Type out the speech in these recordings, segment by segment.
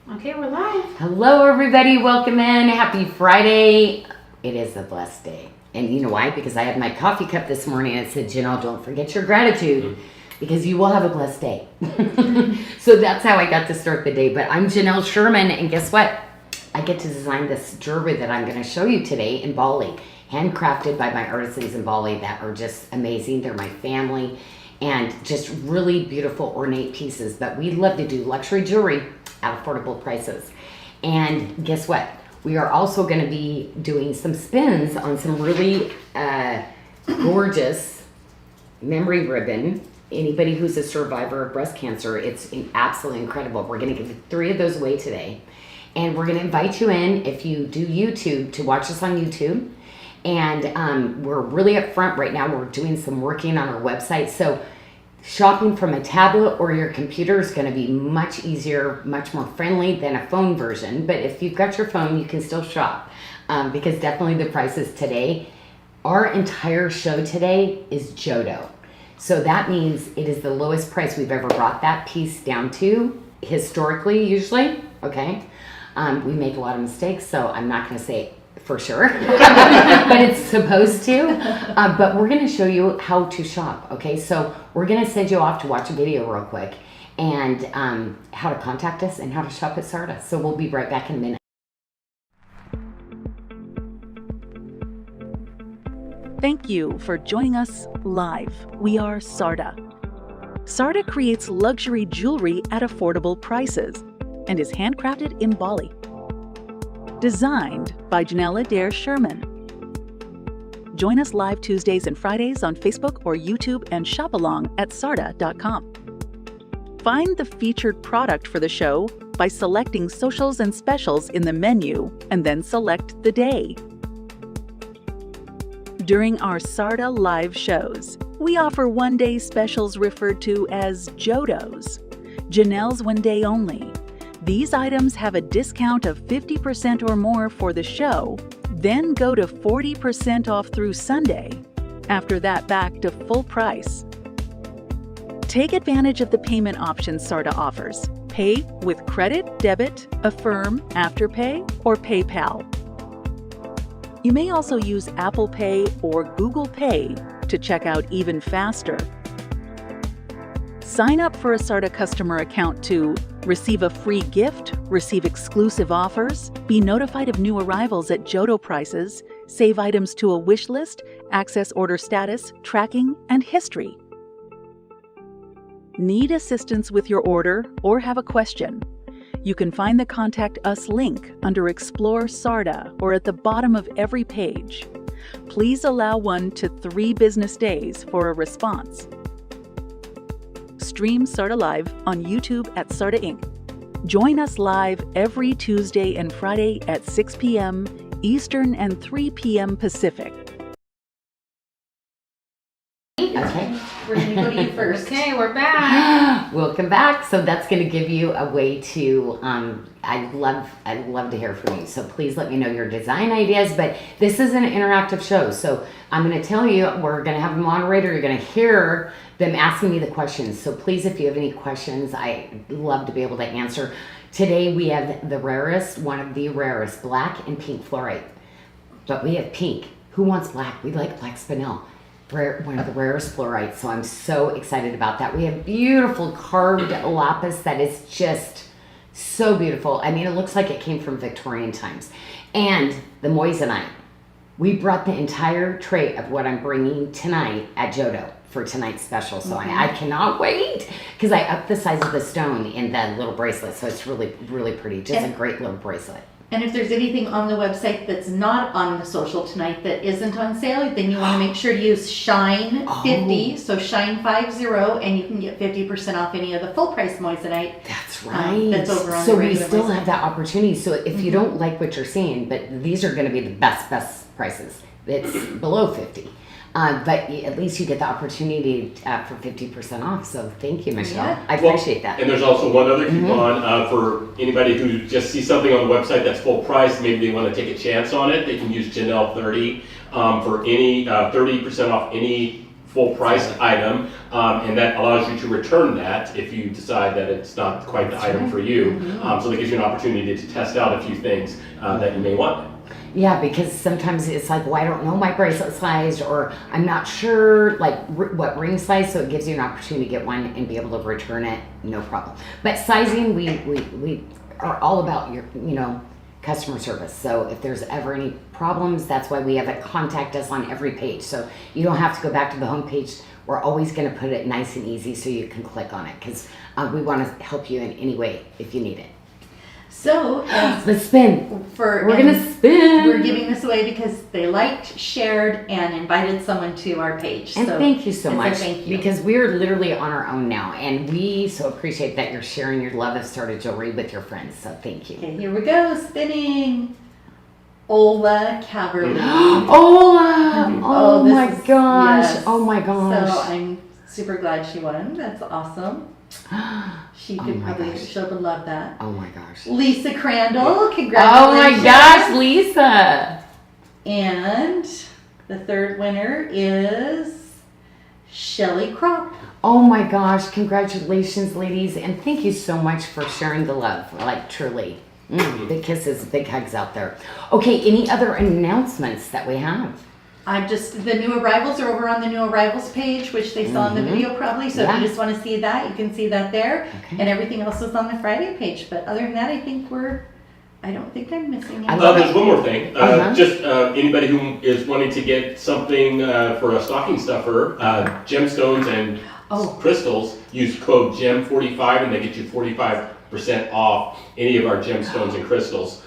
Okay, we're live. Hello, everybody. Welcome in. Happy Friday. It is a blessed day. And you know why? Because I had my coffee cup this morning and it said, Janyl, don't forget your gratitude because you will have a blessed day. So that's how I got to start the day. But I'm Janyl Sherman, and guess what? I get to design this jewelry that I'm going to show you today in Bali. Handcrafted by my artisans in Bali that are just amazing. They're my family and just really beautiful ornate pieces. But we love to do luxury jewelry at affordable prices. And guess what? We are also going to be doing some spins on some really gorgeous memory ribbon. Anybody who's a survivor of breast cancer, it's absolutely incredible. We're going to give 3 of those away today. And we're going to invite you in, if you do YouTube, to watch us on YouTube. And we're really up front right now. We're doing some working on our website. So shopping from a tablet or your computer is going to be much easier, much more friendly than a phone version. But if you've got your phone, you can still shop because definitely the prices today. Our entire show today is Jodo. So that means it is the lowest price we've ever brought that piece down to, historically, usually. Okay. We make a lot of mistakes, so I'm not going to say for sure, but it's supposed to. But we're going to show you how to shop, okay? So we're going to send you off to watch a video real quick and how to contact us and how to shop at SARDA. So we'll be right back in a minute. Thank you for joining us live. We are SARDA. SARDA creates luxury jewelry at affordable prices and is handcrafted in Bali. Designed by Janyl Sherman. Join us live Tuesdays and Fridays on Facebook or YouTube and shop along at sarda.com. Find the featured product for the show by selecting socials and specials in the menu and then select the day. During our SARDA live shows, we offer one-day specials referred to as Jodos. Janyl's one day only. These items have a discount of 50% or more for the show, then go to 40% off through Sunday. After that, back to full price. Take advantage of the payment options SARDA offers. Pay with credit, debit, Affirm, Afterpay, or PayPal. You may also use Apple Pay or Google Pay to check out even faster. Sign up for a SARDA customer account to receive a free gift, receive exclusive offers, be notified of new arrivals at Jodo prices, save items to a wish list, access order status, tracking, and history. Need assistance with your order or have a question? You can find the Contact Us link under Explore SARDA or at the bottom of every page. Please allow 1 to 3 business days for a response. Stream SARDA Live on YouTube at SARDA Inc. Join us live every Tuesday and Friday at 6 p.m. Eastern and 3 p.m. Pacific. Okay. We're going to go to you first. Okay, we're back. Welcome back. So that's going to give you a way to, I'd love to hear from you. So please let me know your design ideas, but this is an interactive show. So I'm going to tell you, we're going to have a moderator. You're going to hear them asking me the questions. So please, if you have any questions, I'd love to be able to answer. Today we have the rarest, one of the rarest, black and pink fluorite. But we have pink. Who wants black? We like black spinel. One of the rarest fluorites, so I'm so excited about that. We have beautiful carved lapis that is just so beautiful. I mean, it looks like it came from Victorian times. And the moissanite. We brought the entire tray of what I'm bringing tonight at Jodo for tonight's special. So I cannot wait because I upped the size of the stone in the little bracelet. So it's really, really pretty. Just a great little bracelet. And if there's anything on the website that's not on the social tonight that isn't on sale, then you want to make sure to use Shine 50, so Shine 50, and you can get 50% off any of the full price moissanite. That's right. That's over on so the we regular still moissanite. have that opportunity. So if you don't like what you're seeing, but these are going to be the best prices. It's below 50. But at least you get the opportunity for 50% off. So thank you, Michelle. Yeah. I appreciate that. And there's also one other coupon for anybody who just sees something on the website that's full price. Maybe they want to take a chance on it. They can use Janyl 30 for any 30% off any full price item, and that allows you to return that if you decide that it's not quite the item for you. So that gives you an opportunity to test out a few things that you may want. Yeah, because sometimes it's like, well, I don't know my bracelet size, or I'm not sure like what ring size, so it gives you an opportunity to get one and be able to return it, no problem. But sizing, we are all about your, customer service. So if there's ever any problems, that's why we have it contact us on every page. So you don't have to go back to the home page. We're always going to put it nice and easy so you can click on it, because we want to help you in any way if you need it. So, Let's spin. We're gonna spin. We're giving this away because they liked, shared, and invited someone to our page. And so thank you so it's a much. thank you. Because we're literally on our own now, and we so appreciate that you're sharing your love of started jewelry with your friends. So thank you. Okay, here we go. Spinning. Ola Caverly. Ola! Oh this my is- gosh! yes. Oh my gosh! So I'm super glad she won. That's awesome. She Oh could my probably, gosh. she'll love that. Oh my gosh! Lisa Crandall, Oh congratulations. my gosh, Lisa! And the third winner is Shelly Crop. Oh my gosh! Congratulations, ladies, and thank you so much for sharing the love. Like truly, big kisses, big hugs out there. Okay, any other announcements that we have? The new arrivals are over on the new arrivals page, which they saw in the video probably. So if Yeah. you just want to see that, you can see that there. Okay. And everything else is on the Friday page. But other than that, I don't think I'm missing I anything. love There's one more thing. Uh-huh. Just anybody who is wanting to get something for a stocking stuffer, gemstones and crystals, use code GEM45 and they get you 45% off any of our gemstones and crystals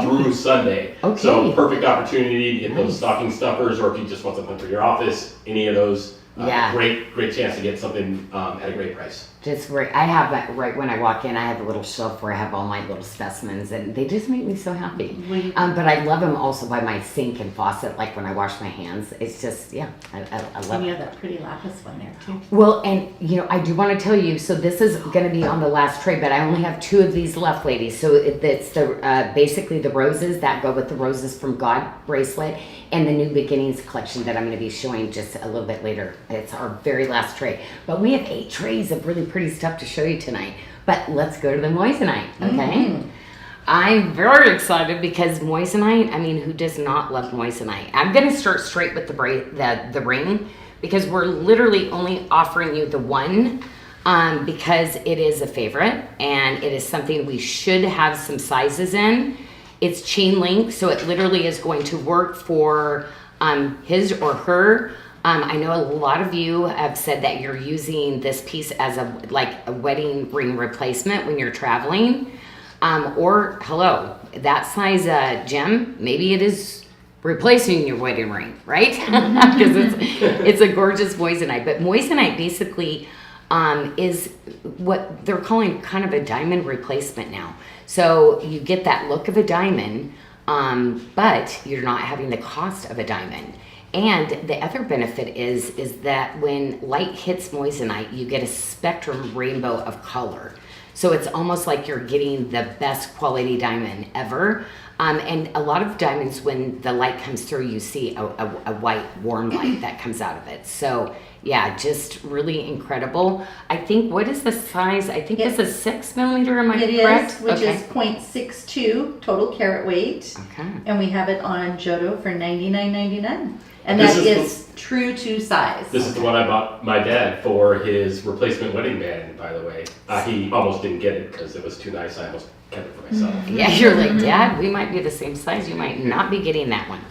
through Sunday. Okay. So perfect opportunity to get those Nice. stocking stuffers, or if you just want something for your office, any of those. Yeah. Great chance to get something at a great price. Just right. I have that right when I walk in. I have a little shelf where I have all my little specimens, and they just make me so happy. But I love them also by my sink and faucet, like when I wash my hands. It's just, I love And you it. have that pretty lapis one there too. Well, and I do want to tell you. So this is going to be on the last tray, but I only have 2 of these left, ladies. So it's the basically the roses that go with the Roses from God bracelet, and the New Beginnings collection that I'm going to be showing just a little bit later. It's our very last tray. But we have 8 trays of really pretty stuff to show you tonight. But let's go to the moissanite, okay? I'm very excited because moissanite, I mean, who does not love moissanite? I'm going to start straight with the ring, because we're literally only offering you the one because it is a favorite and it is something we should have some sizes in. It's chain link, so it literally is going to work for his or her. I know a lot of you have said that you're using this piece as a wedding ring replacement when you're traveling. Or hello, that size gem, maybe it is replacing your wedding ring, right? Because it's a gorgeous moissanite. But moissanite basically is what they're calling kind of a diamond replacement now. So you get that look of a diamond, but you're not having the cost of a diamond. And the other benefit is that when light hits moissanite, you get a spectrum rainbow of color. So it's almost like you're getting the best quality diamond ever. And a lot of diamonds, when the light comes through, you see a white warm light that comes out of it. So yeah, just really incredible. I think, what is the size? I think this is 6 millimeter, am I correct? It is, which is 0.62 total carat weight. Okay. And we have it on Jodo for $99.99. And This that is is true to size. This is the one I bought my dad for his replacement wedding band, by the way. He almost didn't get it because it was too nice. I almost kept it for myself. Yeah, you're like, Dad, we might be the same size. You might not be getting that one.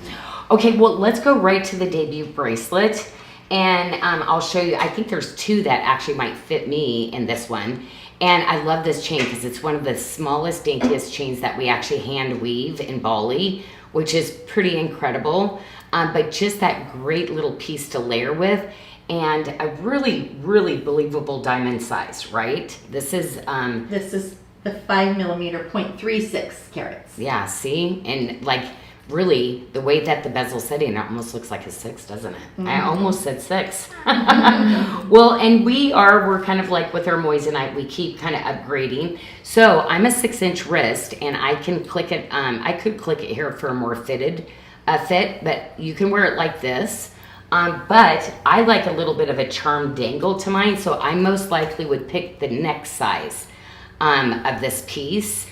Okay, well, let's go right to the debut bracelet. And I'll show you, I think there's 2 that actually might fit me in this one. And I love this chain because it's one of the smallest, daintiest chains that we actually hand weave in Bali, which is pretty incredible. But just that great little piece to layer with, and a really, really believable diamond size, right? This is the 5 millimeter 0.36 carats. yeah, see? And like, really, the way that the bezel's sitting, it almost looks like a 6, doesn't it? I almost said 6. Well, and we're kind of like with our moissanite, we keep kind of upgrading. So I'm a 6-inch wrist, and I can click it, I could click it here for a more fitted fit, but you can wear it like this. But I like a little bit of a charm dangle to mine, so I most likely would pick the neck size of this piece.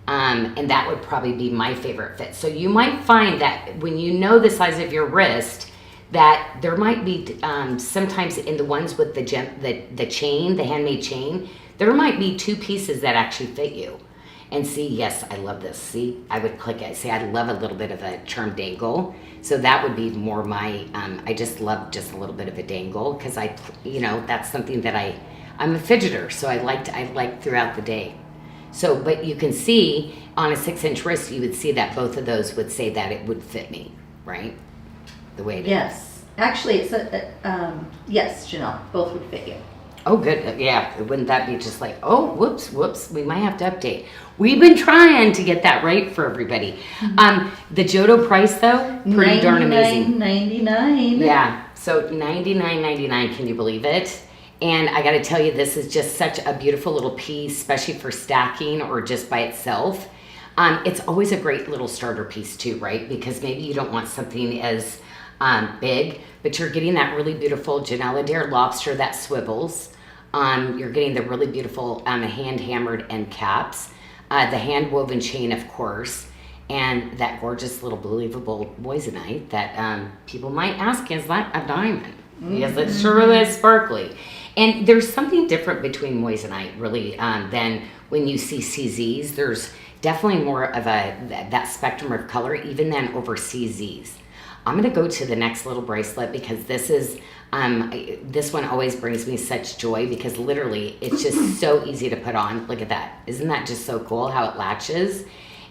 And that would probably be my favorite fit. So you might find that when you know the size of your wrist, that there might be sometimes in the ones with the chain, the handmade chain, there might be 2 pieces that actually fit you. And see, yes, I love this. See, I would click it. See, I love a little bit of a charm dangle. So that would be more my, I just love just a little bit of a dangle because that's something that I'm a fidgeter. So I like throughout the day. So, but you can see on a 6-inch wrist, you would see that both of those would say that it would fit me, right? The way it is. Yes. Actually, it's yes, Janyl, both would fit you. Oh, good. Yeah. Wouldn't that be just like, oh, whoops. We might have to update. We've been trying to get that right for everybody. The Jodo price, though, pretty darn amazing. $99.99. Yeah. So $99.99. Can you believe it? And I got to tell you, this is just such a beautiful little piece, especially for stacking or just by itself. It's always a great little starter piece too, right? Because maybe you don't want something as big, but you're getting that really beautiful Janyl lobster that swivels. You're getting the really beautiful hand-hammered end caps, the hand-woven chain, of course, and that gorgeous little believable moissanite that people might ask, is that a diamond? Yes, it sure is sparkly. And there's something different between moissanite, really, than when you see CZs. There's definitely more of that spectrum of color, even than over CZs. I'm gonna go to the next little bracelet because this is, this one always brings me such joy because literally it's just so easy to put on. Look at that. Isn't that just so cool how it latches?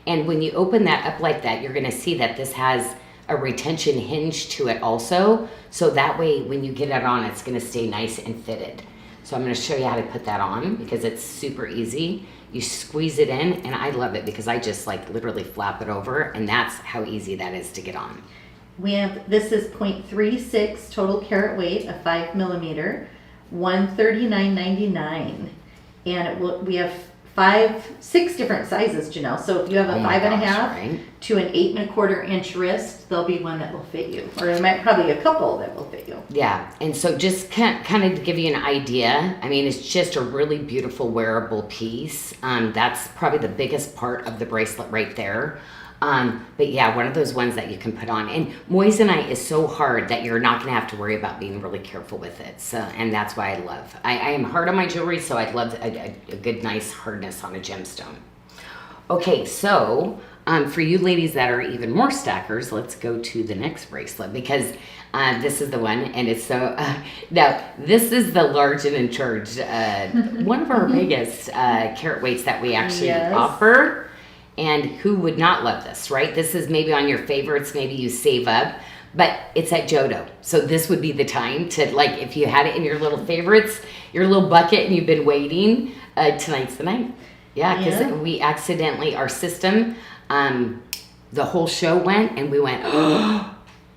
And when you open that up like that, you're gonna see that this has a retention hinge to it also. So that way when you get it on, it's gonna stay nice and fitted. So I'm gonna show you how to put that on because it's super easy. You squeeze it in and I love it because I just like literally flap it over and that's how easy that is to get on. This is 0.36 total carat weight, a 5 millimeter, $139.99. And we have 6 different sizes, Janyl. So if you have a 5.5 right? to an 8.25 inch wrist, there'll be one that will fit you, or there might probably a couple that will fit you. Yeah, and so just kind of to give you an idea, I mean, it's just a really beautiful wearable piece. That's probably the biggest part of the bracelet right there. But yeah, one of those ones that you can put on. And moissanite is so hard that you're not going to have to worry about being really careful with it. So, and that's why I love. I am hard on my jewelry, so I'd love a good, nice hardness on a gemstone. Okay, so for you ladies that are even more stackers, let's go to the next bracelet because this is the one, and it's so. Now, this is the large and in charge, one of our biggest carat weights that we actually offer. And who would not love this, right? This is maybe on your favorites, maybe you save up, but it's at Jodo. So this would be the time to, like, if you had it in your little favorites, your little bucket, and you've been waiting, tonight's the night. Yeah, because we accidentally, our system, the whole show went, and we went,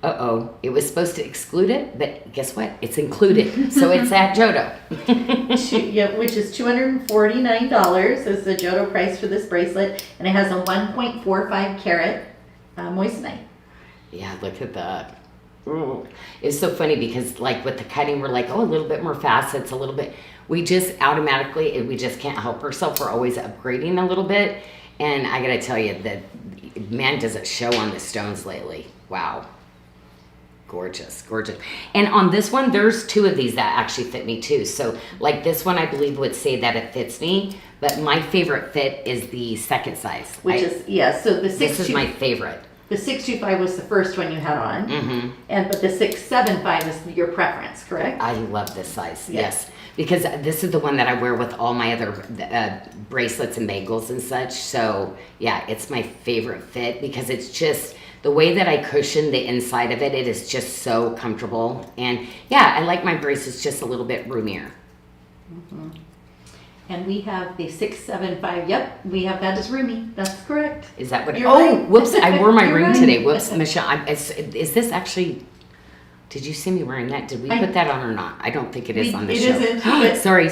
uh-oh, it was supposed to exclude it, but guess what? It's included. So it's at Jodo. Which is $249 is the Jodo price for this bracelet, and it has a 1.45 carat moissanite. Yeah, look at that. Ooh. It's so funny because like with the cutting, we're like, oh, a little bit more facets, a little bit. We just automatically, we just can't help ourselves. We're always upgrading a little bit. And I gotta tell you that, man, does it show on the stones lately. Wow. Gorgeous, gorgeous. And on this one, there's 2 of these that actually fit me too. So like this one, I believe would say that it fits me, but my favorite fit is the second size. Which is, so the 625. This is my favorite. The 625 was the first one you had on. Mm-hmm. But the 675 is your preference, correct? I love this size, yes. Because this is the one that I wear with all my other bracelets and bangles and such. So yeah, it's my favorite fit because it's just, the way that I cushion the inside of it, it is just so comfortable. And yeah, I like my bracelets just a little bit roomier. Mm-hmm. And we have the 675. Yep, we have that as roomy. That's correct. Is that what? You're right. Whoops! I wore my You're ring right. today. Whoops, Michelle. Is this actually? Did you see me wearing that? Did we put that on or not? I don't think it is on the it show. Isn't, but sorry.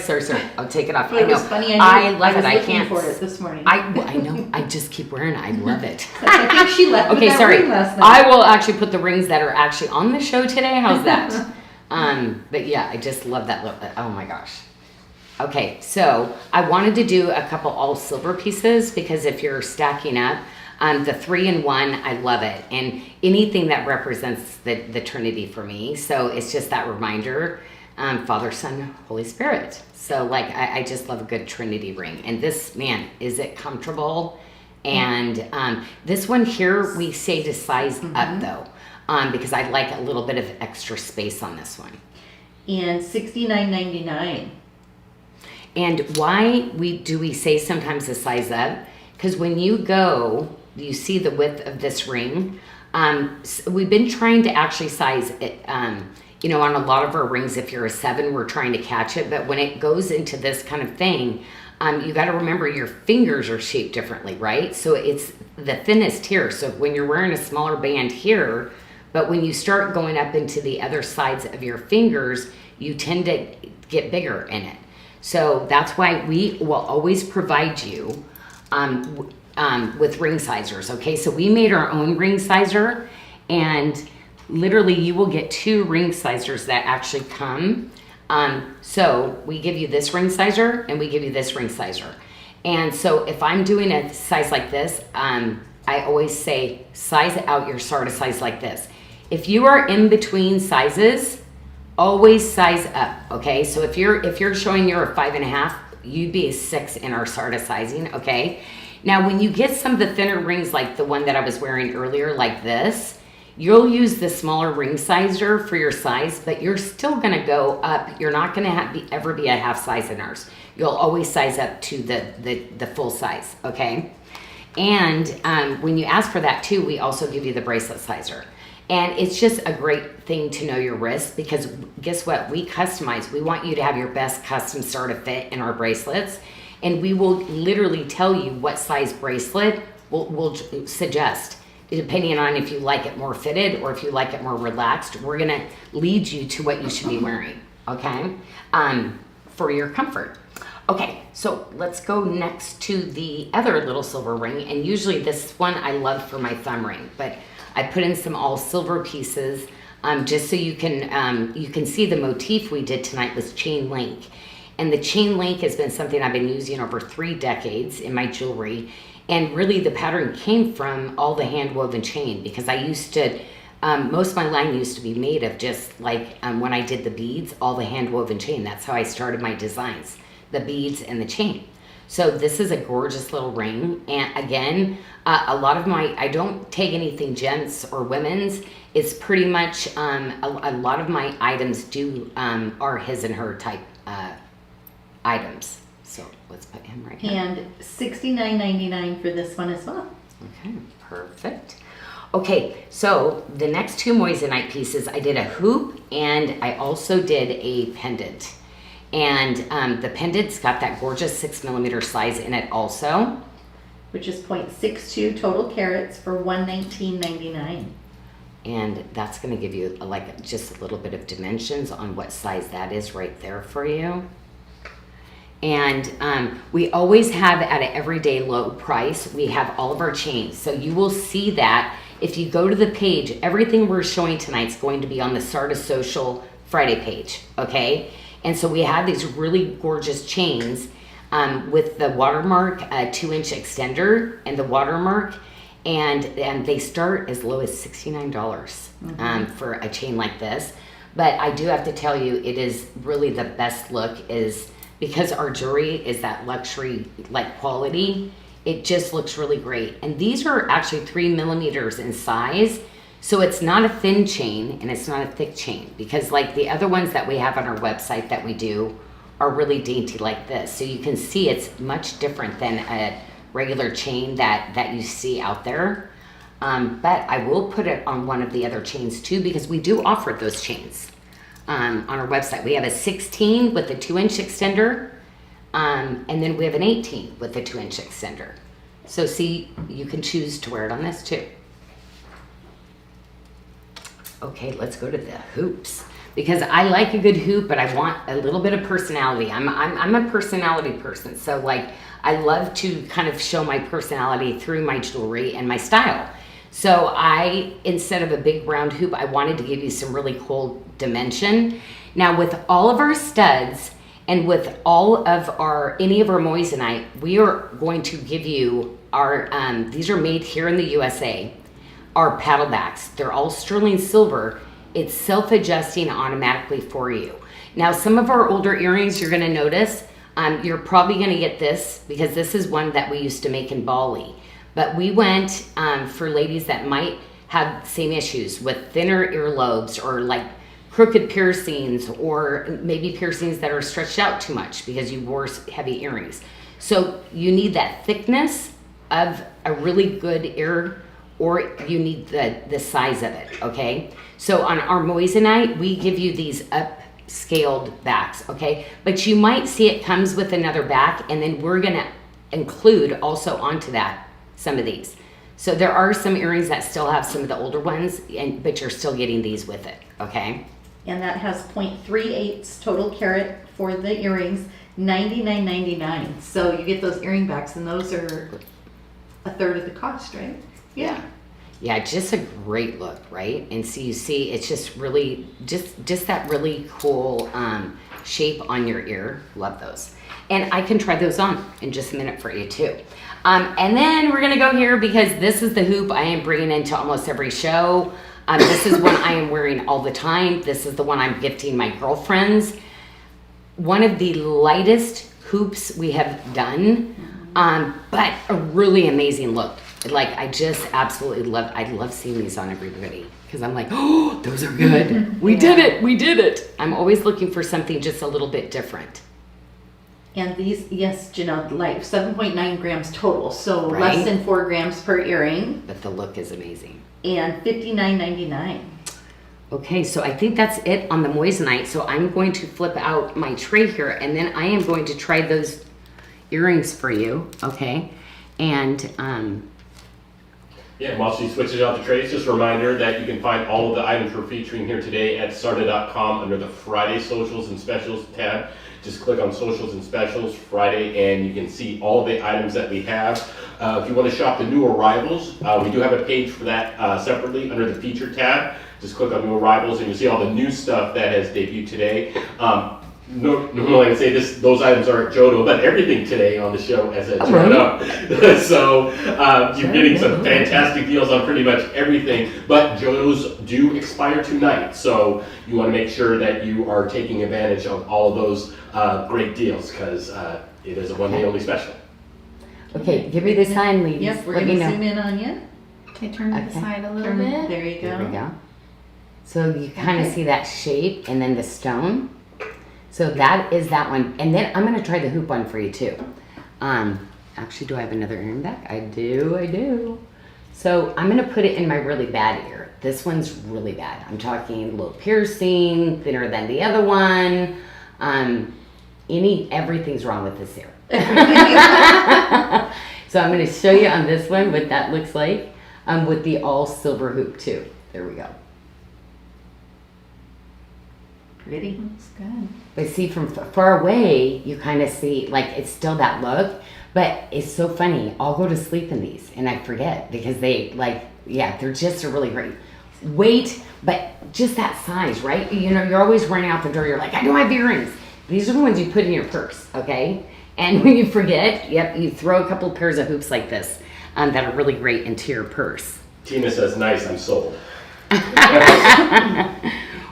I'll take it off. but it was funny. I love it. I I was can't. looking for it this morning. I know. I just keep wearing it. I love it. I think she left with Okay, that sorry. ring last night. I will actually put the rings that are actually on the show today. How's that? But yeah, I just love that look. Oh my gosh. Okay, so I wanted to do a couple all silver pieces because if you're stacking up, the 3-in-1, I love it. And anything that represents the Trinity for me. So it's just that reminder, Father, Son, Holy Spirit. So like, I just love a good Trinity ring. And this, man, is it comfortable? And this one here, we say to size up though, because I like a little bit of extra space on this one. And $69.99. And why we say sometimes to size up? Because when you go, you see the width of this ring. We've been trying to actually size it, you know, on a lot of our rings, if you're a 7, we're trying to catch it. But when it goes into this kind of thing, you got to remember your fingers are shaped differently, right? So it's the thinnest here. So when you're wearing a smaller band here, but when you start going up into the other sides of your fingers, you tend to get bigger in it. So that's why we will always provide you with ring sizers, okay? So we made our own ring sizer, and literally you will get 2 ring sizers that actually come. So we give you this ring sizer, and we give you this ring sizer. And so if I'm doing a size like this, I always say size out your SARDA size like this. If you are in between sizes, always size up, okay? So if you're showing you're a 5.5, you'd be a 6 in our SARDA sizing, okay? Now, when you get some of the thinner rings like the one that I was wearing earlier, like this, you'll use the smaller ring sizer for your size, but you're still gonna go up. You're not gonna ever be a half size in ours. You'll always size up to the full size, okay? And when you ask for that too, we also give you the bracelet sizer. And it's just a great thing to know your wrist, because guess what? We customize. We want you to have your best custom SARDA fit in our bracelets. And we will literally tell you what size bracelet we'll suggest, depending on if you like it more fitted or if you like it more relaxed. We're gonna lead you to what you should be wearing, okay? For your comfort. Okay, so let's go next to the other little silver ring. And usually this one I love for my thumb ring, but I put in some all silver pieces just so you can see the motif we did tonight was chain link. And the chain link has been something I've been using over 3 decades in my jewelry. And really the pattern came from all the hand woven chain, because I used to, most of my line used to be made of just like when I did the beads, all the hand woven chain. That's how I started my designs, the beads and the chain. So this is a gorgeous little ring. And again, a lot of I don't take anything gents or women's. It's pretty much, a lot of my items are his and her type items. So let's put him right here. And $69.99 for this one as well. Okay, perfect. Okay, so the next 2 moissanite pieces, I did a hoop and I also did a pendant. And the pendant's got that gorgeous 6mm size in it also. Which is 0.62 total carats for $119.99. And that's gonna give you like just a little bit of dimensions on what size that is right there for you. And we always have at an everyday low price, we have all of our chains. So you will see that if you go to the page, everything we're showing tonight is going to be on the SARDA Social Friday page, okay? And so we have these really gorgeous chains with the Watermark 2-inch extender and the Watermark, and they start as low as $69 for a chain like this. But I do have to tell you, it is really the best look is because our jewelry is that luxury like quality. It just looks really great. And these are actually 3mm in size. So it's not a thin chain and it's not a thick chain, because like the other ones that we have on our website that we do are really dainty like this. So you can see it's much different than a regular chain that you see out there. But I will put it on one of the other chains too, because we do offer those chains on our website. We have a 16 with a 2-inch extender, and then we have an 18 with a 2-inch extender. So see, you can choose to wear it on this too. Okay, let's go to the hoops. Because I like a good hoop, but I want a little bit of personality. I'm a personality person. So like, I love to kind of show my personality through my jewelry and my style. So instead of a big round hoop, I wanted to give you some really cool dimension. Now with all of our studs and with all of any of our moissanite, we are going to give you our, these are made here in the USA, our paddle backs. They're all sterling silver. It's self-adjusting automatically for you. Now, some of our older earrings, you're gonna notice, you're probably gonna get this because this is one that we used to make in Bali. But we went for ladies that might have the same issues with thinner earlobes or like crooked piercings or maybe piercings that are stretched out too much because you wore heavy earrings. So you need that thickness of a really good ear, or you need the size of it, okay? So on our moissanite, we give you these upscaled backs, okay? But you might see it comes with another back, and then we're gonna include also onto that some of these. So there are some earrings that still have some of the older ones, but you're still getting these with it, okay? And that has 0.38 total carat for the earrings, $99.99. So you get those earring backs, and those are a third of the cost, right? Yeah. Yeah, just a great look, right? And so you see, it's just really, just that really cool shape on your ear. Love those. And I can try those on in just a minute for you too. And then we're gonna go here because this is the hoop I am bringing into almost every show. This is one I am wearing all the time. This is the one I'm gifting my girlfriends. One of the lightest hoops we have done, but a really amazing look. Like, I just absolutely I love seeing these on everybody because I'm like, oh, those are good. We did it. I'm always looking for something just a little bit different. And these, yes, Janyl, like 7.9 grams total, so Right. less than 4 grams per earring, But the look is amazing. and $59.99. Okay, so I think that's it on the moissanite. So I'm going to flip out my tray here, and then I am going to try those earrings for you, okay? And Yeah, and while she switches out the trays, just a reminder that you can find all of the items we're featuring here today at SARDA.com under the Friday Socials and Specials tab. Just click on Socials and Specials Friday and you can see all the items that we have. If you want to shop the new arrivals, we do have a page for that separately under the Feature tab. Just click on New Arrivals and you'll see all the new stuff that has debuted today. Normally I say those items are at Jodo, but everything today on the show is at Jodo. So you're getting some fantastic deals on pretty much everything, but Jodos do expire tonight. So you want to make sure that you are taking advantage of all of those great deals because it is a one day only special. okay, give me the sign, ladies. Yep, we're Let going me to know. zoom in on you. Okay, turn to the Okay. side a little bit. There you There we go. go. So you kind of Okay. see that shape and then the stone. So that is that one. And then I'm going to try the hoop one for you too. Actually, do I have another earring back? I do. So I'm going to put it in my really bad ear. This one's really bad. I'm talking a little piercing, thinner than the other one. Everything's wrong with this ear. So I'm going to show you on this one what that looks like with the all silver hoop too. There we go. Pretty. Looks good. But see, from far away, you kind of see, like, it's still that look. But it's so funny. I'll go to sleep in these, and I forget because they, like, yeah, they're just a really great weight, but just that size, right? You know, you're always running out the door. You're like, I don't have earrings. These are the ones you put in your purse, okay? And when you forget, yep, you throw a couple pairs of hoops like this that are really great into your purse. Tina says, nice, I'm sold.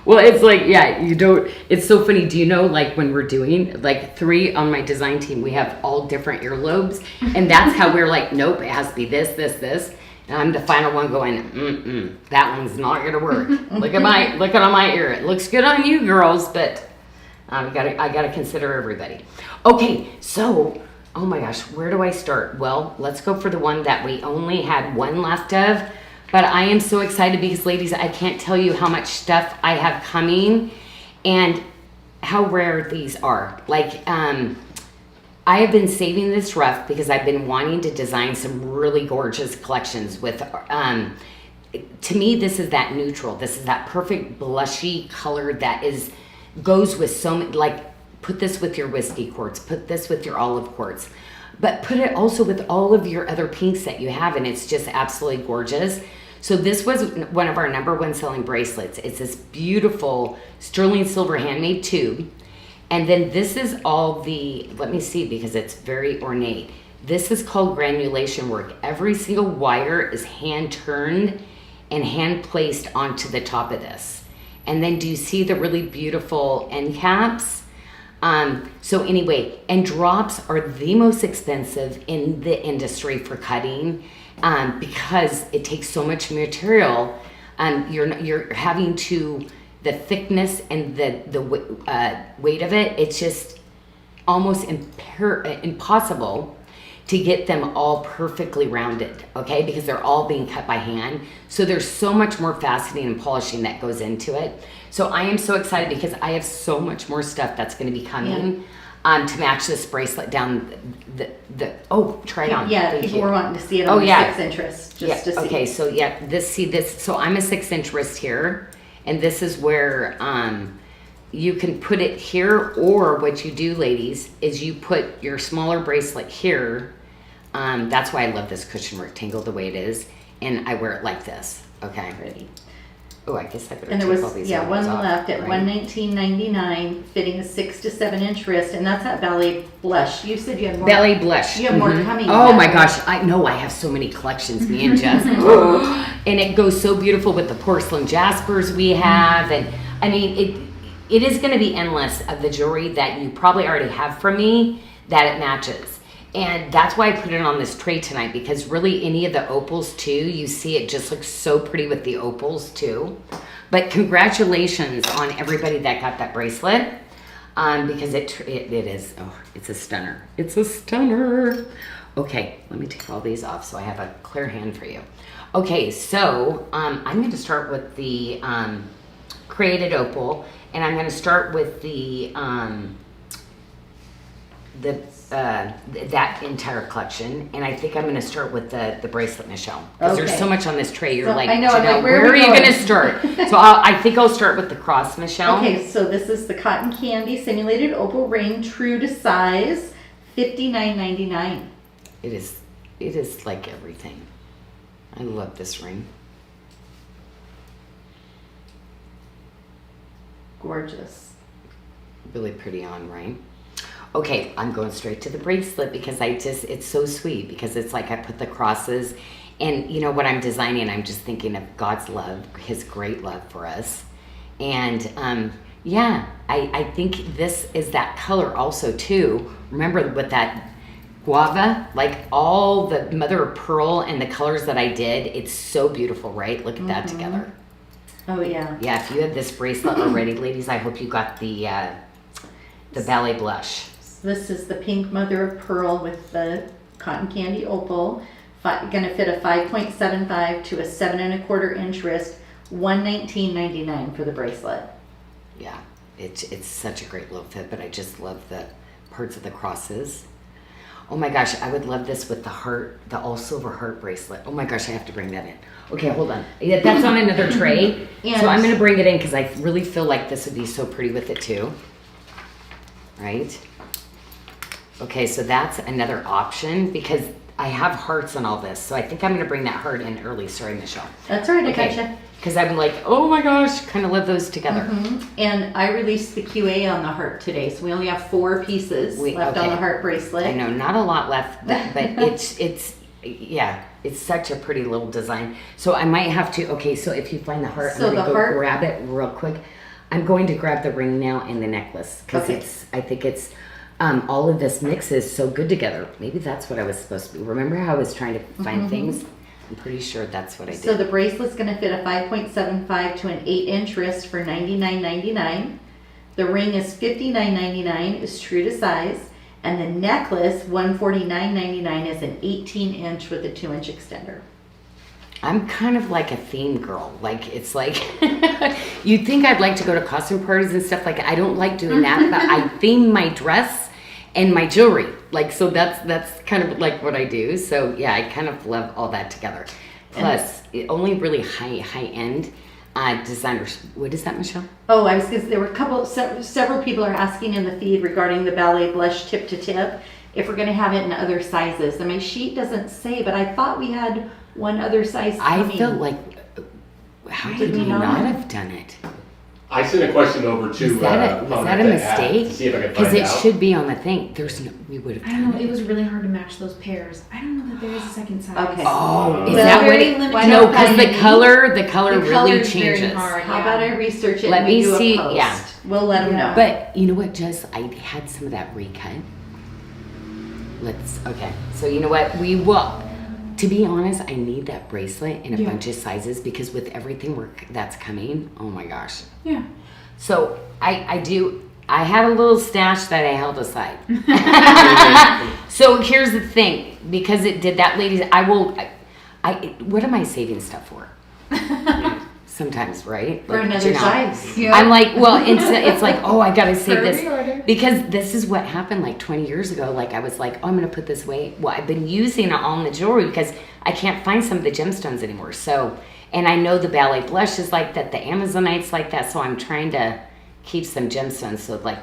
Well, it's like, yeah, you don't, it's so funny. Do you know, like, when we're doing, like, 3 on my design team, we have all different earlobes, and that's how we're like, nope, it has to be this, and I'm the final one going, that one's not gonna work. Look at my ear. It looks good on you girls, but I gotta consider everybody. Okay, so, oh my gosh, where do I start? Well, let's go for the one that we only had one left of. But I am so excited because, ladies, I can't tell you how much stuff I have coming and how rare these are. Like, I have been saving this rough because I've been wanting to design some really gorgeous collections with, to me, this is that neutral. This is that perfect blushy color that goes with so many, like, put this with your whiskey quartz, put this with your olive quartz, but put it also with all of your other pinks that you have, and it's just absolutely gorgeous. So this was one of our #1 selling bracelets. It's this beautiful sterling silver handmade tube. And then this is all the, let me see, because it's very ornate. This is called granulation work. Every single wire is hand turned and hand placed onto the top of this. And then do you see the really beautiful end caps? So anyway, and drops are the most expensive in the industry for cutting, because it takes so much material. You're having to, the thickness and the weight of it, it's just almost impossible to get them all perfectly rounded, okay? Because they're all being cut by hand. So there's so much more faceting and polishing that goes into it. So I am so excited because I have so much more stuff that's gonna be coming to match this bracelet down try it on. Yeah, Thank people you. were wanting to see it on the 6-inch wrist, just to see. Okay, so this, so I'm a 6-inch wrist here, and this is where you can put it here, or what you do, ladies, is you put your smaller bracelet here. That's why I love this cushion rectangle the way it is, and I wear it like this. Okay, ready? Oh, I guess I better And there take all was, these one ones off, left at right? $119.99, fitting a 6 to 7-inch wrist, and that's that ballet blush. You said you had more. Belly blush. You have more coming. Oh now. my gosh, I know I have so many collections, me and Jess. And it goes so beautiful with the porcelain jaspers we have. And I mean, it is going to be endless of the jewelry that you probably already have from me that it matches. And that's why I put it on this tray tonight, because really any of the opals too, you see it just looks so pretty with the opals too. But congratulations on everybody that got that bracelet, because it is, it's a stunner. It's a stunner. Okay, let me take all these off so I have a clear hand for you. Okay, so I'm going to start with the created opal, and I'm going to start with that entire collection, and I think I'm going to start with the bracelet, Michelle, because there's so much on this tray. You're like, I know, Janyl, I'm like, where are you going to start? So I think I'll start with the cross, Michelle. Okay, so this is the cotton candy simulated opal ring, true to size, $59.99. It is like everything. I love this ring. Gorgeous. Really pretty on, right? Okay, I'm going straight to the bracelet because it's so sweet, because it's like I put the crosses, and you know what I'm designing, I'm just thinking of God's love, his great love for us. And I think this is that color also too. Remember with that guava, like all the mother of pearl and the colors that I did, it's so beautiful, right? Look at that together. Oh yeah. Yeah, if you have this bracelet already, ladies, I hope you got the ballet blush. This is the pink mother of pearl with the cotton candy opal. Gonna fit a 5.75 to a 7 1/4 inch wrist. $119.99 for the bracelet. Yeah, it's such a great little fit, but I just love the parts of the crosses. Oh my gosh, I would love this with the heart, the all silver heart bracelet. Oh my gosh, I have to bring that in. Okay, hold on. Yeah, that's on another tray. So I'm gonna bring it in because I really feel like this would be so pretty with it too. Right? Okay, so that's another option because I have hearts on all this. So I think I'm going to bring that heart in early. Sorry, Michelle. That's all right, I gotcha. Because I'm like, oh my gosh, kind of love those together. And I released the QA on the heart today. So we only have 4 pieces left on the heart bracelet. I know, not a lot left, but it's such a pretty little design. So I might have to, okay, so if you find the heart, So I'm going to the go heart- grab it real quick. I'm going to grab the ring now and the necklace because I think it's, all of this mixes so good together. Maybe that's what I was supposed to do. Remember how I was trying to find things? I'm pretty sure that's what I did. So the bracelet's going to fit a 5.75 to an 8-inch wrist for $99.99. The ring is $59.99, is true to size. And the necklace, $149.99, is an 18-inch with a 2-inch extender. I'm kind of like a theme girl. Like, it's like, you'd think I'd like to go to costume parties and stuff like that. I don't like doing that, but I theme my dress and my jewelry. Like, so that's kind of like what I do. So yeah, I kind of love all that together. Plus, only really high-end designers. What is that, Michelle? Oh, I was because there were several people are asking in the feed regarding the ballet blush tip to tip if we're going to have it in other sizes. And my sheet doesn't say, but I thought we had one other size coming. I felt like, how Did did we we not? not have done it? I sent a question over to Was that a Moonite mistake? to see if I could Because find it out. should be on the thing. We would have I don't done know. it. It was really hard to match those pairs. I don't know that there is a second size. Okay. Oh, is Well, that what very it? limited. No, because Why the not? color The really color's very changes. hard. How about I research it Let and we me do see, a post? yeah. We'll let them Yeah. know. But you know what, Jess? I had some of that recut. Okay. So you know what? We will. To be honest, I need that bracelet in a Yeah. bunch of sizes because with everything that's coming, oh my gosh. Yeah. So I had a little stash that I held aside. So here's the thing, because it did that, ladies, what am I saving stuff for? Sometimes, right? For Like, another Janyl. size. Yeah. I'm like, well, it's like, oh, I gotta save For this reorder. because this is what happened like 20 years ago. Like I was like, oh, I'm gonna put this away. Well, I've been using it on the jewelry because I can't find some of the gemstones anymore. So, and I know the ballet blush is like that, the Amazonite's like that. So I'm trying to keep some gemstones. So like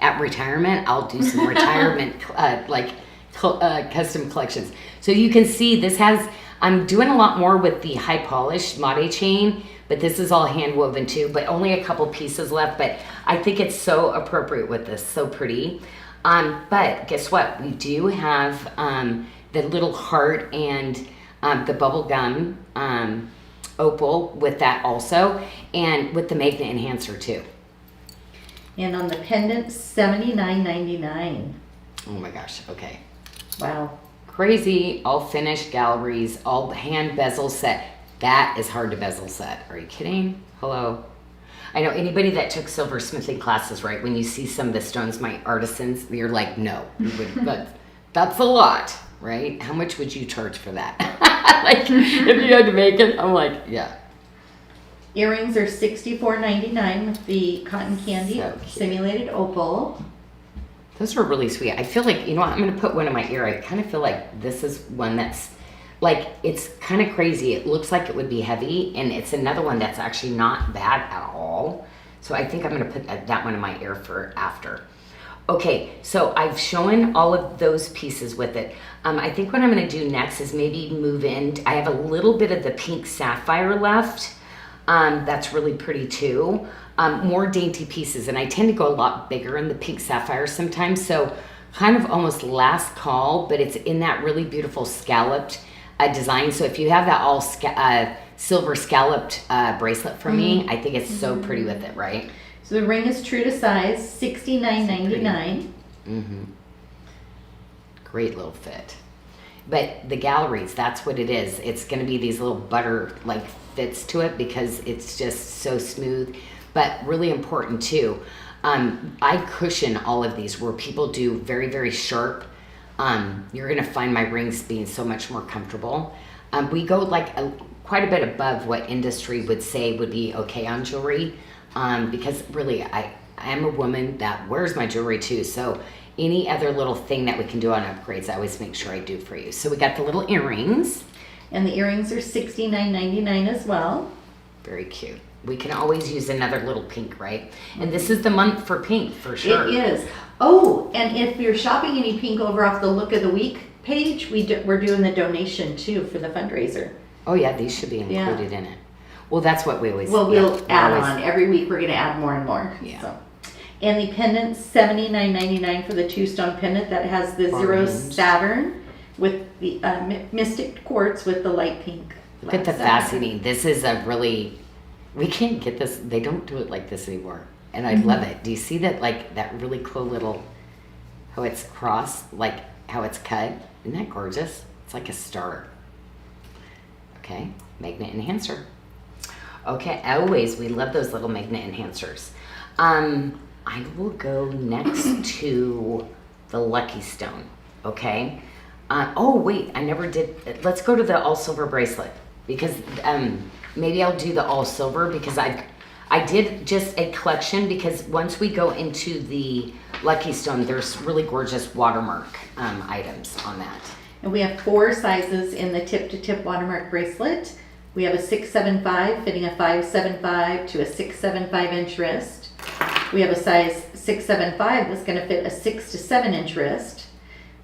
at retirement, I'll do some retirement custom collections. So you can see this has. I'm doing a lot more with the high polished mate chain, but this is all hand woven too, but only a couple pieces left. But I think it's so appropriate with this, so pretty. But guess what? We do have the little heart and the bubble gum opal with that also, and with the magnet enhancer too. And on the pendant, $79.99. Oh my gosh, okay. Wow. Crazy, all finished galleries, all hand bezel set. That is hard to bezel set. Are you kidding? Hello. I know anybody that took silversmithing classes, right? When you see some of the stones, my artisans, you're like, no, but that's a lot, right? How much would you charge for that? Like, if you had to make it, I'm like, yeah. Earrings are $64.99 with the cotton candy So cute. simulated opal. Those are really sweet. I feel like, you know what, I'm going to put one in my ear. I kind of feel like this is one that's, like, it's kind of crazy. It looks like it would be heavy, and it's another one that's actually not bad at all. So I think I'm going to put that one in my ear for after. Okay, so I've shown all of those pieces with it. I think what I'm going to do next is maybe move in. I have a little bit of the pink sapphire left. That's really pretty too. More dainty pieces, and I tend to go a lot bigger in the pink sapphire sometimes, so kind of almost last call, but it's in that really beautiful scalloped design. So if you have that all silver scalloped bracelet from me, I think it's so pretty with it, right? So the ring is true to size, $69.99. Great little fit. But the galleries, that's what it is. It's going to be these little butter like fits to it because it's just so smooth. But really important too, I cushion all of these where people do very, very sharp. You're gonna find my rings being so much more comfortable. We go like quite a bit above what industry would say would be okay on jewelry, because really I am a woman that wears my jewelry too. So any other little thing that we can do on upgrades, I always make sure I do for you. So we got the little earrings. And the earrings are $69.99 as well. Very cute. We can always use another little pink, right? And this is the month for pink, for sure. It is. Oh, and if you're shopping any pink over off the Look of the Week page, we're doing the donation too for the fundraiser. Oh yeah, these should be included in it. Well, that's what we always. Well, we'll yeah, add always- on. Every week we're going to add more and more. Yeah. So. And the pendant, $79.99 for the two-stone pendant that has the Zero Bargains. Saturn with the Mystic Quartz with the light pink. Look at the Saturn. faceting. This is a really. We can't get this. They don't do it like this anymore, and I love it. Do you see that? Like that really cool little, how it's crossed, like how it's cut. Isn't that gorgeous? It's like a star. Okay, magnet enhancer. Okay, always we love those little magnet enhancers. I will go next to the Lucky Stone. Okay. Oh wait, I never did. Let's go to the all silver bracelet because maybe I'll do the all silver because I did just a collection because once we go into the Lucky Stone, there's really gorgeous Watermark items on that. And we have 4 sizes in the tip-to-tip watermark bracelet. We have a 675 fitting a 575 to a 675 inch wrist. We have a size 675 that's going to fit a 6 to 7 inch wrist.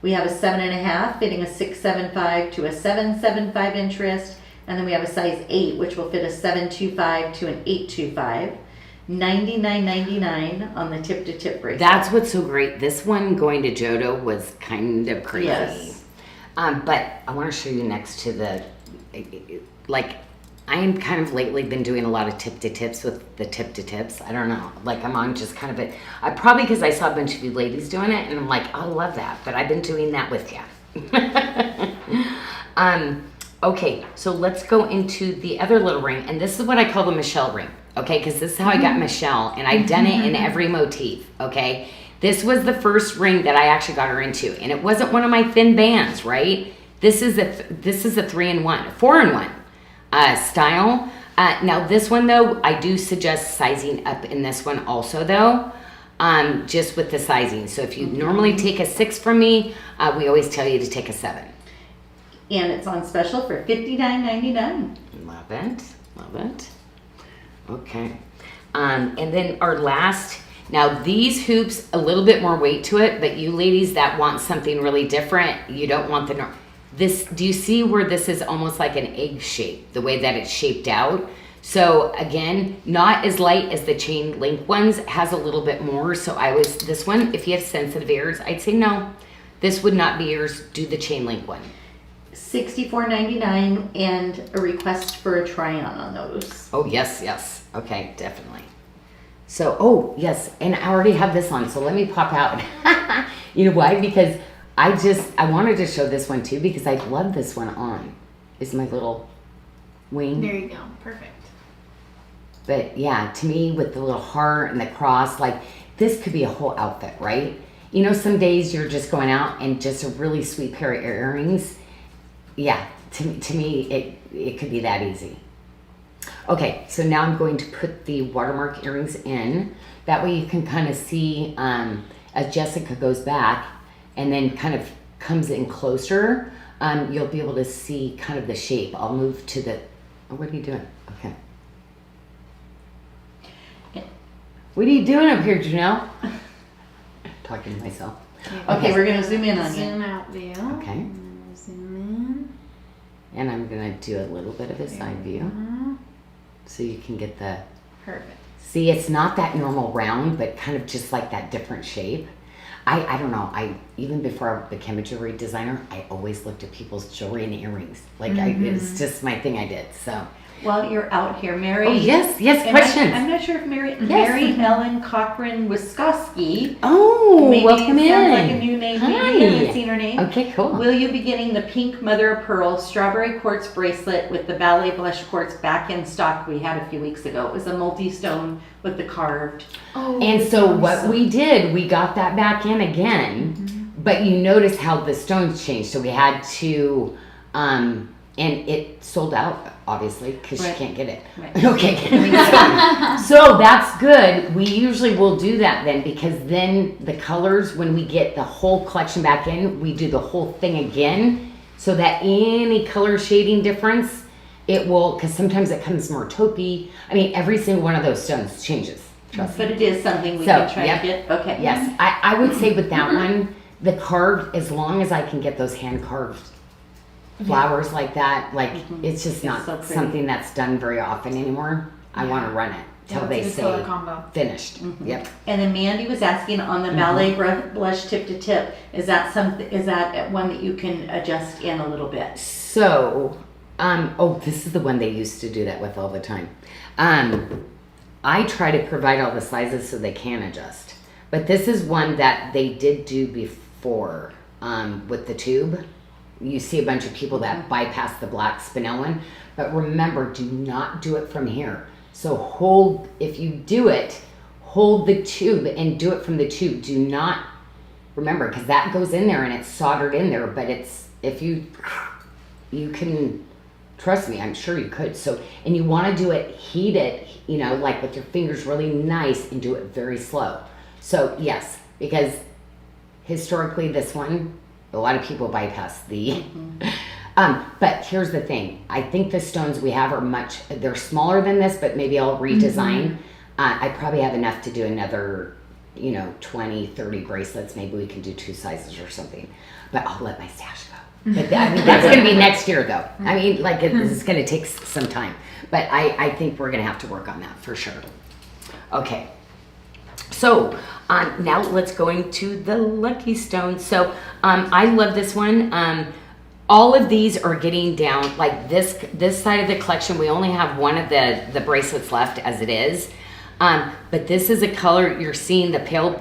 We have a 7.5 fitting a 675 to a 775 inch wrist. And then we have a size 8 which will fit a 725 to an 825. $99.99 on the tip-to-tip bracelet. That's what's so great. This one going to Jodo was kind of crazy. Yes. But I want to show you next to the, like, I am kind of lately been doing a lot of tip-to-tips with the tip-to-tips. I don't know. Like, I'm on just kind of a, probably because I saw a bunch of you ladies doing it, and I'm like, I love that. But I've been doing that with you. Okay, so let's go into the other little ring. And this is what I call the Michelle ring. Okay, because this is how I got Michelle, and I've done it in every motif, okay? This was the first ring that I actually got her into, and it wasn't one of my thin bands, right? This is a 3-in-1, 4-in-1 style. Now this one though, I do suggest sizing up in this one also though, just with the sizing. So if you normally take a 6 from me, we always tell you to take a 7. And it's on special for $59.99. Love it, love it. Okay, and then our last, now these hoops, a little bit more weight to it, but you ladies that want something really different, you don't want the, this, do you see where this is almost like an egg shape, the way that it's shaped out? So again, not as light as the chain link ones, has a little bit more. So I was, this one, if you have sensitive ears, I'd say no, this would not be yours, do the chain link one. $64.99 and a request for a try-on those. Oh, yes, yes. Okay, definitely. So, oh, yes, and I already have this on, so let me pop out. You know why? Because I wanted to show this one too, because I love this one on. It's my little wing. There you go. Perfect. But yeah, to me, with the little heart and the cross, like, this could be a whole outfit, right? You know, some days you're just going out and just a really sweet pair of earrings. Yeah, to me, it could be that easy. Okay, so now I'm going to put the watermark earrings in. That way you can kind of see as Jessica goes back and then kind of comes in closer, you'll be able to see kind of the shape. I'll move to the, oh, what are you doing? Okay. What are you doing up here, Janyl? Talking to myself. Okay, we're going to zoom in on you. Zoom out view. Okay. Zoom in. And I'm going to do a little bit of a side view so you can get the... Perfect. See, it's not that normal round, but kind of just like that different shape. I don't know. Even before I became a jewelry designer, I always looked at people's jewelry and earrings. Like, it's just my thing I did, so... While you're out here, Mary. Oh, yes, and questions. I'm not sure if Mary Yes. Ellen Cochran Wiskoski. Oh, Maybe welcome in. sounds like a new name. Maybe you haven't seen her name. Okay, cool. Will you be getting the pink mother of pearl strawberry quartz bracelet with the ballet blush quartz back in stock we had a few weeks ago? It was a multi-stone with the carved. Oh. And so what we did, we got that back in again, but you notice how the stones changed. So we had to, and it sold out, obviously, because you can't get it. Right. Okay. So that's good. We usually will do that then, because then the colors, when we get the whole collection back in, we do the whole thing again, so that any color shading difference, it will, because sometimes it comes more taupey. I mean, every single one of those stones changes. Trust me. But it is something we can try to get. Okay. Yes. I would say with that one, the carved, as long as I can get those hand carved flowers like that, like it's just not so something that's done very often anymore. I want to run it till they it's a good color say combo. finished. Yep. And then Mandy was asking on the ballet blush tip to tip, is that one that you can adjust in a little bit? So, oh, this is the one they used to do that with all the time. I try to provide all the sizes so they can adjust, but this is one that they did do before with the tube. You see a bunch of people that bypass the black spinel one, but remember, do not do it from here. So hold, if you do it, hold the tube and do it from the tube. Do not, remember, because that goes in there and it's soldered in there, but it's, if you can, trust me, I'm sure you could. So, and you want to do it, heat it, you know, like with your fingers really nice, and do it very slow. So yes, because historically this one, A lot of people bypass the, but here's the thing. I think the stones we have are they're smaller than this, but maybe I'll redesign. I probably have enough to do another, 20, 30 bracelets. Maybe we can do 2 sizes or something, but I'll let my stash go. But that's going to be next year though. I mean, like this is going to take some time, but I think we're going to have to work on that for sure. Okay. So now let's go into the lucky stone. So I love this one. All of these are getting down like this side of the collection. We only have one of the bracelets left as it is. But this is a color you're seeing, the pale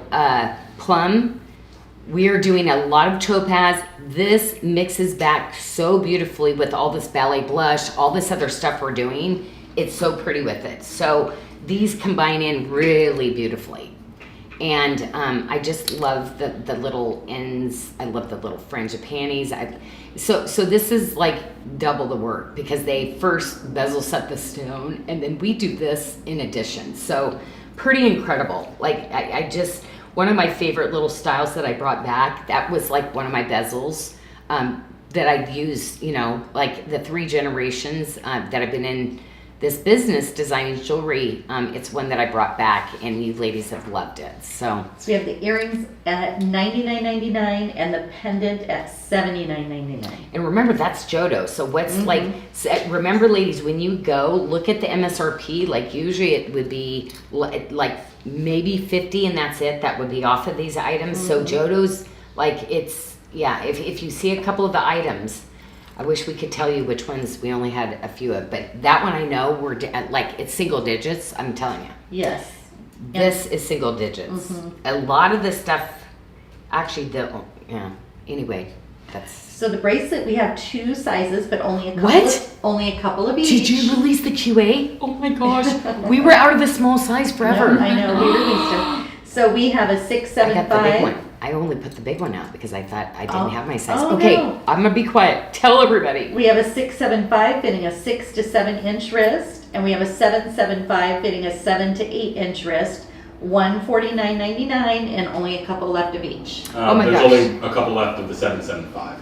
plum. We are doing a lot of topaz. This mixes back so beautifully with all this ballet blush, all this other stuff we're doing. It's so pretty with it. So these combine in really beautifully. And I just love the little ends. I love the little frangipanis. So this is like double the work because they first bezel set the stone and then we do this in addition. So pretty incredible. Like I just, one of my favorite little styles that I brought back, that was like one of my bezels that I've used, like the 3 generations that I've been in this business designing jewelry. It's one that I brought back and you ladies have loved it. So we have the earrings at $99.99 and the pendant at $79.99. And remember, that's Jodo. So what's remember ladies, when you go, look at the MSRP, like usually it would be like maybe 50 and that's it. That would be off of these items. So Jodo's like, it's, if you see a couple of the items, I wish we could tell you which ones we only had a few of, but that one I know we're like it's single digits. I'm telling you. Yes. This is single digits. A lot of the stuff, actually, Anyway, that's. So the bracelet we have 2 sizes, but only a couple of each. Did you release the QA? Oh my gosh, we were out of the small size forever. No, I know we released it. So we have a 6, 7, I got 5. the big one. I only put the big one out because I thought I didn't have my size. Oh, okay, no. I'm gonna be quiet. Tell everybody. We have a 6, 7, 5 fitting a 6 to 7 inch wrist, and we have a 7, 7, 5 fitting a 7 to 8 inch wrist. $149.99 and only a couple left of each. Oh my There's gosh. only a couple left of the 775.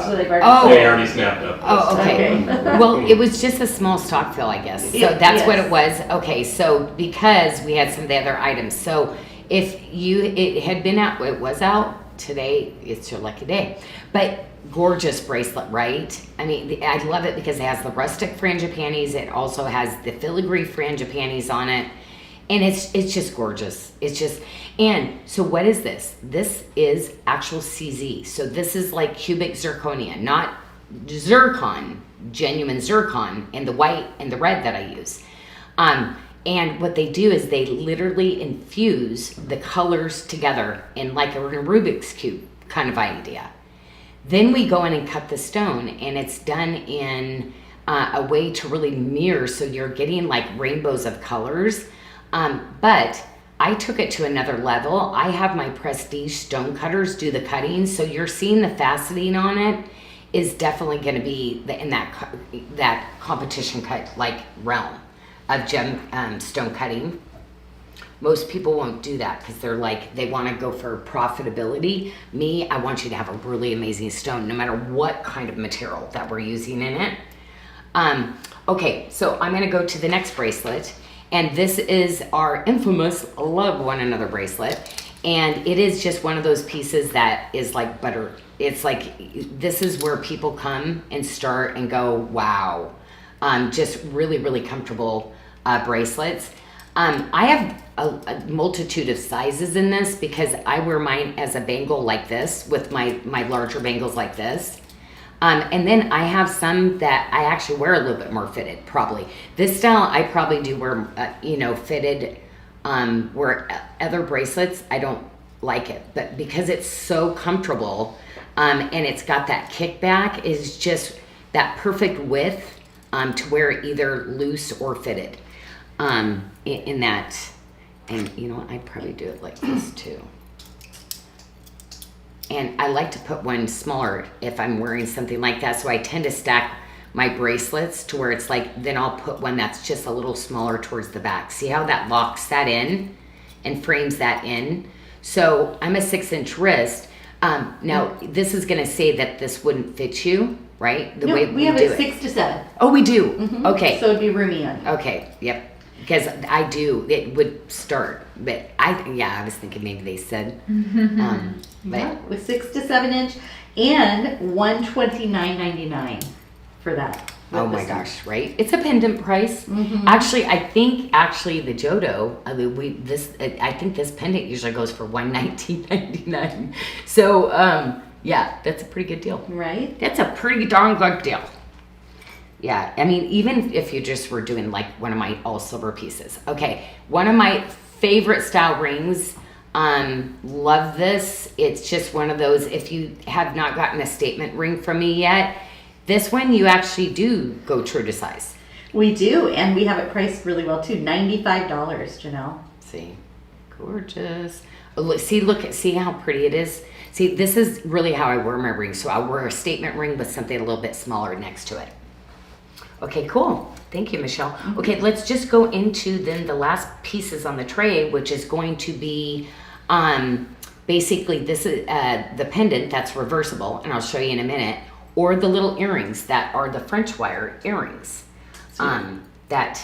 So they've already. They already snapped up. Oh, okay. Okay. Well, it was just a small stock fill, I guess. So that's what it was. Okay, so because we had some of the other items. So if it had been out, it was out today, it's your lucky day. But gorgeous bracelet, right? I mean, I love it because it has the rustic frangipanis. It also has the filigree frangipanis on it. And it's just gorgeous. It's just, and so what is this? This is actual CZ. So this is like cubic zirconia, not zircon, genuine zircon, and the white and the red that I use. And what they do is they literally infuse the colors together in like a Rubik's Cube kind of idea. Then we go in and cut the stone, and it's done in a way to really mirror, so you're getting like rainbows of colors. But I took it to another level. I have my prestige stone cutters do the cutting, so you're seeing the faceting on it is definitely going to be in that competition cut like realm of stone cutting. Most people won't do that because they're like, they want to go for profitability. Me, I want you to have a really amazing stone no matter what kind of material that we're using in it. Okay, so I'm going to go to the next bracelet. And this is our infamous Love One Another bracelet. And it is just one of those pieces that is like butter. It's like, this is where people come and start and go, wow. Just really, really comfortable bracelets. I have a multitude of sizes in this because I wear mine as a bangle like this with my larger bangles like this. And then I have some that I actually wear a little bit more fitted, probably. This style, I probably do wear, fitted, where other bracelets, I don't like it. But because it's so comfortable, and it's got that kickback, is just that perfect width to wear either loose or fitted in that. And you know what, I'd probably do it like this too. And I like to put one smaller if I'm wearing something like that. So I tend to stack my bracelets to where it's like, then I'll put one that's just a little smaller towards the back. See how that locks that in and frames that in? So I'm a 6-inch wrist, Now, this is going to say that this wouldn't fit you, right? The No, way we have do it 6 to 7. Oh, we do? Mhm. Okay. So it'd be roomy on you. Okay, yep. Because I do, it would start, but I was thinking maybe they said, but Yeah, with 6 to 7 inch and $129.99 for that. oh with my this one. gosh, right? It's a pendant price. Mhm. Actually, I think the Jodo, I think this pendant usually goes for $119.99. So, yeah, that's a pretty good deal. Right? That's a pretty darn good deal. Yeah, I mean, even if you just were doing like one of my all silver pieces. Okay, one of my favorite style rings. Love this. It's just one of those, if you have not gotten a statement ring from me yet, this one you actually do go true to size. We do, and we have it priced really well too. $95, Janyl. See, gorgeous. Oh, look, see how pretty it is? See, this is really how I wear my ring. So I'll wear a statement ring with something a little bit smaller next to it. Okay, cool. Thank you, Michelle. Okay, let's just go into then the last pieces on the tray, which is going to be basically this is the pendant that's reversible, and I'll show you in a minute, or the little earrings that are the French wire earrings that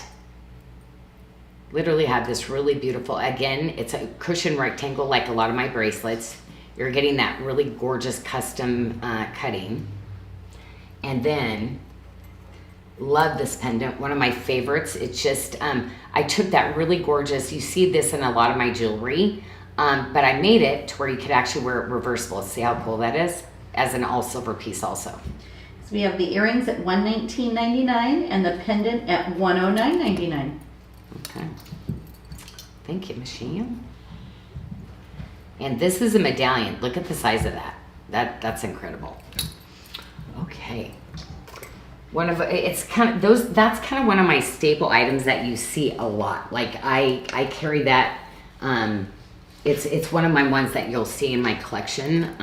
literally have this really beautiful, again, it's a cushion rectangle like a lot of my bracelets. You're getting that really gorgeous custom cutting. And then love this pendant, one of my favorites. It's just, I took that really gorgeous, you see this in a lot of my jewelry, but I made it to where you could actually wear it reversible. See how cool that is? As an all silver piece also. So we have the earrings at $119.99 and the pendant at $109.99. Okay. Thank you, Michelle. And this is a medallion. Look at the size of that. That's incredible. Okay. That's kind of one of my staple items that you see a lot. Like I carry that. It's one of my ones that you'll see in my collection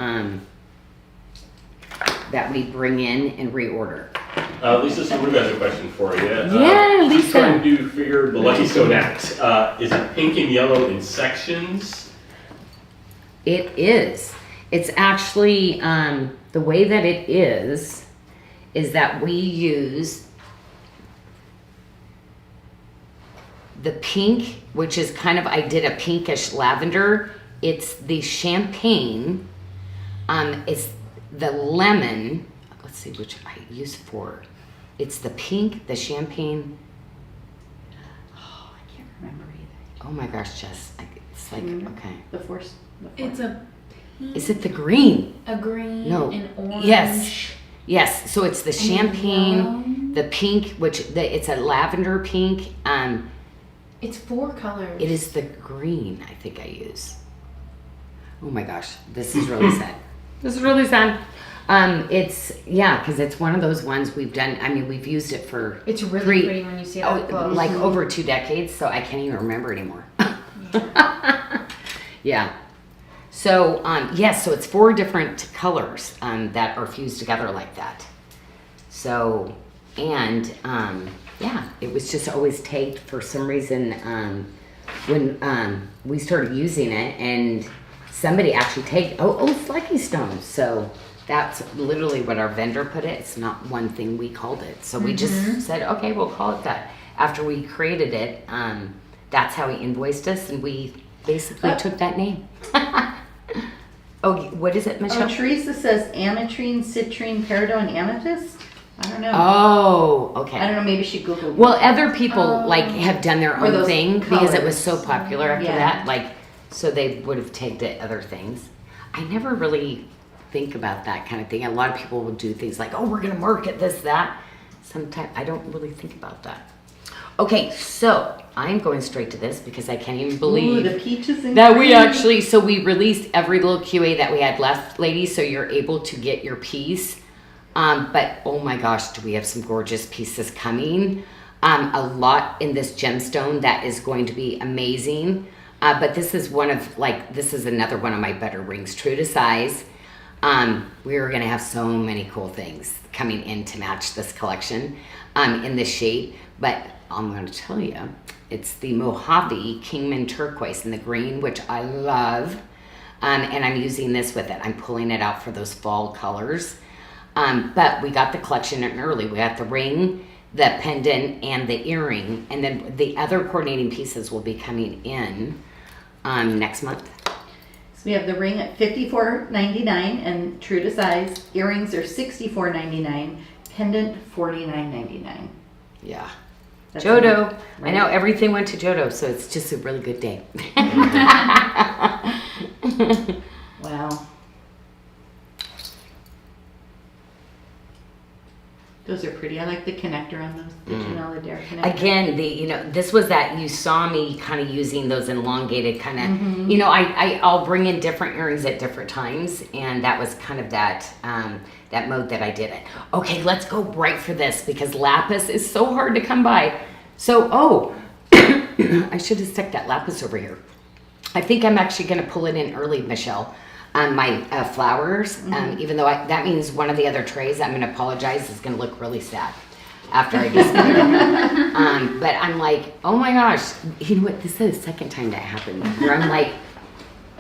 that we bring in and reorder. Lisa, so Ruby has a question for you. Yeah, Lisa. She's trying to figure the Lucky Stone Act. Is it pink and yellow in sections? It is. It's actually, the way that it is that we use the pink, which is kind of, I did a pinkish lavender. It's the champagne. It's the lemon. Let's see which I use for. It's the pink, the champagne. Oh, I can't remember either. Oh my gosh, Jess. It's like, okay. The force. It's a Is it the green? a green, No. an orange. Yes. So it's the and champagne, yellow. the pink, it's a lavender pink. It's 4 colors. It is the green I think I use. Oh my gosh, this is really sad. This is really sad. Because it's one of those ones we've done. I mean, we've used it for It's really pretty when you see it up close. like over 2 decades, so I can't even remember anymore. Yeah. So, so it's 4 different colors that are fused together like that. So, and it was just always tagged for some reason when we started using it, and somebody actually tagged, flecky stones. So that's literally what our vendor put it. It's not one thing we called it. So we just said, okay, we'll call it that. After we created it, that's how he invoiced us, and we basically took that name. Oh, what is it, Michelle? Oh, Teresa says ametrine, citrine, peridot, and amethyst. I don't know. Oh, okay. I don't know. Maybe she Googled. Well, other people have done their Or own those thing because it was colors. so popular after Yeah. that. So they would have tagged it other things. I never really think about that kind of thing. A lot of people will do things like, we're going to market this, that. Sometimes I don't really think about that. Okay, so I'm going straight to this because I can't even believe the peaches and that cream. so we released every little QA that we had left, ladies, so you're able to get your piece. But oh my gosh, do we have some gorgeous pieces coming. A lot in this gemstone that is going to be amazing. But this is this is another one of my better rings, true to size. We're going to have so many cool things coming in to match this collection in this shape. But I'm going to tell you, it's the Mojave Kingman Turquoise in the green, which I love. and I'm using this with it. I'm pulling it out for those fall colors. But we got the collection in early. We got the ring, the pendant, and the earring, and then the other coordinating pieces will be coming in next month. So we have the ring at $54.99 and true to size. Earrings are $64.99. Pendant $49.99. Yeah. That's Jodo. right. I know everything went to Jodo, so it's just a really good day. Wow. Those are pretty. I like the connector on those. The Janyl Adair connector. Again, this was that you saw me kind of using those elongated kind of, I'll bring in different earrings at different times, and that was kind of that mode that I did it. Okay, let's go right for this because lapis is so hard to come by. So, I should have stuck that lapis over here. I think I'm actually going to pull it in early, Michelle. My flowers, even though that means one of the other trays, I'm going to apologize, is going to look really sad after I display it. But I'm like, oh my gosh, you know what? This is the second time that happened where I'm like,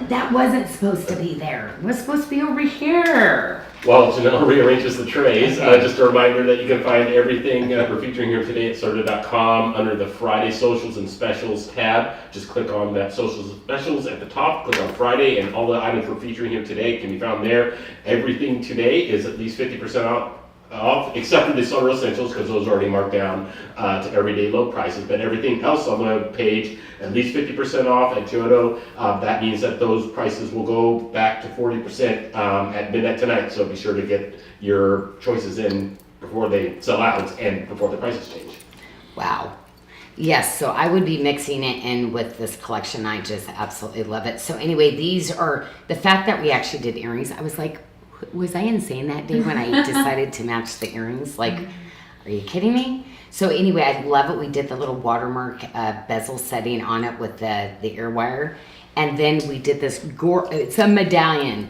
that wasn't supposed to be there. It was supposed to be over here. Well, Janyl rearranges the trays. Just a reminder that you can find everything we're featuring here today at SARDA.com under the Friday Socials and Specials tab. Just click on that Socials and Specials at the top, click on Friday, and all the items we're featuring here today can be found there. Everything today is at least 50% off, except for the summer essentials, because those are already marked down to everyday low prices. But everything else on the page, at least 50% off at Jodo. That means that those prices will go back to 40% at midnight tonight. So be sure to get your choices in before they sell out and before the prices change. Wow. Yes, so I would be mixing it in with this collection. I just absolutely love it. So anyway, these are, the fact that we actually did earrings, I was like, was I insane that day when I decided to match the earrings? Like, are you kidding me? So anyway, I love it. We did the little watermark bezel setting on it with the ear wire. And then we did this, it's a medallion.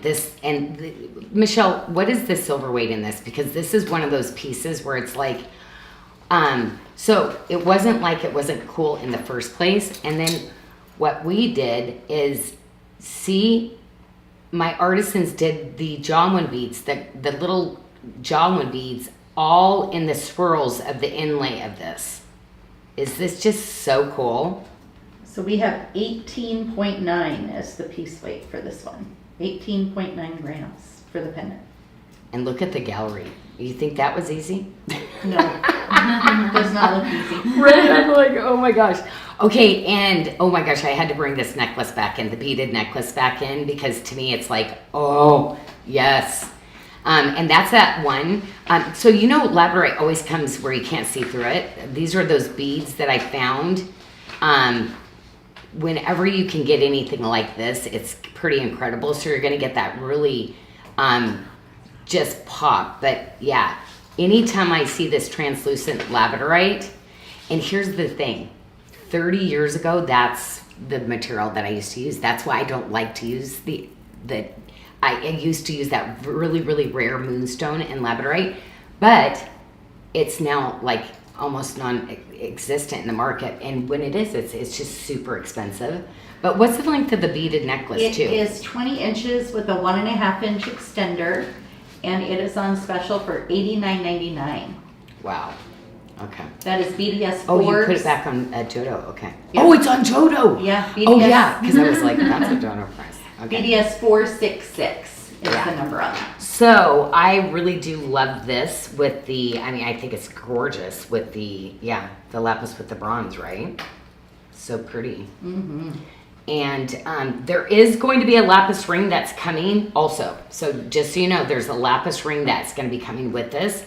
Michelle, what is the silver weight in this? Because this is one of those pieces where it's like, so it wasn't like it wasn't cool in the first place. And then what we did is my artisans did the jawbone beads, the little jawbone beads, all in the swirls of the inlay of this. Is this just so cool? So we have 18.9 as the piece weight for this one. 18.9 grams for the pendant. And look at the gallery. You think that was easy? No, does not look easy. Right, I'm like, oh my gosh. Okay, and oh my gosh, I had to bring this necklace back in, the beaded necklace back in, because to me it's like, oh, yes. And that's that one. So you know labradorite always comes where you can't see through it. These are those beads that I found. Whenever you can get anything like this, it's pretty incredible. So you're going to get that really just pop. But yeah, anytime I see this translucent labradorite, and here's the thing, 30 years ago, that's the material that I used to use. That's why I don't like to use I used to use that really, really rare moonstone and labradorite, but it's now like almost non-existent in the market. And when it is, it's just super expensive. But what's the length of the beaded necklace too? It is 20 inches with a 1.5 inch extender, and it is on special for $89.99. Wow. Okay. That is BDS 4. Oh, you put it back on Jodo. Okay. Yep. Oh, it's on Jodo. Yeah. BDS, Oh, yeah. Because I was like, that's a Jodo price. Okay. BDS 466 is the number on that. So I really do love this with I think it's gorgeous with the lapis with the bronze, right? So pretty. Mm-hmm. And there is going to be a lapis ring that's coming also. So just so you know, there's a lapis ring that's going to be coming with this.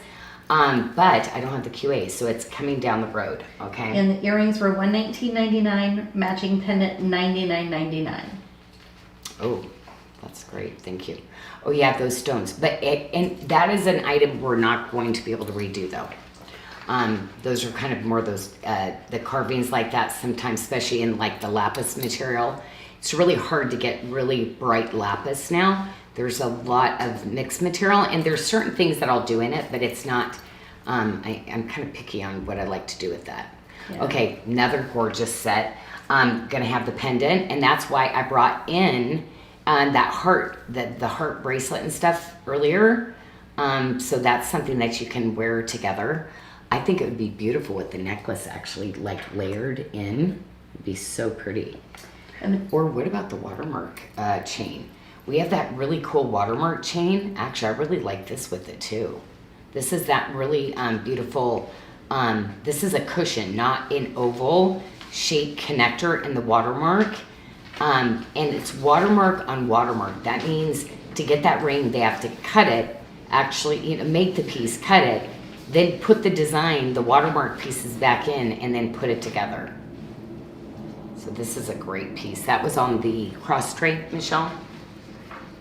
But I don't have the QA, so it's coming down the road, okay? And the earrings were $119.99, matching pendant $99.99. Oh, that's great. Thank you. Oh, yeah, those stones. And that is an item we're not going to be able to redo, though. Those are kind of more those, the carvings like that sometimes, especially in like the lapis material. It's really hard to get really bright lapis now. There's a lot of mixed material, and there's certain things that I'll do in it, but it's not, I'm kind of picky on what I like to do with that. Yeah. Okay, another gorgeous set. I'm gonna have the pendant, and that's why I brought in that heart, the heart bracelet and stuff earlier. So that's something that you can wear together. I think it would be beautiful with the necklace actually like layered in. It'd be so pretty. Or what about the Watermark chain? We have that really cool Watermark chain. Actually, I really like this with it too. This is that really beautiful, this is a cushion, not an oval shaped connector in the Watermark. And it's Watermark on Watermark. That means to get that ring, they have to cut it, actually, you know, make the piece, cut it, then put the design, the Watermark pieces back in, and then put it together. So this is a great piece. That was on the cross tray, Michelle.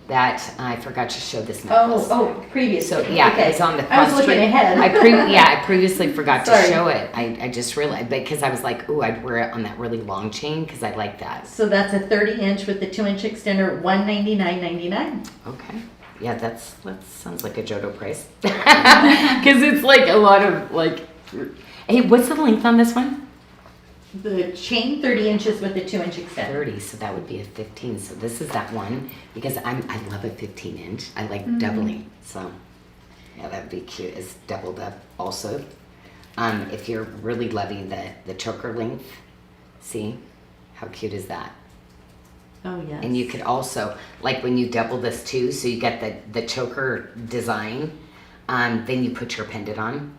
That I forgot to show this necklace. Previously. So yeah, okay. It's on the I was cross looking tray. ahead. I previously forgot to Sorry. show it. I just realized because I was like, ooh, I'd wear it on that really long chain because I like that. So that's a 30-inch with the 2-inch extender, $199.99. Okay. Yeah, that sounds like a Jodo price. Because it's like a lot of like. Hey, what's the length on this one? The chain 30 inches with the 2-inch extender. 30, so that would be a 15. So this is that one because I love a 15-inch. I like doubling. So yeah, that would be cute. It's doubled up also. If you're really loving the choker length, see how cute is that? Oh yes. And you could also, like when you double this too, so you get the choker design, then you put your pendant on.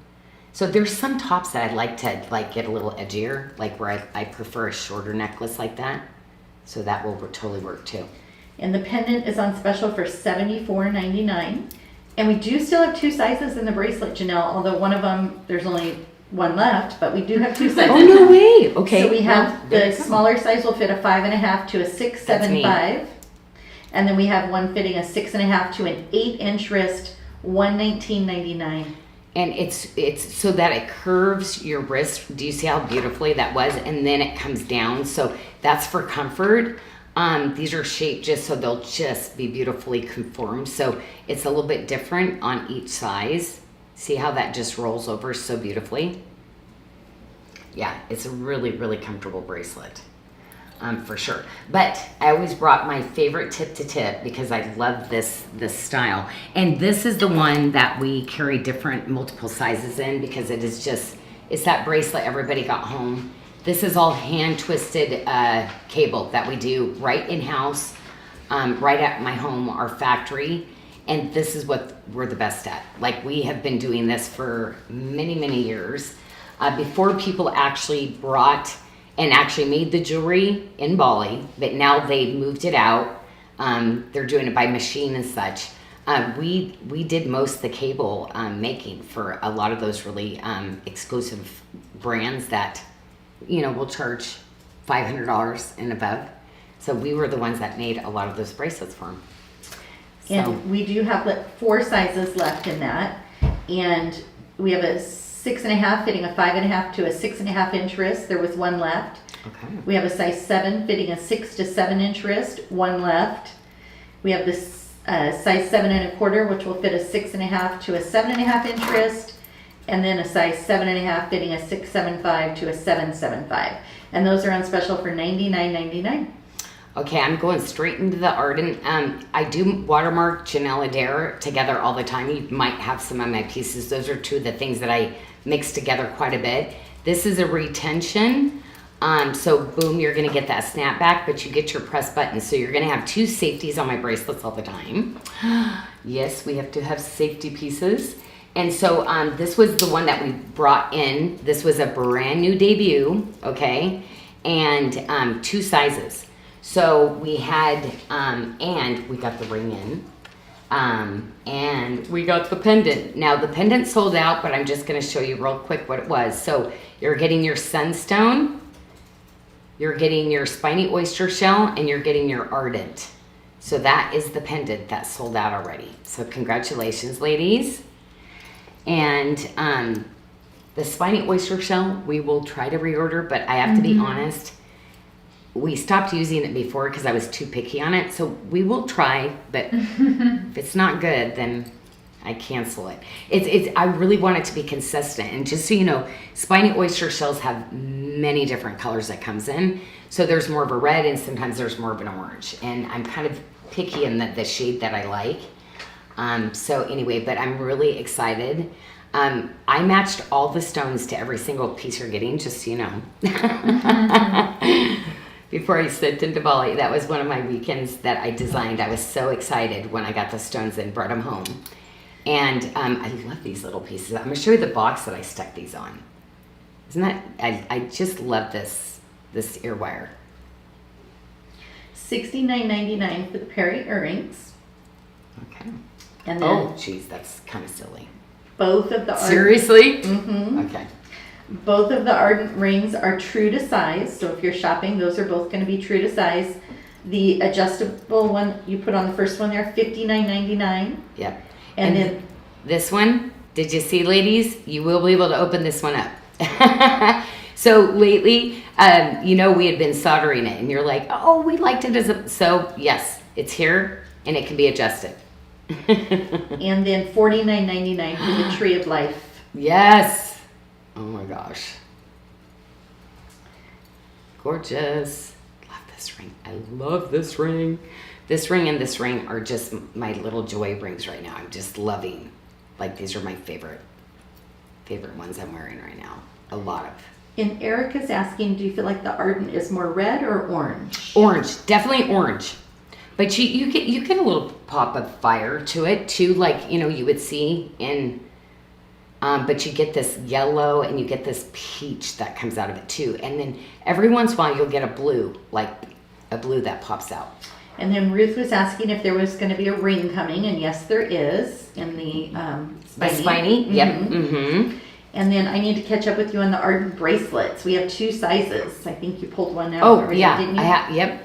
So there's some tops that I'd like to like get a little edgier, like where I prefer a shorter necklace like that. So that will totally work too. And the pendant is on special for $74.99. And we do still have 2 sizes in the bracelet, Janyl, although one of them, there's only one left, but we do have 2 sizes. Oh, no way. Okay. So we have Well, there the you go. smaller size will fit a 5.5 to a That's 6.75. And then we have one fitting a 6.5 to an 8-inch wrist, $119.99. And it's so that it curves your wrist. Do you see how beautifully that was? And then it comes down. So that's for comfort. These are shaped just so they'll just be beautifully conformed. So it's a little bit different on each size. See how that just rolls over so beautifully? Yeah, it's a really, really comfortable bracelet. For sure. But I always brought my favorite tip to tip because I love this style. And this is the one that we carry different multiple sizes in because it is just, it's that bracelet everybody got home. This is all hand twisted cable that we do right in-house, right at my home, our factory. And this is what we're the best at. Like we have been doing this for many, many years. Before people actually brought and actually made the jewelry in Bali, but now they've moved it out. They're doing it by machine and such. We did most of the cable making for a lot of those really exclusive brands that, you know, will charge $500 and above. So we were the ones that made a lot of those bracelets for them. And we do have 4 sizes left in that. And we have a 6.5 fitting a 5.5 to a 6.5-inch wrist. There was one left. Okay. We have a size 7 fitting a 6 to 7-inch wrist. One left. We have this size 7.25, which will fit a 6.5 to a 7.5-inch wrist, and then a size 7.5 fitting a 6.75 to a 7.75. And those are on special for $99.99. Okay, I'm going straight into the Ardent. I do Watermark, Janyl Adair together all the time. You might have some of my pieces. Those are 2 of the things that I mix together quite a bit. This is a retention. So boom, you're gonna get that snapback, but you get your press button. So you're gonna have 2 safeties on my bracelets all the time. Yes, we have to have safety pieces. And so this was the one that we brought in. This was a brand new debut, okay? And 2 sizes. So we had, and we got the ring in, and we got the pendant. Now the pendant sold out, but I'm just gonna show you real quick what it was. So you're getting your sunstone, you're getting your spiny oyster shell, and you're getting your Ardent. So that is the pendant that sold out already. So congratulations, ladies. And the spiny oyster shell, we will try to reorder, but I have to be honest, we stopped using it before because I was too picky on it. So we will try, but if it's not good, then I cancel it. I really want it to be consistent. And just so you know, spiny oyster shells have many different colors that comes in. So there's more of a red and sometimes there's more of an orange. And I'm kind of picky in the shade that I like. So anyway, but I'm really excited. I matched all the stones to every single piece you're getting, just so you know. Before I slipped into Bali, that was one of my weekends that I designed. I was so excited when I got the stones and brought them home. And I love these little pieces. I'm gonna show you the box that I stuck these on. Isn't that, I just love this ear wire. $69.99 for the Perry earrings. Okay. And then Oh, geez, that's kind of silly. both of the Seriously? Mm-hmm. Okay. Both of the Ardent rings are true to size. So if you're shopping, those are both going to be true to size. The adjustable one you put on the first one there, $59.99. Yep. And then this one, did you see, ladies? You will be able to open this one up. So lately, we had been soldering it, and you're like, oh, we liked it as a... So, yes, it's here, and it can be adjusted. and then $49.99 for the Tree of Life. Yes. Oh, my gosh. Gorgeous. Love this ring. I love this ring. This ring and this ring are just my little joy rings right now. I'm just loving. Like, these are my favorite ones I'm wearing right now. A lot of. And Erica's asking, do you feel like the Ardent is more red or orange? Orange, definitely orange. But you get a little pop of fire to it too, like you would see in. But you get this yellow and you get this peach that comes out of it too. And then every once in a while you'll get a blue, like a blue that pops out. And then Ruth was asking if there was going to be a ring coming, and yes, there is in the spiny. The spiny, Mm-hmm. yep. Mm-hmm. And then I need to catch up with you on the Ardent bracelets. We have 2 sizes. I think you pulled one out. Oh, already, yeah. didn't you? Yep.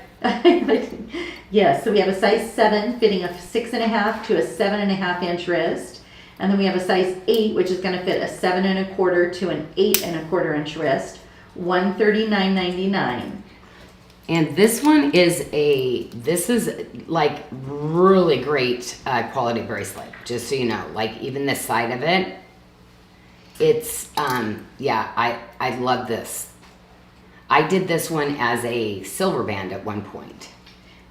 Yes, so we have a size 7 fitting a 6.5 to a 7.5 inch wrist. And then we have a size 8, which is going to fit a 7.25 to an 8.25 inch wrist. $139.99. And this one is like really great quality bracelet, just so you know. Like even the side of it, it's, I love this. I did this one as a silver band at one point.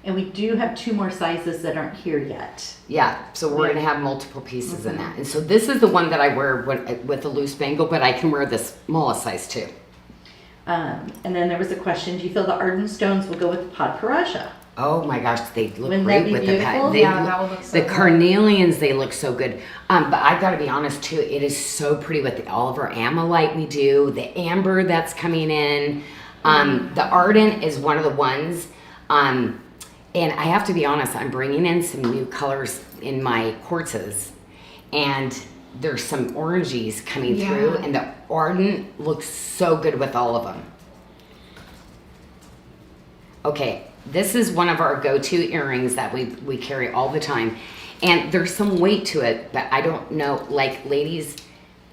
And we do have 2 more sizes that aren't here yet. Yeah, so we're going to have multiple pieces in that. And so this is the one that I wear with a loose bangle, but I can wear the smallest size too. And then there was a question, do you feel the Ardent stones will go with the Podparaja? Oh my gosh, they look Wouldn't great that be with beautiful? the Yeah, that would look so the good. carnelians. They look so good. But I got to be honest too. It is so pretty with all of our amylite we do. The amber that's coming in. The Ardent is one of the ones. And I have to be honest. I'm bringing in some new colors in my quartzes, and there's some orangies coming through, and the Ardent looks so good with all of them. Okay. This is one of our go-to earrings that we carry all the time. And there's some weight to it, but I don't know, like ladies,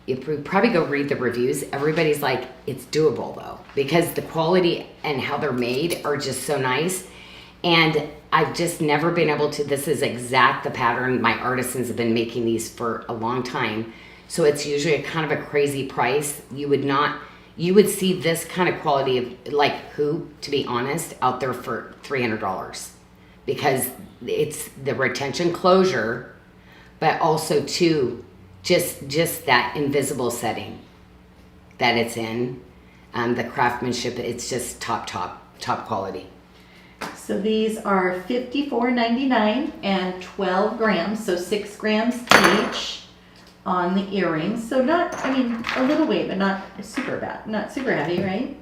if we probably go read the reviews, everybody's like, it's doable though, because the quality and how they're made are just so nice. And I've just never been able to, this is exact the pattern. My artisans have been making these for a long time. So it's usually a kind of a crazy price. You would see this kind of quality of like hoop, to be honest, out there for $300 because it's the retention closure, but also too, just that invisible setting that it's in, the craftsmanship, it's just top quality. So these are $54.99 and 12 grams, so 6 grams each on the earrings. So a little weight, but not super bad, not super heavy, right?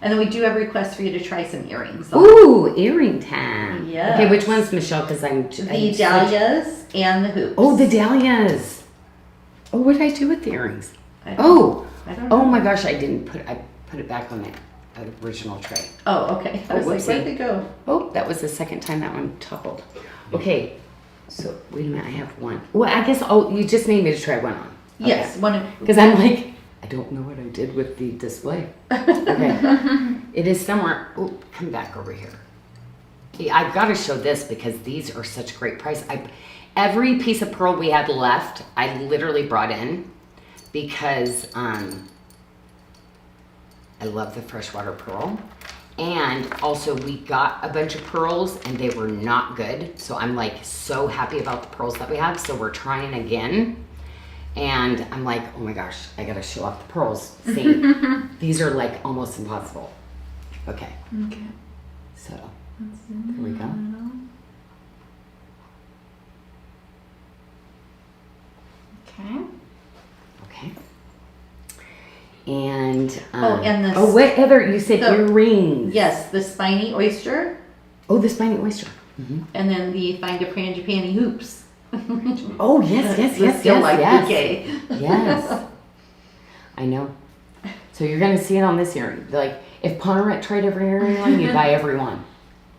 And then we do have requests for you to try some earrings. Ooh, earring time. Yes. Okay, which one's Michelle? Because The dahlias and the hoops. Oh, the dahlias. Oh, what did I do with the earrings? I don't know. Oh my gosh, I put it back on the original tray. Oh, okay. I was like, whoopsie. where'd they go? Oh, that was the second time that one toppled. Okay, so wait a minute, I have one. Well, I guess, you just need me to try one on. Okay. Yes, one of. Because I'm like, I don't know what I did with the display. Okay, it is somewhere. Oh, come back over here. Yeah, I've got to show this because these are such great price. Every piece of pearl we had left, I literally brought in because I love the freshwater pearl. And also we got a bunch of pearls and they were not good. So I'm like so happy about the pearls that we have. So we're trying again. And I'm like, oh my gosh, I gotta show off the pearls. See, these are like almost impossible. Okay. Okay. So, here we go. Okay. Okay. And, and the oh, what other, you said the- earrings. Yes, the spiny oyster, Oh, the spiny oyster. and then the find a frangipani hoops. Oh, yes, Still like yes. bouquet. Yes. I know. So you're going to see it on this earring. Like, if Pontiac tried every earring on, you'd buy every one.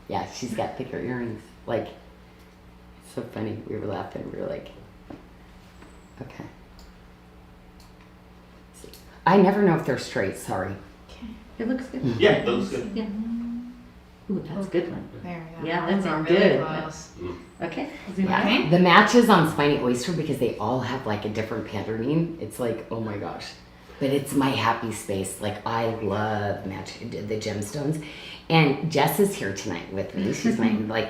Yeah, she's got thicker earrings. Like, it's so funny. We were laughing. We were like, okay. See. I never know if they're straight. Sorry. It looks good. Yeah, that looks good. Yeah. Ooh, that's a good one. There we go. Yeah, Those that's are good. really close. Okay. Okay. The matches on Spiny Oyster, because they all have like a different patterning. It's like, oh my gosh. But it's my happy space. Like, I love the gemstones. And Jess is here tonight with me. She's my, like,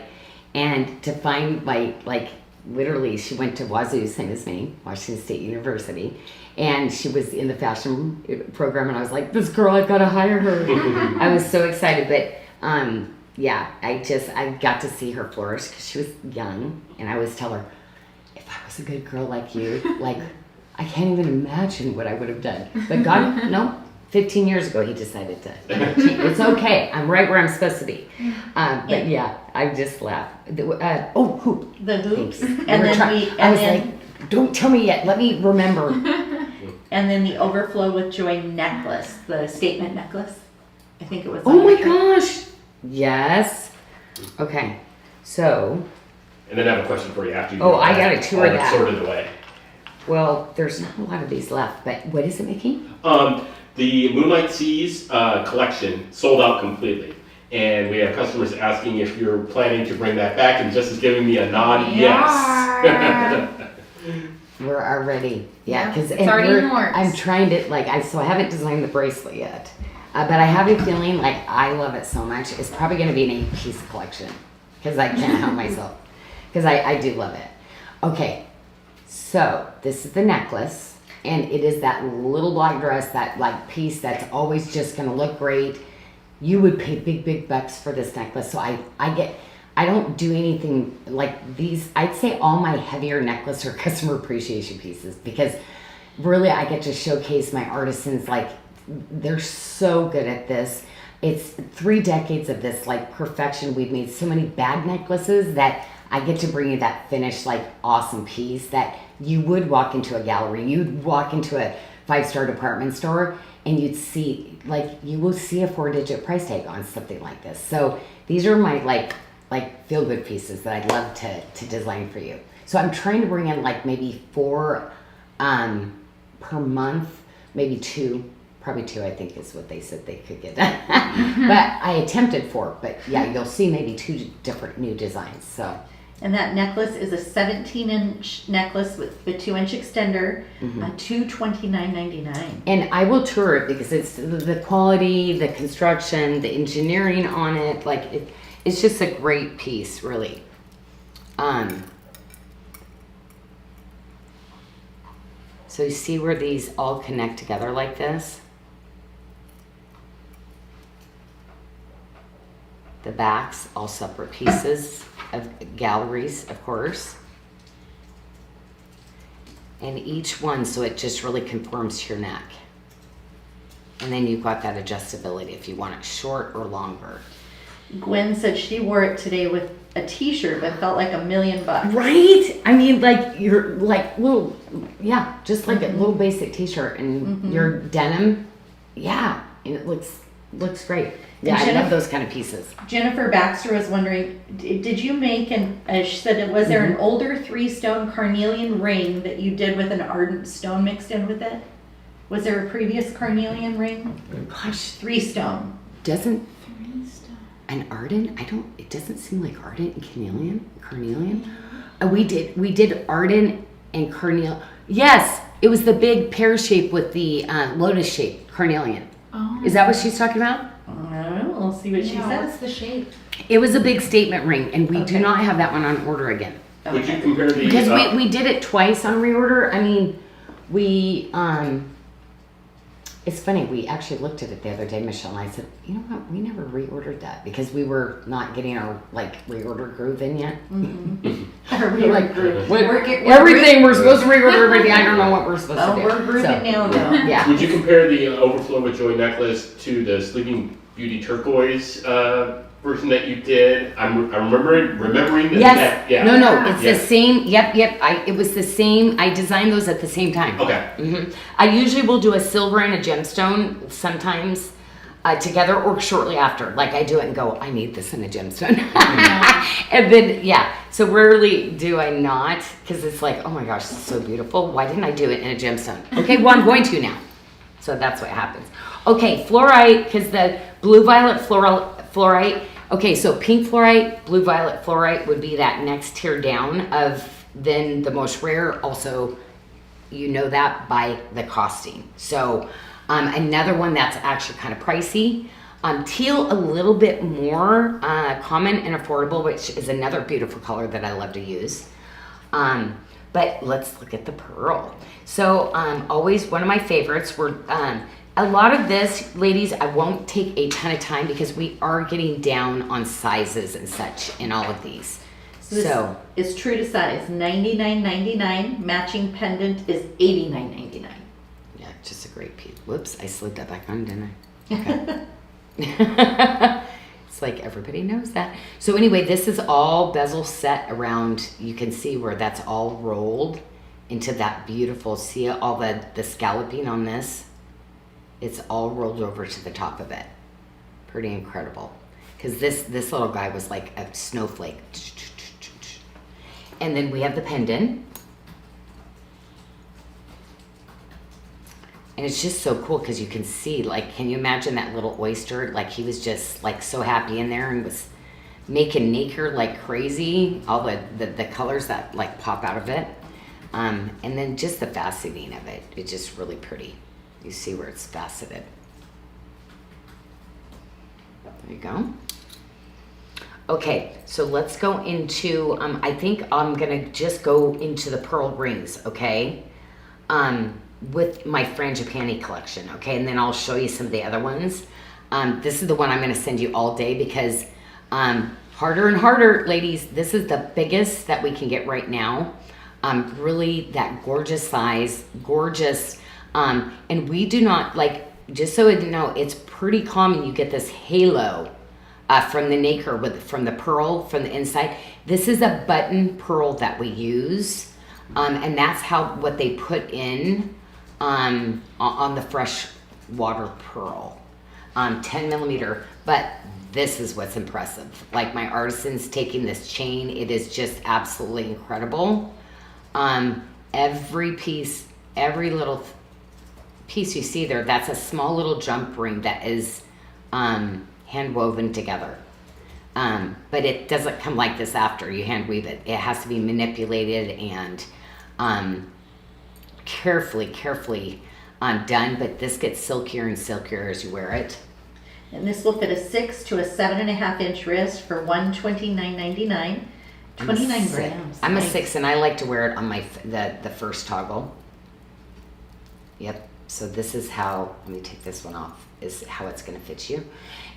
and to find like literally, she went to Wazoo, same as me, Washington State University. And she was in the fashion program. And I was like, this girl, I've got to hire her. I was so excited. But yeah, I got to see her flourish because she was young. And I always tell her, if I was a good girl like you, like, I can't even imagine what I would have done. But God, no, 15 years ago, he decided to. It's okay. I'm right where I'm supposed to be. But yeah, I just laugh. Hoop. The hoops. Thanks. And then I was like, don't tell me yet. Let me remember. And then the Overflow with Joy necklace, the statement necklace. I think it was. Oh on my the- gosh. Yes. Okay. So, And then I have a question for you after you. Oh, get I that gotta tour all that. sorted away. well, there's not a lot of these left, but what is it making? The Moonlight Seas collection sold out completely. And we have customers asking if you're planning to bring that back, and Jess is giving me a nod, yes. We're already, yeah, because it's already in the works. I'm trying to so I haven't designed the bracelet yet, but I have a feeling like I love it so much. It's probably going to be an 8-piece collection because I can't help myself because I do love it. Okay, so this is the necklace, and it is that little black dress, that like piece that's always just going to look great. You would pay big bucks for this necklace, so I don't do anything like these. I'd say all my heavier necklace are customer appreciation pieces because really I get to showcase my artisans. Like, they're so good at this. It's 3 decades of this like perfection. We've made so many bad necklaces that I get to bring you that finished like awesome piece that you would walk into a gallery. You'd walk into a 5-star department store and you'd see, like, you will see a 4-digit price tag on something like this. So these are my like feel-good pieces that I'd love to design for you. So I'm trying to bring in like maybe 4 per month, maybe 2, probably 2 I think is what they said they could get. But I attempted 4, but yeah, you'll see maybe 2 different new designs. So. And that necklace is a 17-inch necklace with the 2-inch extender, $229.99. And I will tour it because it's the quality, the construction, the engineering on it, like it's just a great piece, really. So you see where these all connect together like this? The backs, all separate pieces of galleries, of course. And each one, so it just really conforms to your neck. And then you've got that adjustability if you want it short or longer. Gwen said she wore it today with a t-shirt but felt like $1 million. Right? I mean, like, you're like little, yeah, just like a little basic t-shirt and your denim, yeah, and it looks great. Yeah, I love those kind of pieces. Jennifer Baxter was wondering, did you make she said, was there an older 3-stone carnelian ring that you did with an ardent stone mixed in with it? Was there a previous carnelian ring? Gosh, 3-stone. doesn't an ardent? It doesn't seem like ardent and carnelian. We did ardent and carnelian. Yes, it was the big pear shape with the lotus shape carnelian. Oh. Is that what she's talking about? Oh, We'll see what she Yeah, says. what's the shape? It was a big statement ring, and we do Okay. not have that one on order again. Would you compare the? Because we did it twice on reorder. I mean, we, it's funny, we actually looked at it the other day, Michelle, and I said, you know what, we never reordered that because we were not getting our, like, reorder groove in yet. We're Like, We're everything, we're supposed to reorder everything. I don't know what we're supposed to do. we're grooving So, now though. Yeah. Would you compare the Overflow with Joy necklace to the Sleeping Beauty Turquoise version that you did? I'm remembering that. Yes. Yeah. No, it's Yeah. the same. Yep. It was the same. I designed those at the same time. Okay. I usually will do a silver and a gemstone sometimes together or shortly after. Like I do it and go, I need this in a gemstone. And then, yeah. So rarely do I not because it's like, oh my gosh, this is so beautiful. Why didn't I do it in a gemstone? Okay, well, I'm going to now. So that's what happens. Okay, fluorite, because the blue-violet fluorite. Okay, so pink fluorite, blue-violet fluorite would be that next tier down of then the most rare. Also, you know that by the costing. So another one that's actually kind of pricey. Teal, a little bit more common and affordable, which is another beautiful color that I love to use. But let's look at the pearl. So always one of my favorites were, a lot of this, ladies, I won't take a ton of time because we are getting down on sizes and such in all of these. So it's true to size. $99.99. Matching pendant is $89.99. yeah, just a great piece. Whoops, I slid that back on, didn't I? Okay. It's like everybody knows that. So anyway, this is all bezel set around. You can see where that's all rolled into that beautiful, see all the scalloping on this? It's all rolled over to the top of it. Pretty incredible. Because this little guy was like a snowflake. And then we have the pendant. And it's just so cool because you can see, like, can you imagine that little oyster? Like, he was just, like, so happy in there and was making nacre like crazy. All the colors that, like, pop out of it. And then just the faceting of it. It's just really pretty. You see where it's faceted. There you go. Okay, so let's go into, I think I'm gonna just go into the pearl rings, okay? With my Frangipani collection, okay? And then I'll show you some of the other ones. This is the one I'm gonna send you all day because harder and harder, ladies. This is the biggest that we can get right now. Really that gorgeous size, gorgeous. And we do not, like, just so you know, it's pretty common you get this halo from the nacre, from the pearl, from the inside. This is a button pearl that we use. And that's what they put in on the fresh water pearl. 10 millimeter, but this is what's impressive. Like my artisans taking this chain, it is just absolutely incredible. Every piece, every little piece you see there, that's a small little jump ring that is hand woven together. But it doesn't come like this after you hand weave it. It has to be manipulated and carefully done, but this gets silkier and silkier as you wear it. And this will fit a 6 to a 7.5 inch wrist for $129.99. 29 grams. I'm a Nice. 6 and I like to wear it on my the first toggle. Yep. So this is how, let me take this one off, is how it's going to fit you.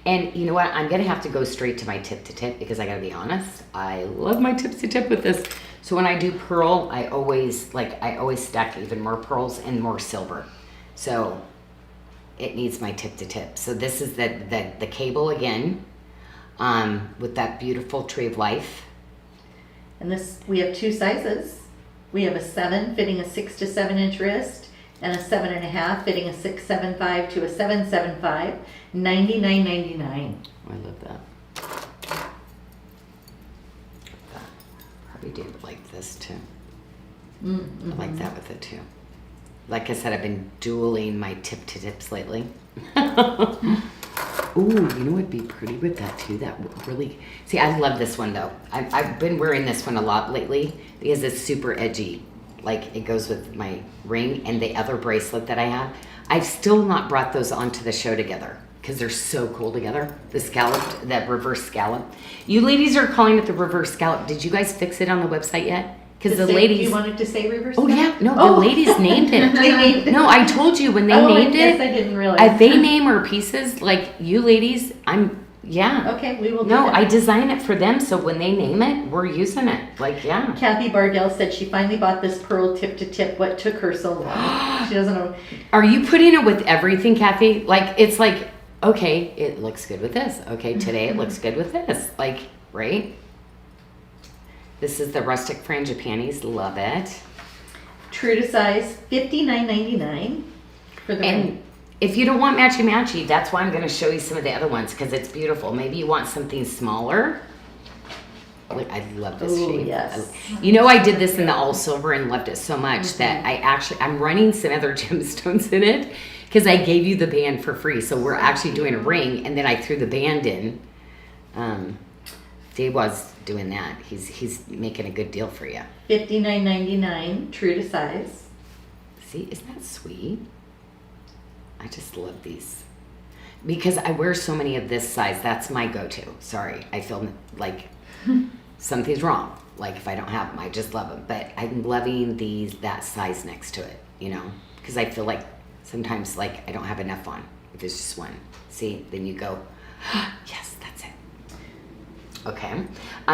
And you know what? I'm going to have to go straight to my tip to tip because I got to be honest, I love my tips to tip with this. So when I do pearl, I always stack even more pearls and more silver. So it needs my tip to tip. So this is the cable again with that beautiful tree of life. And this, we have two sizes. We have a 7 fitting a 6 to 7 inch wrist, and a 7.5 fitting a 6.75 to a 7.75. $99.99. I love that. Probably do like this too. Mm-hmm. I like that with it too. Like I said, I've been dueling my tip to tips lately. Ooh, you know what'd be pretty with that too? That would really, see, I love this one though. I've been wearing this one a lot lately because it's super edgy. Like it goes with my ring and the other bracelet that I have. I've still not brought those onto the show together. because they're so cool together. The scalloped, that reverse scallop. You ladies are calling it the reverse scallop. Did you guys fix it on the website yet? Because the ladies. You wanted to say reverse? Oh yeah, no, the ladies named it. They named it. No, I told you when they named yes, it. I didn't realize. If they name our pieces, like you ladies, yeah. Okay, we will do No, that. I design it for them, so when they name it, we're using it. Like, yeah. Kathy Bardell said she finally bought this pearl tip to tip. What took her so long? She doesn't know. Are you putting it with everything, Kathy? Like, it's like, okay, it looks good with this. Okay, today it looks good with this. Like, right? This is the rustic frangipani's. Love it. True to size, $59.99 for the ring. And if you don't want matchy-matchy, that's why I'm going to show you some of the other ones because it's beautiful. Maybe you want something smaller. Look, I love this Ooh, shape. yes. You know, I did this in the all silver and loved it so much that I'm running some other gemstones in it because I gave you the band for free. So we're actually doing a ring, and then I threw the band in. Dave was doing that. He's making a good deal for you. $59.99, true to size. See, isn't that sweet? I just love these because I wear so many of this size. That's my go-to. Sorry, I feel like something's wrong. Like if I don't have them, I just love them. But I'm loving that size next to it, you know, because I feel like sometimes like I don't have enough on. If it's just one, see, then you go, yes, that's it. Okay,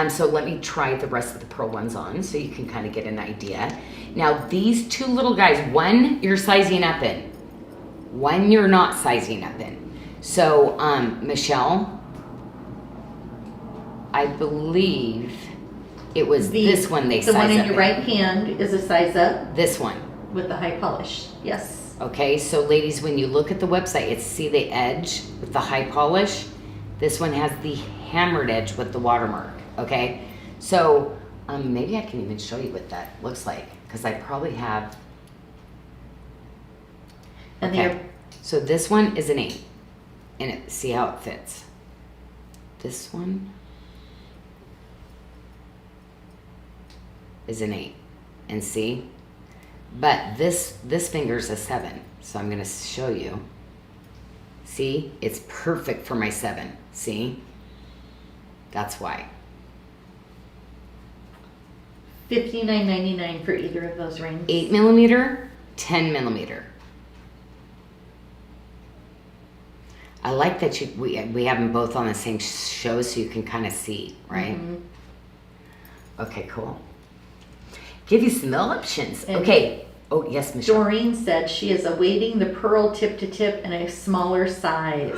so let me try the rest of the pearl ones on so you can kind of get an idea. Now these two little guys, one you're sizing up in, one you're not sizing up in. So Michelle, I believe it was this one they size up in. The one in your right hand is a size up. This one. With the high polish, yes. Okay, so ladies, when you look at the website, it's see the edge with the high polish. This one has the hammered edge with the watermark, okay? So maybe I can even show you what that looks like because I probably have. And okay, so this one is an 8, and see how it fits. This one is an 8, and see? But this finger's a 7, so I'm gonna show you. See, it's perfect for my 7, see? That's why. $59.99 for either of those rings. 8 millimeter, 10 millimeter. I like that we have them both on the same show so you can kind of see, right? Mm-hmm. Okay, cool. Give you some options. And okay. Oh, yes, Michelle. Doreen said she is awaiting the pearl tip to tip in a smaller size.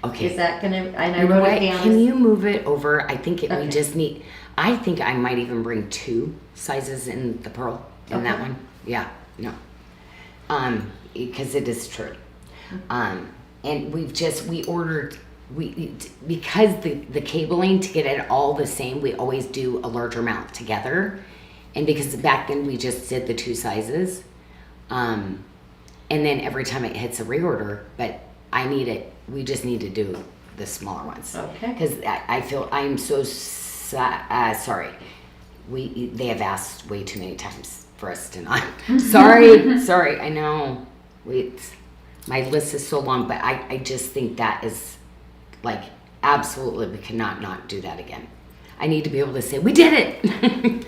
Okay. Is that going to, and I You know wrote what? it down. Can you move it over? I think we Okay. just need, I think I might even bring 2 sizes in the pearl in that Okay. one. Yeah, no. Because it is true. And we ordered, because the cabling to get it all the same, we always do a larger amount together. And because back then we just did the 2 sizes. And then every time it hits a reorder, but we just need to do the smaller ones. Okay. Because I feel I'm so sorry. They have asked way too many times for us to not. Sorry, I know. My list is so long, but I just think that is like absolutely, we cannot not do that again. I need to be able to say, we did it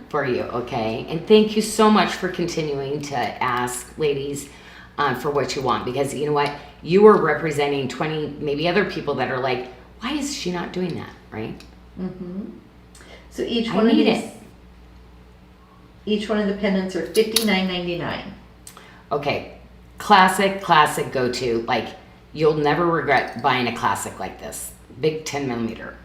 for you, okay? And thank you so much for continuing to ask, ladies, for what you want, because you know what? You are representing 20, maybe other people that are like, why is she not doing that, right? Mm-hmm. So each I one of need these, it. each one of the pendants are $59.99. Okay, classic go-to. Like, you'll never regret buying a classic like this. Big 10 millimeter.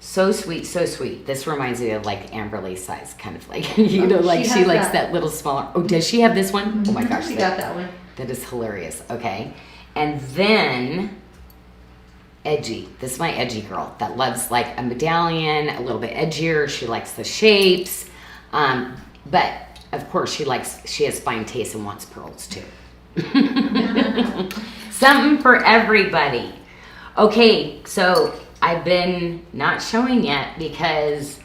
So sweet, so sweet. This reminds me of like Amberley's size, kind of like, you know, like she likes that little smaller. Oh, does she have this one? Mm-hmm. Oh my gosh. She got that one. That is hilarious. Okay. And then edgy. This is my edgy girl that loves like a medallion, a little bit edgier. She likes the shapes. But of course she has fine taste and wants pearls too. Something for everybody. Okay, so I've been not showing yet because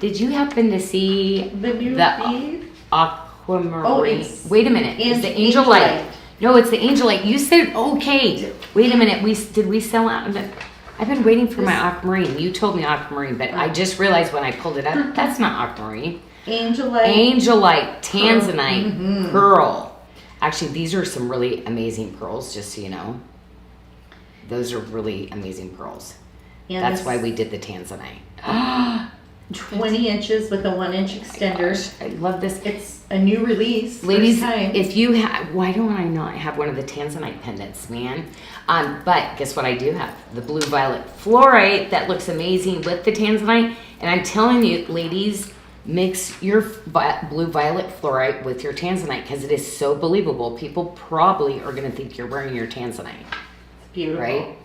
did you happen to see The new the bead? aquamarine? Oh, it's Wait a minute. Is the Angel Light? No, it's the Angelite. You said okay. Wait a minute. Did we sell out? I've been waiting for my aquamarine. You told me aquamarine, but I just realized when I pulled it up, that's not aquamarine. Angelite, Tanzanite, pearl. Actually, these are some really amazing pearls, just so you know. Those are really amazing pearls. Yeah, that's why we did the Tanzanite. 20 inches with a 1-inch extender. Gosh, I love this. It's a new release. Ladies, if you have, why don't I not have one of the Tanzanite pendants, man? But guess what I do have? The blue violet fluorite that looks amazing with the Tanzanite. And I'm telling you, ladies, mix your blue violet fluorite with your Tanzanite because it is so believable. People probably are going to think you're wearing your Tanzanite. It's beautiful. Right?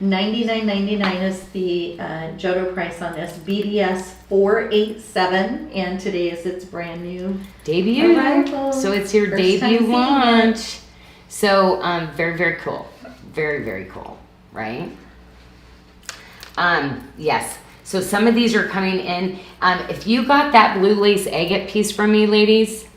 $99.99 is the Jodo price on this. BDS 487, and today is its brand new debut. arrival. So it's your debut launch. So very, very cool. Very, very cool, right? Yes. So some of these are coming in. If you got that blue lace agate piece from me, ladies,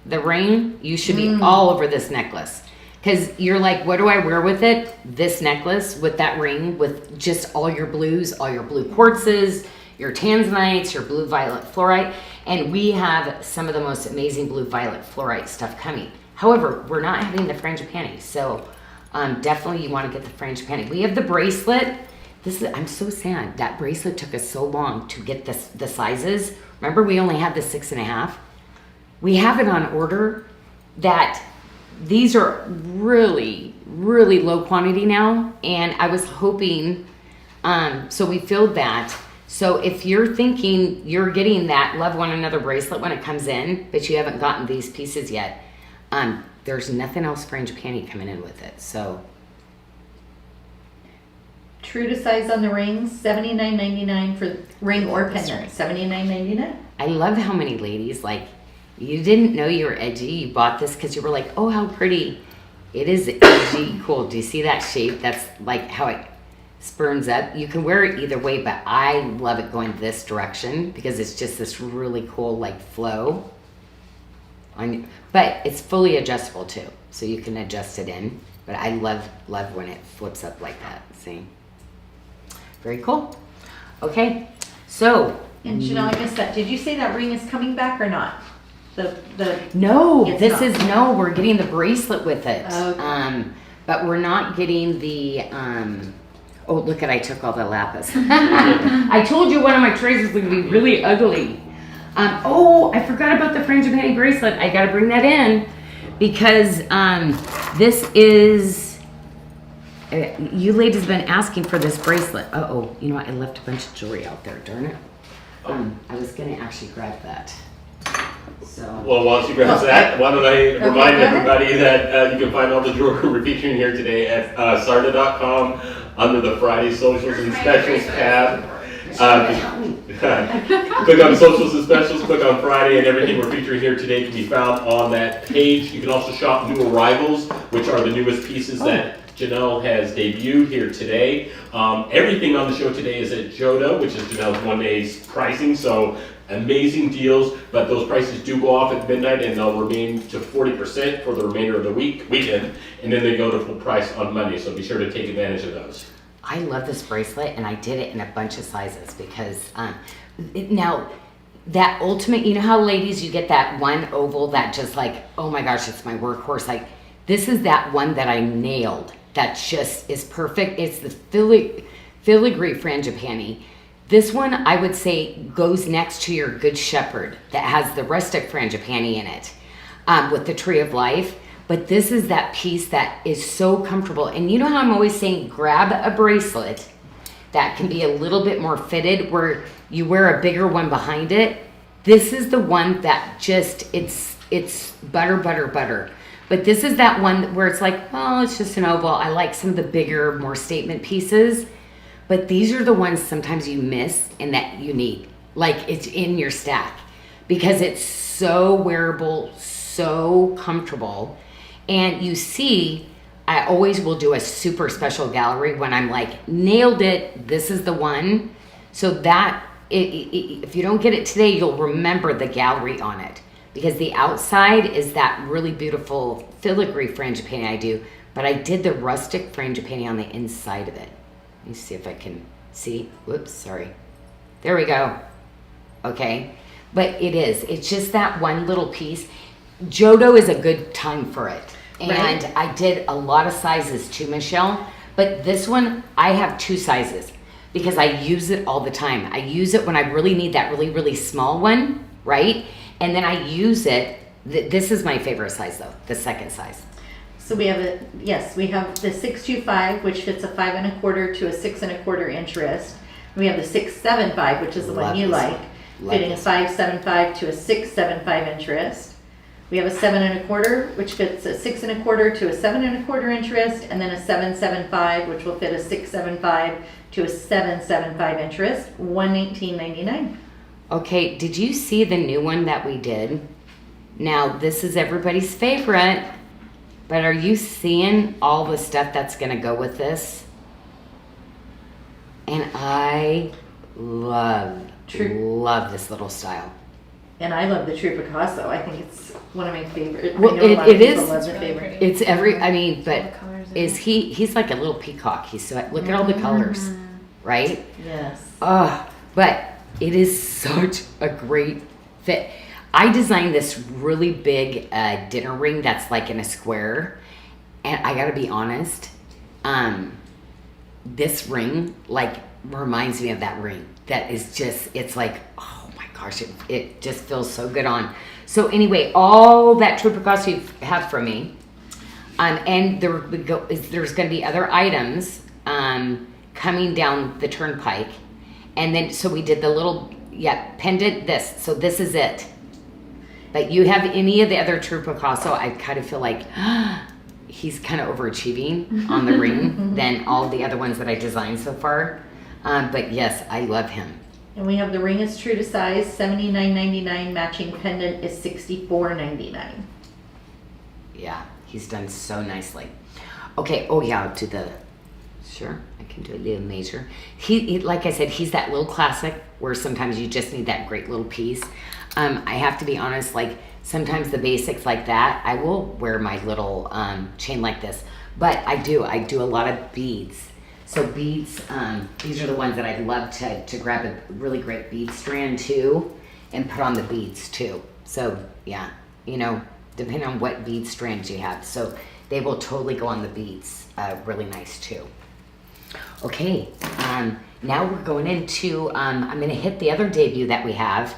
the ring, you should be all over this necklace. Because you're like, what do I wear with it? This necklace with that ring, with just all your blues, all your blue quartzes, your tanzanites, your blue violet fluorite. And we have some of the most amazing blue violet fluorite stuff coming. However, we're not having the frangipani. So definitely you want to get the frangipani. We have the bracelet. I'm so sad. That bracelet took us so long to get the sizes. Remember, we only had the 6.5. We have it on order that these are really, really low quantity now. And I was hoping, so we filled that. So if you're thinking you're getting that Love One Another bracelet when it comes in, but you haven't gotten these pieces yet, there's nothing else frangipani coming in with it. So true to size on the rings, $79.99 for ring or pendant. $79.99. I love how many ladies, like, you didn't know you were edgy. You bought this because you were like, oh, how pretty. It is edgy. Cool. Do you see that shape? That's like how it spurns up. You can wear it either way, but I love it going this direction because it's just this really cool like flow. But it's fully adjustable too. So you can adjust it in. But I love when it flips up like that. See? Very cool. Okay. So. And Janyl, I missed that. Did you say that ring is coming back or not? No, we're getting the bracelet with it. Okay. But we're not getting the, oh, look I took all the lapis. I told you one of my trays was going to be really ugly. Oh, I forgot about the frangipani bracelet. I got to bring that in because this is, you ladies have been asking for this bracelet. Uh-oh, you know what? I left a bunch of jewelry out there, darn it. I was going to actually grab that. So. Well, while she grabs that, why don't I remind everybody that you can find all the jewelry we're featuring here today at SARDA.com under the Friday Socials and Specials tab. Click on Socials and Specials, click on Friday, and everything we're featuring here today can be found on that page. You can also shop new arrivals, which are the newest pieces that Janyl has debuted here today. Everything on the show today is at Jodo, which is Janelle's one day's pricing, so amazing deals, but those prices do go off at midnight and they'll remain to 40% for the remainder of the weekend, and then they go to full price on Monday, so be sure to take advantage of those. I love this bracelet, and I did it in a bunch of sizes because now that ultimate, you know how ladies, you get that one oval that just like, oh my gosh, it's my workhorse. Like this is that one that I nailed. That just is perfect. It's the filigree frangipani. This one, I would say, goes next to your Good Shepherd that has the rustic frangipani in it with the Tree of Life. But this is that piece that is so comfortable. And you know how I'm always saying, grab a bracelet that can be a little bit more fitted where you wear a bigger one behind it. This is the one that just, it's butter, butter, butter. But this is that one where it's like, well, it's just an oval. I like some of the bigger, more statement pieces. But these are the ones sometimes you miss and that you need. Like it's in your stack because it's so wearable, so comfortable. And you see, I always will do a super special gallery when I'm like, nailed it, this is the one. So that, if you don't get it today, you'll remember the gallery on it. because the outside is that really beautiful filigree frangipani I do, but I did the rustic frangipani on the inside of it. Let me see if I can see. Whoops, sorry. There we go. Okay. But it's just that one little piece. Jodo is a good time for it. And Right. I did a lot of sizes too, Michelle. But this one, I have 2 sizes because I use it all the time. I use it when I really need that really, really small one, right? And then I use it. This is my favorite size though, the second size. So we have we have the 625, which fits a 5 1/4 to a 6 1/4 inch wrist. We have the 675, which is the Love one you this like, one. Love fitting a this 575 to a 675 inch wrist. We have a 7 1/4, which fits a 6 1/4 to a 7 1/4 inch wrist, and then a 775, which will fit a 675 to a 775 inch wrist. $119.99. Okay, did you see the new one that we did? Now, this is everybody's favorite, but are you seeing all the stuff that's going to go with this? And I love this little style. And I love the True Picasso. I think it's one of my favorite. Well, I know a lot it of people is. love It's the really favorite. pretty. It's I mean, All but the colors in is it. he's like a little peacock. He's so, look at all the colors, right? Yes. But it is such a great fit. I designed this really big dinner ring that's like in a square, and I gotta be honest, this ring like reminds me of that ring. That is just, it's like, oh my gosh, it just feels so good on. So anyway, all that True Picasso you have from me, and there's going to be other items coming down the turnpike, and then so we did the little pendant. So this is it. But you have any of the other True Picasso, I kind of feel like he's kind of overachieving on the ring than all the other ones that I designed so far. But yes, I love him. And we have the ring is true to size, $79.99. Matching pendant is $64.99. Yeah, he's done so nicely. Okay, oh yeah, I'll do the, sure, I can do a little measure. He like I said, he's that little classic where sometimes you just need that great little piece. I have to be honest, like sometimes the basics like that, I will wear my little chain like this. But I do a lot of beads. So beads, these are the ones that I'd love to grab a really great bead strand too and put on the beads too. So yeah, depending on what bead strands you have. So they will totally go on the beads, really nice too. Okay, now we're going into, I'm gonna hit the other debut that we have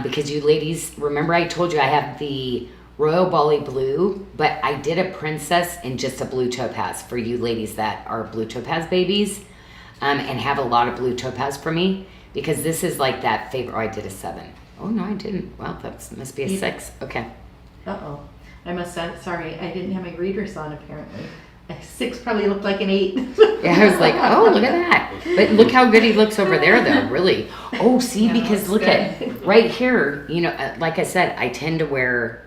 because you ladies, remember I told you I have the Royal Bali Blue, but I did a princess in just a blue topaz for you ladies that are blue topaz babies and have a lot of blue topaz for me because this is like that favorite. Oh, I did a 7. Oh, no, I didn't. Well, that must be a 6. Okay. Uh-oh. I must have, sorry, I didn't have my readers on apparently. A 6 probably looked like an 8. Yeah, I was like, oh, look at that. But look how good he looks over there, though, really. Oh, see, Yeah, because looks look at right here, like I said, I tend to wear,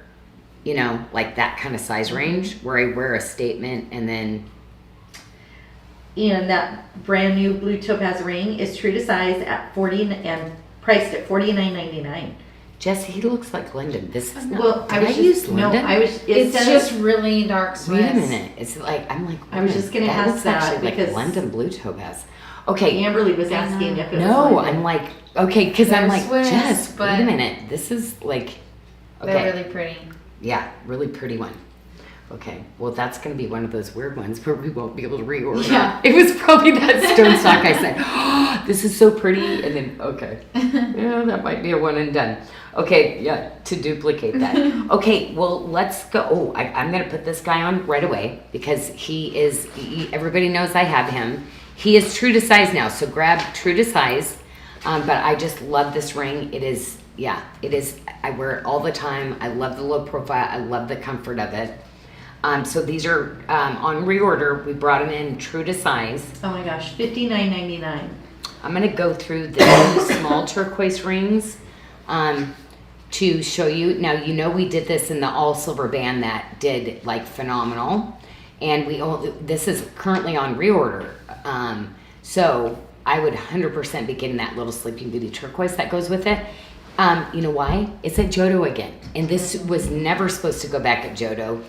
like that kind of size range where I wear a statement and then. And that brand new blue topaz ring is true to size at 40 and priced at $49.99. Jesse, he looks like Glendon. This is not. Well, I did was use just, no, Glendon? I was, It's says- just really dark Wait a Swiss. minute. It's like, I'm like, I was just gonna ask looks that actually because- like Glendon blue topaz. Okay. Amberly was I asking know. if it was No, like I'm like, okay, because I'm They're like, Swiss, Jess, wait a but- minute. This is like, okay. They're really pretty. Yeah, really pretty one. Okay, well, that's going to be one of those weird ones where we won't be able to reorder. Yeah. It was probably that stone stock I said, oh, this is so pretty. And then, okay. Yeah, that might be a one and done. Okay, yeah, to duplicate that. Okay, well, let's go. Oh, I'm going to put this guy on right away because everybody knows I have him. He is true to size now, so grab true to size. But I just love this ring. It is, I wear it all the time. I love the low profile. I love the comfort of it. So these are on reorder. We brought them in true to size. Oh my gosh, $59.99. I'm going to go through the small turquoise rings to show you. Now, we did this in the all silver band that did like phenomenal. And this is currently on reorder. So I would 100% be getting that little Sleeping Beauty turquoise that goes with it. You know why? It's at Jodo again. And this was never supposed to go back at Jodo.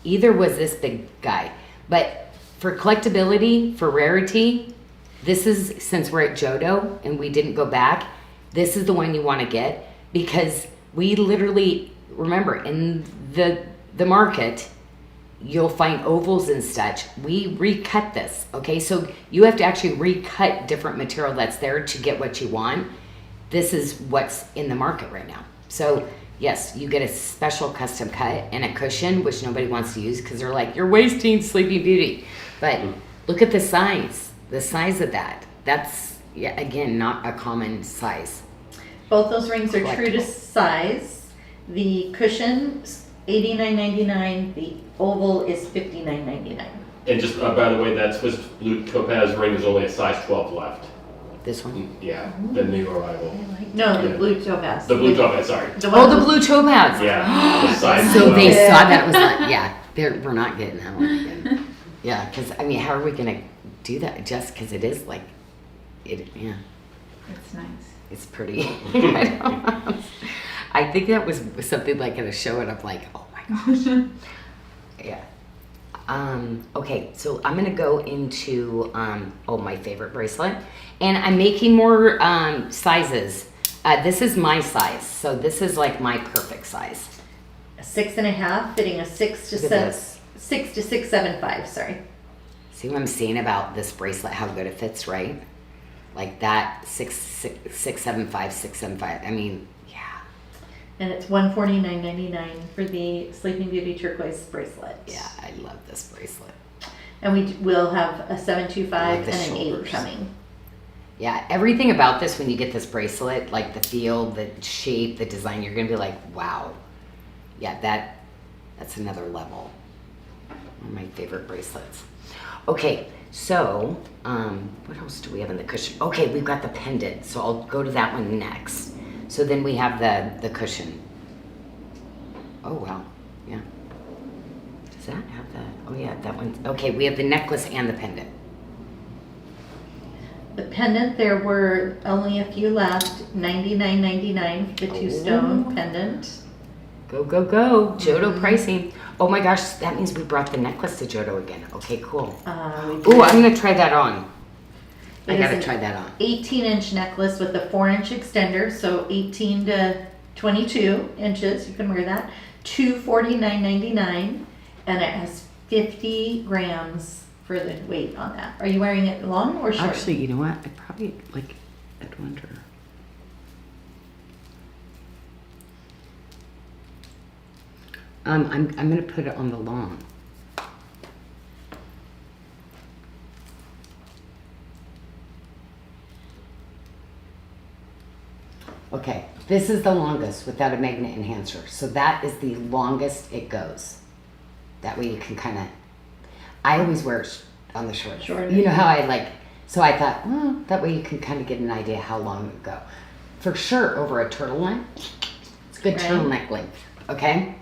Either was this big guy. But for collectability, for rarity, this is, since we're at Jodo and we didn't go back, this is the one you want to get, because we literally, remember, in the market, you'll find ovals and such. We recut this, okay? So you have to actually recut different material that's there to get what you want. This is what's in the market right now. So yes, you get a special custom cut and a cushion, which nobody wants to use because they're like, you're wasting Sleeping Beauty. But look at the size of that. That's, yeah, again, not a common size. Both those rings are true to size. The cushion, $89.99. The oval is $59.99. And just by the way, that Swiss blue topaz ring is only a size 12 left. This one? Yeah, the new arrival. No, the Yeah. blue topaz. The blue topaz, sorry. The one Oh, the blue topaz. Yeah, the size So 12. they saw that was not, yeah, we're not getting that one again. Yeah, because, I mean, how are we going to do that? Just because it is like, yeah, It's nice. it's pretty. I think that was something like at a show, and I'm like, oh my gosh. Yeah. Okay, so I'm gonna go into my favorite bracelet, and I'm making more sizes. This is my size, so this is like my perfect size. A 6.5, fitting a 6 to Look at 7, this. 6 to 6.75. Sorry. See what I'm saying about this bracelet? How good it fits, right? Like that 675, 675. I mean, yeah. And it's $149.99 for the Sleeping Beauty turquoise bracelet. Yeah, I love this bracelet. And we will have a 725 I and love the an 8 shoulders. coming. Yeah, everything about this, when you get this bracelet, like the feel, the shape, the design, you're gonna be like, wow. Yeah, that's another level. One of my favorite bracelets. Okay, so what else do we have in the cushion? Okay, we've got the pendant, so I'll go to that one next. So then we have the cushion. Oh wow, yeah. Does that have the? Oh yeah, that one. Okay, we have the necklace and the pendant. The pendant, there were only a few left. $99.99 for the 2-stone pendant. Go, go, go. Jodo pricing. Oh my gosh, that means we brought the necklace to Jodo again. Okay, cool. Oh, I'm going to try that on. I It got is to an try that on. 18-inch necklace with a 4-inch extender, so 18 to 22 inches. You can wear that. $249.99, and it has 50 grams for the weight on that. Are you wearing it long or short? Actually, you know what? I probably, I'd wonder. I'm going to put it on the long. Okay, this is the longest without a magnet enhancer. So that is the longest it goes. That way you can kind of, I always wear it on the short. Short. You know how I like, so I thought, well, that way you can kind of get an idea how long it would go. For sure, over a turtleneck, it's a good Right. turtleneck length, okay?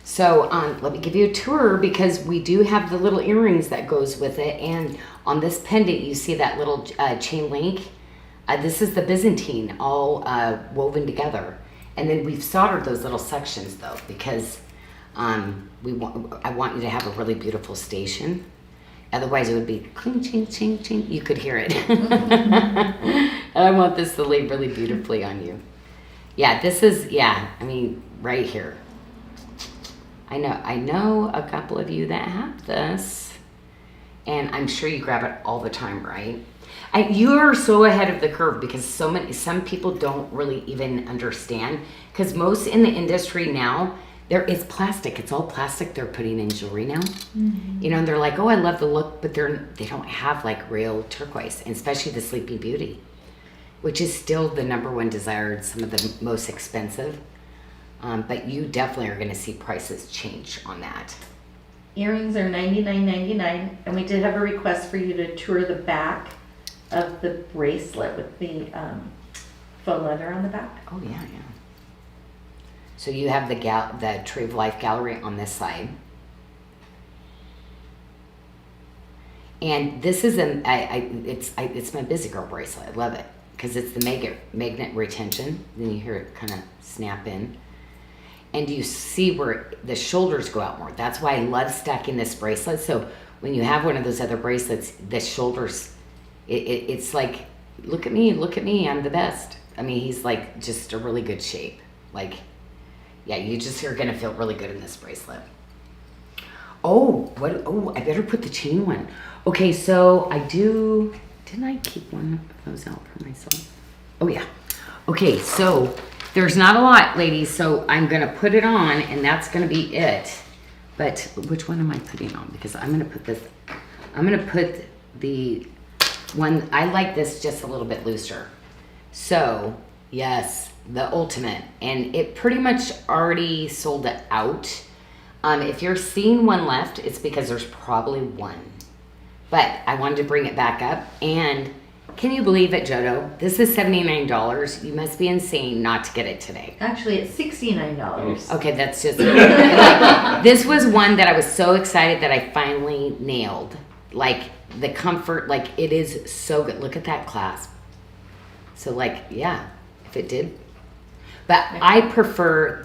So let me give you a tour, because we do have the little earrings that goes with it. And on this pendant, you see that little chain link. This is the Byzantine all woven together. And then we've soldered those little sections though, because I want you to have a really beautiful station. Otherwise it would be cling, ching, ching, ching. You could hear it. And I want this to lay really beautifully on you. Yeah, this is, yeah, I mean, right here. I know a couple of you that have this, and I'm sure you grab it all the time, right? You are so ahead of the curve, because some people don't really even understand, because most in the industry now, it's plastic. It's all plastic they're putting in jewelry now. Mm-hmm. You know, and they're like, oh, I love the look, but they don't have like real turquoise, and especially the Sleeping Beauty, which is still the #1 desired, some of the most expensive. But you definitely are going to see prices change on that. Earrings are $99.99, and we did have a request for you to tour the back of the bracelet with the faux leather on the back. Oh yeah, yeah. So you have the Tree of Life gallery on this side, and this is it's my busy girl bracelet. I love it. because it's the magnet retention. Then you hear it kind of snap in. And you see where the shoulders go out more. That's why I love stacking this bracelet. So when you have one of those other bracelets, the shoulders, it's like, look at me, I'm the best. I mean, he's like just a really good shape. Like, yeah, you're gonna feel really good in this bracelet. Oh, I better put the chain one. Okay, so didn't I keep one of those out for myself? Oh yeah. Okay, so there's not a lot, ladies, so I'm gonna put it on and that's gonna be it. But which one am I putting on? Because I'm gonna put the one, I like this just a little bit looser. So, yes, the ultimate. And it pretty much already sold it out. If you're seeing one left, it's because there's probably one. But I wanted to bring it back up. And can you believe it, Jodo? This is $79. You must be insane not to get it today. Actually, it's $69. Okay, that's just... like, this was one that I was so excited that I finally nailed. Like, the comfort, like, it is so good. Look at that clasp. So, like, yeah, if it did. But I prefer...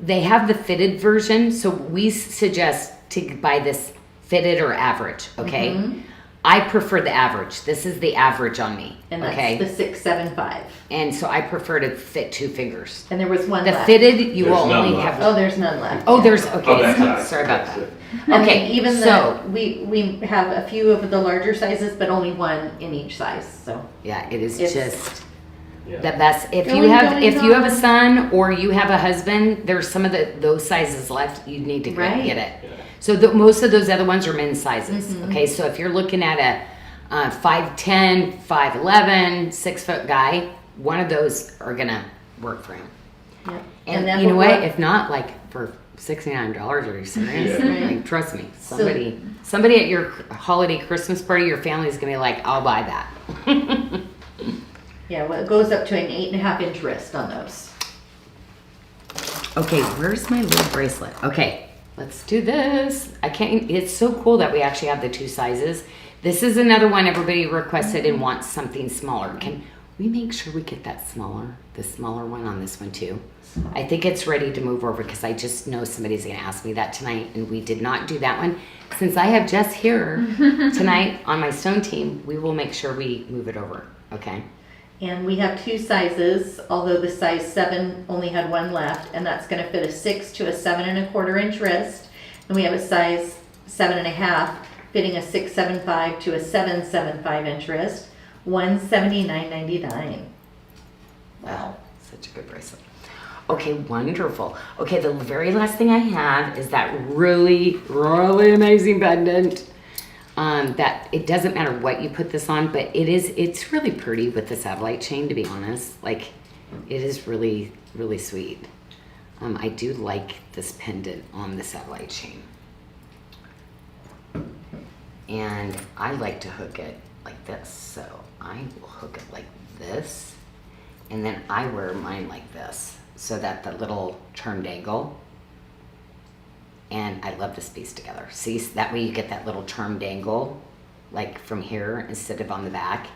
They have the fitted version, so we suggest to buy this fitted or average, okay? Mm-hmm. I prefer the average. This is the average on me, and that's okay? the 675. And so I prefer to fit 2 fingers. And there was one the left. fitted, you will only left. have... Oh, there's none left. Oh, there's... Okay, that's sorry about that. Okay, even so we have a few of the larger sizes, but only one in each size. So yeah, it's just... Yeah. the best. If Going, you have a going. son or you have a husband, there's some of those sizes left. You need to Right. get it. Yeah. So most of those other ones are men's sizes. Mm-hmm. Okay, so if you're looking at a 5'10", 5'11", 6 foot guy, one of those are gonna work for him. Yep. And you know what? If not, like for $69, are you serious? Yeah. Like, trust me, somebody at your holiday Christmas party, your family's gonna be like, I'll buy that. Yeah, well, it goes up to an 8.5-inch wrist on those. Okay, where's my little bracelet? Okay, let's do this. It's so cool that we actually have the 2 sizes. This is another one everybody requested and wants something smaller. Can we make sure we get the smaller one on this one too? I think it's ready to move over because I just know somebody's gonna ask me that tonight, and we did not do that one. Since I have Jess here tonight on my stone team, we will make sure we move it over, okay? And we have 2 sizes, although the size 7 only had one left, and that's going to fit a 6 to a 7.25-inch wrist. And we have a size 7.5, fitting a 6.75 to a 7.75-inch wrist, $179.99. Wow, such a good bracelet. Okay, wonderful. Okay, the very last thing I have is that really, really amazing pendant. That it doesn't matter what you put this on, but it's really pretty with the satellite chain, to be honest. Like, it is really, really sweet. I do like this pendant on the satellite chain. And I like to hook it like this. So I will hook it like this. And then I wear mine like this, so that the little turned angle. And I love this piece together. See, so that way you get that little termed angle, like from here instead of on the back.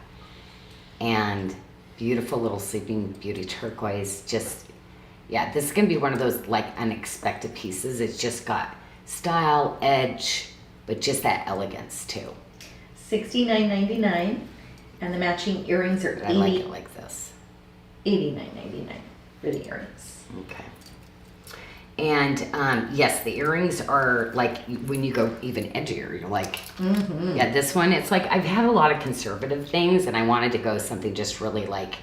And beautiful little Sleeping Beauty turquoise. Just, yeah, this is gonna be one of those like unexpected pieces. It's just got style, edge, but just that elegance too. $69.99, and the matching earrings are I like it like this. $89.99 for the earrings. Okay. And yes, the earrings are like, when you go even edgier, you're like, yeah, this one, it's like, I've had a lot of conservative things and I wanted to go something just really like,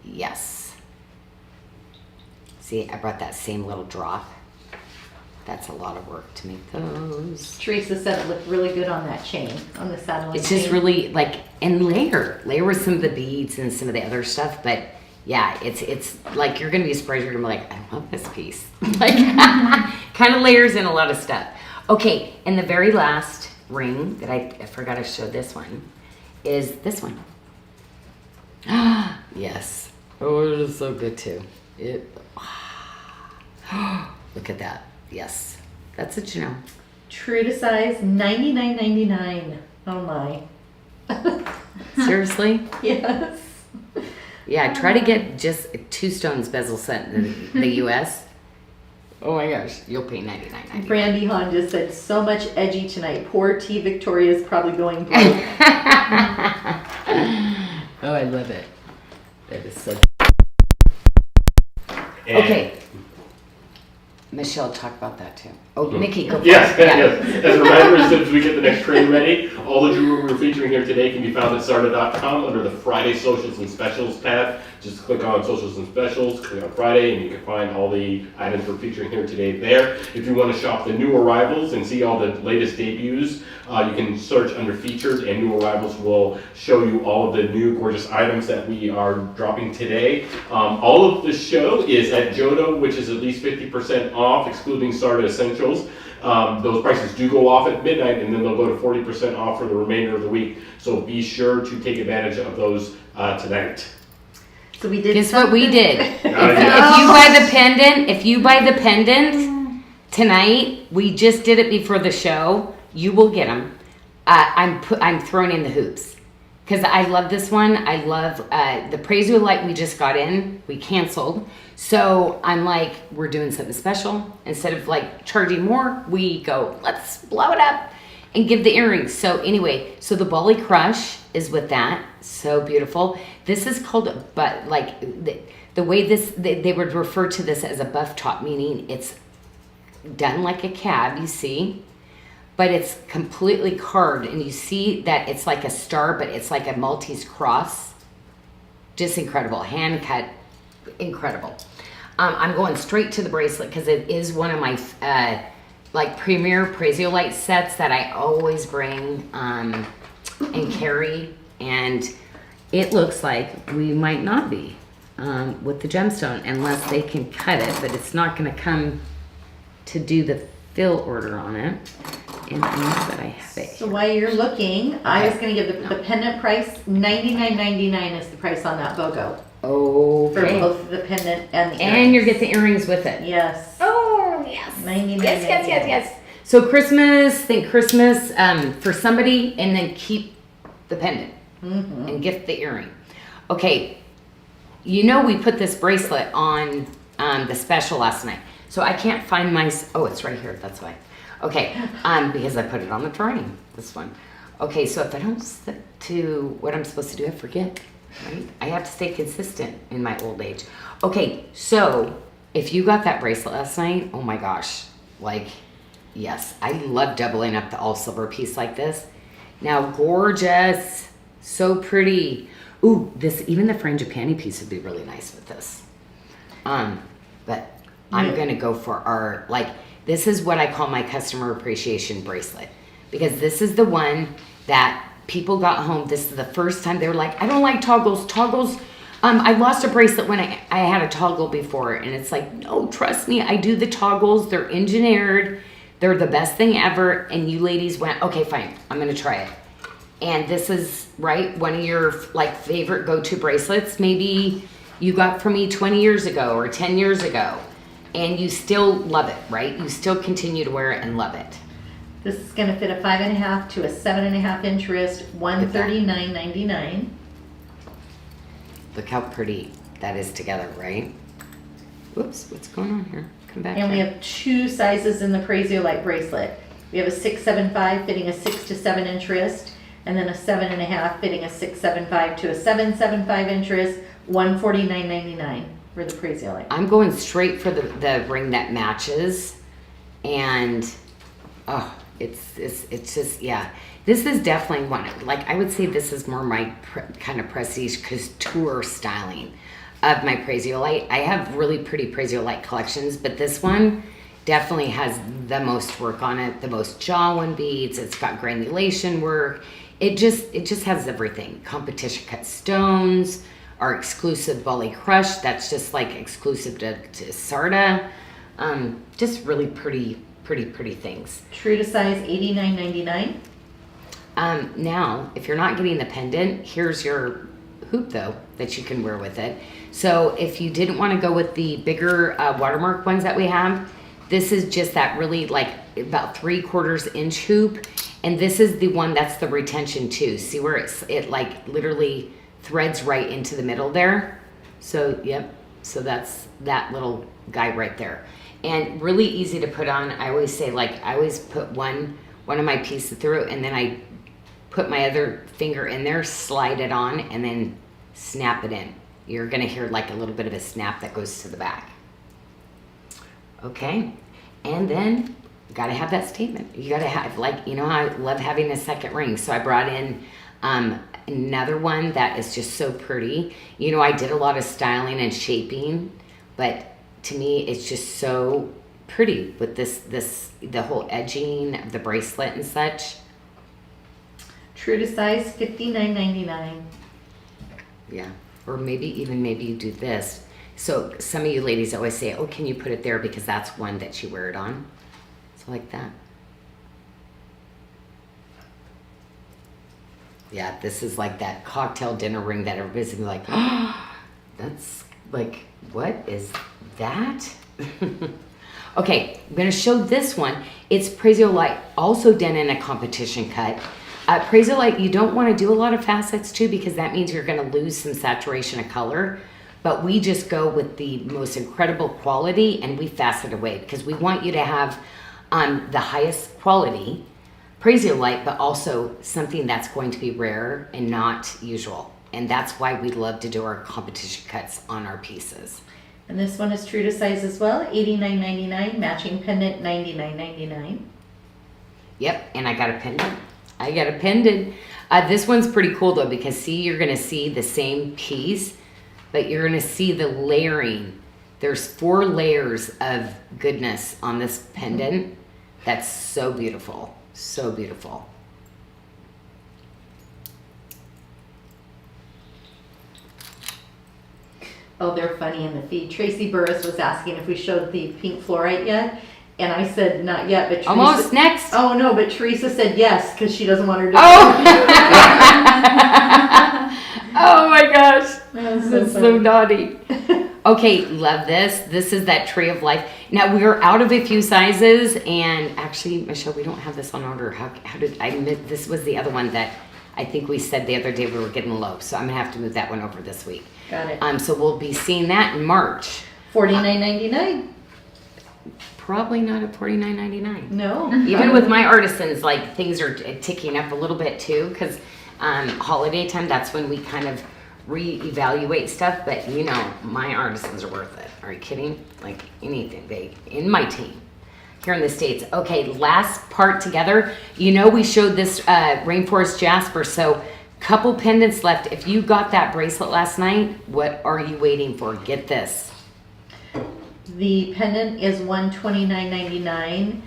yes. See, I brought that same little drop. That's a lot of work to make those. Teresa said it looked really good on that chain, on the satellite It's chain. just really like, and layer with some of the beads and some of the other stuff, but yeah, it's like you're gonna be surprised. You're gonna be like, I love this piece. Like, kind of layers in a lot of stuff. Okay, and the very last ring that I forgot to show this one is this one. Yes. Oh, it is so good too. Look at that. Yes, that's a Janyl. True to size, $99.99. Oh my. Seriously? Yes. Yeah, try to get just 2 stones bezel set in the U.S. Oh my gosh, you'll pay $99.99. Brandy Hahn just said, so much edgy tonight. Poor T. Victoria's probably going broke. Oh, I love it. That is so. And- Okay. Michelle, talk about that too. Oh, Nikki, go for Yes, it. Yeah. yes. As a reminder, as we get the next train ready, all the jewelry we're featuring here today can be found at SARDA.com under the Friday Socials and Specials tab. Just click on Socials and Specials, click on Friday, and you can find all the items we're featuring here today there. If you want to shop the new arrivals and see all the latest debuts, you can search under Featured, and New Arrivals will show you all of the new gorgeous items that we are dropping today. All of the show is at Jodo, which is at least 50% off, excluding SARDA Essentials. Those prices do go off at midnight, and then they'll go to 40% off for the remainder of the week. So be sure to take advantage of those tonight. So we did. Guess what we did? Yeah. If you buy the pendant tonight, we just did it before the show. You will get them. I'm throwing in the hoops because I love this one. I love the Praiolite we just got in. We canceled, so I'm like, we're doing something special. Instead of like charging more, we go, let's blow it up and give the earrings. So anyway, so the Bali Crush is with that. So beautiful. This is called, but like the way this, they would refer to this as a buff top, meaning it's done like a cab, you see, but it's completely carved, and you see that it's like a star, but it's like a Maltese cross. Just incredible. Hand cut, incredible. I'm going straight to the bracelet because it is one of my like premier Praiolite sets that I always bring and carry, and it looks like we might not be with the gemstone unless they can cut it, but it's not going to come to do the fill order on it. And I know that I have it. So while you're looking, I was going to give the pendant price, $99.99 is the price on that BOGO. For Okay. both the pendant and the And you earrings. get the earrings with it. Yes. Oh, yes. $99.99. Yes. So Christmas, think Christmas for somebody, and then keep the pendant and gift the earring. Okay, you know we put this bracelet on the special last night. So I can't find my, oh, it's right here, that's why. Okay, because I put it on the drawing, this one. Okay, so if I don't stick to what I'm supposed to do, I forget, right? I have to stay consistent in my old age. Okay, so if you got that bracelet last night, oh my gosh, like, yes, I love doubling up the all silver piece like this. Now, gorgeous, so pretty. Ooh, this, even the frangipani piece would be really nice with this. But I'm gonna go for our, like, this is what I call my customer appreciation bracelet, because this is the one that people got home. This is the first time they were like, I don't like toggles. Toggles, I lost a bracelet when I had a toggle before, and it's like, no, trust me, I do the toggles. They're engineered. They're the best thing ever. And you ladies went, okay, fine, I'm gonna try it. And this is, right, one of your like favorite go-to bracelets. Maybe you got from me 20 years ago or 10 years ago, and you still love it, right? You still continue to wear it and love it. This is going to fit a 5.5 to a 7.5 inch wrist, $139.99. Look how pretty that is together, right? Whoops, what's going on here? Come back. And we here. have 2 sizes in the Praiolite bracelet. We have a 6.75 fitting a 6 to 7 inch wrist, and then a 7.5 fitting a 6.75 to a 7.75 inch wrist, $149.99 for the Praiolite. I'm going straight for the ring that matches, and oh, it's just, yeah. This is definitely one, like I would say this is more my kind of prestige couture styling of my Praiolite. I have really pretty Praiolite collections, but this one definitely has the most work on it, the most jawline beads. It's got granulation work. It just has everything. Competition cut stones, our exclusive Bali Crush. That's just like exclusive to SARDA. Just really pretty things. True to size, $89.99. Now, if you're not getting the pendant, here's your hoop though that you can wear with it. So if you didn't want to go with the bigger Watermark ones that we have, this is just that really like about 3/4 inch hoop, And this is the one that's the retention too. See where it like literally threads right into the middle there. So, yep. So that's that little guy right there. And really easy to put on. I always say, like, I always put one of my pieces through, and then I put my other finger in there, slide it on, and then snap it in. You're gonna hear like a little bit of a snap that goes to the back. Okay, and then you gotta have that statement. You gotta have, like, you know, I love having a second ring. So I brought in another one that is just so pretty. You know, I did a lot of styling and shaping, but to me, it's just so pretty with the whole edging of the bracelet and such. True to size, $59.99. Yeah, or maybe you do this. So some of you ladies always say, oh, can you put it there because that's one that you wear it on. So like that. Yeah, this is like that cocktail dinner ring that everybody's gonna be like, oh, that's like, what is that? Okay, I'm gonna show this one. It's Praiolite, also done in a competition cut. Praiolite, you don't want to do a lot of facets too, because that means you're going to lose some saturation of color. But we just go with the most incredible quality, and we facet away because we want you to have the highest quality Praiolite, but also something that's going to be rare and not usual. And that's why we love to do our competition cuts on our pieces. And this one is true to size as well, $89.99. Matching pendant, $99.99. Yep, and I got a pendant. This one's pretty cool though, because see, you're gonna see the same piece, but you're gonna see the layering. There's 4 layers of goodness on this pendant. That's so beautiful, so beautiful. Oh, they're funny in the feed. Tracy Burris was asking if we showed the pink fluorite yet. And I said, not yet, but Teresa... Almost next. Oh, no, but Teresa said yes, because she doesn't want her to... Oh! Oh my gosh. That's so naughty. Okay, love this. This is that Tree of Life. Now, we're out of a few sizes, and actually, Michelle, we don't have this on order. How did I miss? This was the other one that I think we said the other day we were getting low, so I'm going to have to move that one over this week. Got it. So we'll be seeing that in March. $49.99. Probably not at $49.99. No. Even with my artisans, like, things are ticking up a little bit too, because holiday time, that's when we kind of reevaluate stuff. But you know, my artisans are worth it. Are you kidding? Like anything, in my team here in the States. Okay, last part together. You know, we showed this rainforest jasper, so couple pendants left. If you got that bracelet last night, what are you waiting for? Get this. The pendant is $129.99,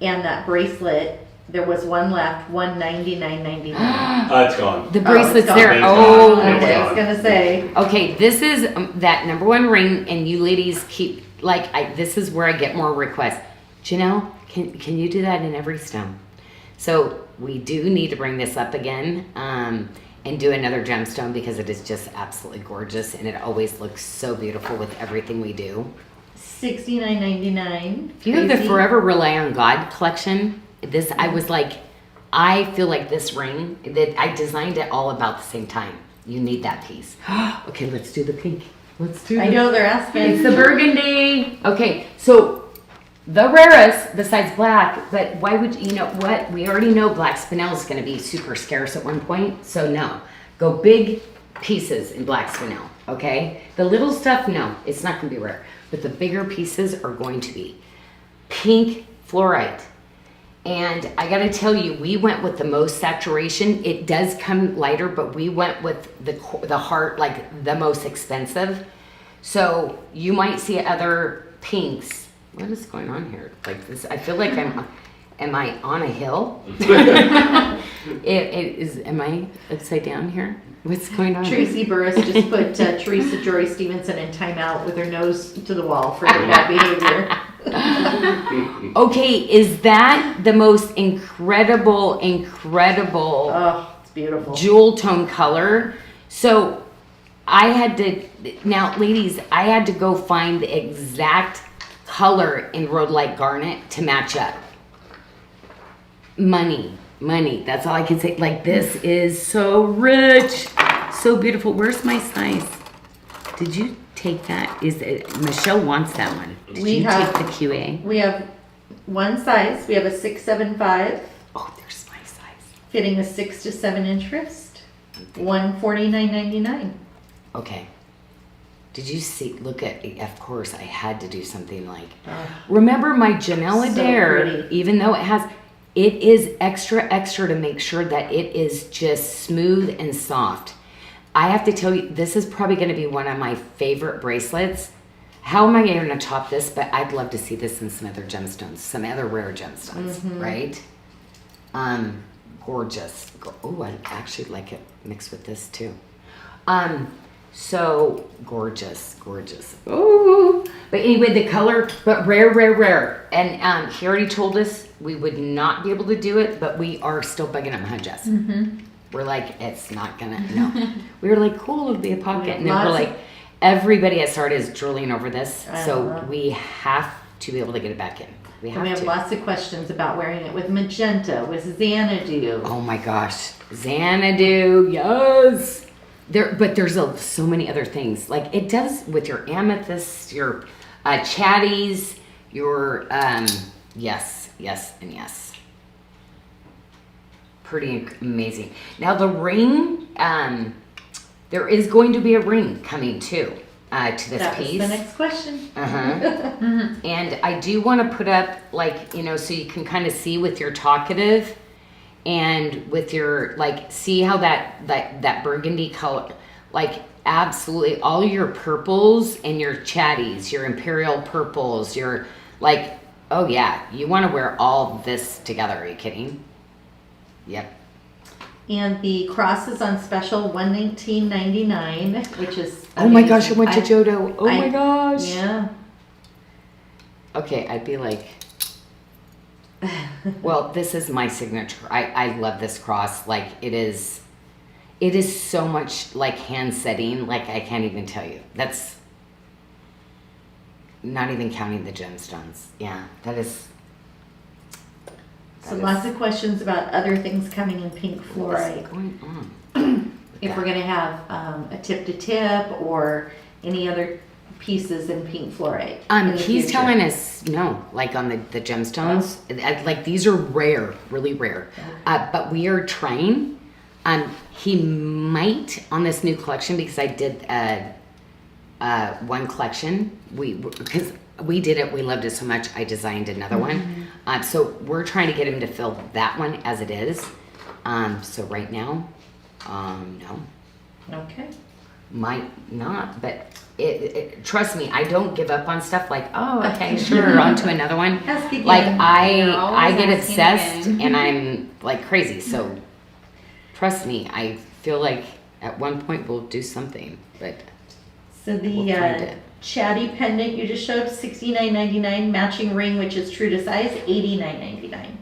and that bracelet, there was one left, $199.99. It's gone. The bracelet's it's gone. there. It's Oh, gone. It's Okay, I gone. was gonna say. okay. This is that #1 ring, and you ladies keep this is where I get more requests. Janyl, can you do that in every stone? So we do need to bring this up again and do another gemstone, because it is just absolutely gorgeous, and it always looks so beautiful with everything we do. $69.99. If you have the Forever Rely on God collection, this I was like, I feel like this ring that I designed it all about the same time. You need that piece. Okay, let's do the pink. Let's do. I know they're asking. It's the burgundy. Okay, so the rarest besides black, but why would you know what? We already know black spinel is going to be super scarce at one point. So no, go big pieces in black spinel. Okay, the little stuff, no, it's not going to be rare. But the bigger pieces are going to be pink fluorite. And I got to tell you, we went with the most saturation. It does come lighter, but we went with the heart, like the most expensive. So you might see other pinks. What is going on here? Like this, I feel like am I on a hill? Am I upside down here? What's going on? Tracy Burris just put Teresa Jory Stevenson in timeout with her nose to the wall for her bad behavior. Okay, is that the most incredible Oh, it's beautiful. jewel tone color? So I had to, now ladies, I had to go find the exact color in rhodolite garnet to match up. Money. money. That's all I can say. Like, this is so rich, so beautiful. Where's my size? Did you take that? Michelle wants that one. Did you take the QA? We have one size. We have a 675. Oh, there's my size. Fitting a 6 to 7 inch wrist. $149.99. Okay. Did you see? Look at. Of course, I had to do something like. Remember my Janyl Adair? Even though it is extra to make sure that it is just smooth and soft. I have to tell you, this is probably going to be one of my favorite bracelets. How am I going to top this? But I'd love to see this in some other gemstones, some other rare gemstones, right? Gorgeous. Oh, I actually like it mixed with this too. So gorgeous. Oh, but anyway, the color, but rare. And he already told us we would not be able to do it, but we are still bugging him, huh, Jess? We're like, it's not gonna, no. We were like, cool, it'll be a pocket. And then we're like, everybody at SARDA is drilling over this, so we have to be able to get it back in. We have lots of questions about wearing it with magenta, with Xanadu. Oh my gosh, Xanadu, yes. But there's so many other things. Like it does with your amethysts, your chatties, your yes, and yes. Pretty amazing. Now the ring, there is going to be a ring coming too to this piece. That's the next question. And I do want to put up so you can kind of see with your talkative and with your see how that burgundy color, absolutely all your purples and your chatties, your imperial purples, your oh yeah, you want to wear all this together. Are you kidding? Yep. And the cross is on special $119.99, which is amazing. Oh my gosh, I went to Jodo. Oh my gosh. Yeah. Okay, I'd be like, well, this is my signature. I love this cross. It is so much hand setting. I can't even tell you. That's not even counting the gemstones. Yeah, that is. So lots of questions about other things coming in pink fluorite. What's going on? If we're going to have a tip-to-tip or any other pieces in pink fluorite. He's telling us no, on the gemstones. These are rare, really rare. Okay. But we are trying. He might on this new collection because I did one collection. Because we did it, we loved it so much. I designed another one. So we're trying to get him to fill that one as it is. So right now, no. Okay. Might not, but trust me, I don't give up on stuff okay, sure, on to another one. I get obsessed and I'm crazy. So trust me, I feel like at one point we'll do something, but so the chatty pendant you just showed, $69.99, matching ring, which is true to size, $89.99.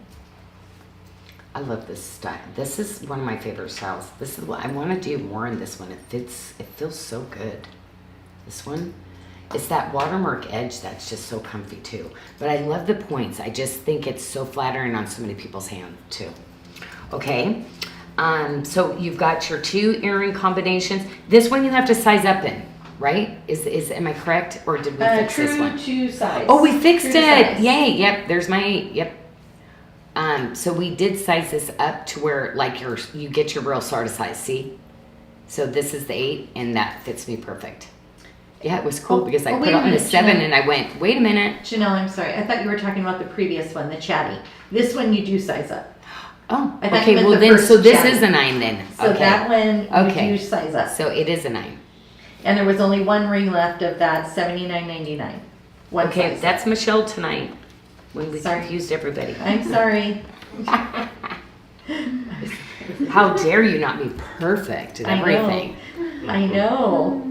I love this style. This is one of my favorite styles. This is what I want to do more in this one. It feels so good. This one, it's that watermark edge that's just so comfy too. But I love the points. I just think it's so flattering on so many people's hand too. Okay. So you've got your 2 earring combinations. This one you have to size up in. Right? Am I correct? Or did we fix this one? True to size. Oh, we fixed it. Yay. Yep. There's my, yep. So we did size this up to where you get your real SARDA size. See? So this is the 8 and that fits me perfect. Yeah, it was cool because I put it on the 7 and I went, wait a minute. Janyl, I'm sorry. I thought you were talking about the previous one, the chatty. This one you do size up. Oh, okay. Well then, so this is a 9 then. So that one you do size up. So it is a 9. And there was only one ring left of that, $79.99. Okay, that's Michelle tonight. When we confused everybody. I'm sorry. How dare you not be perfect at everything? I know.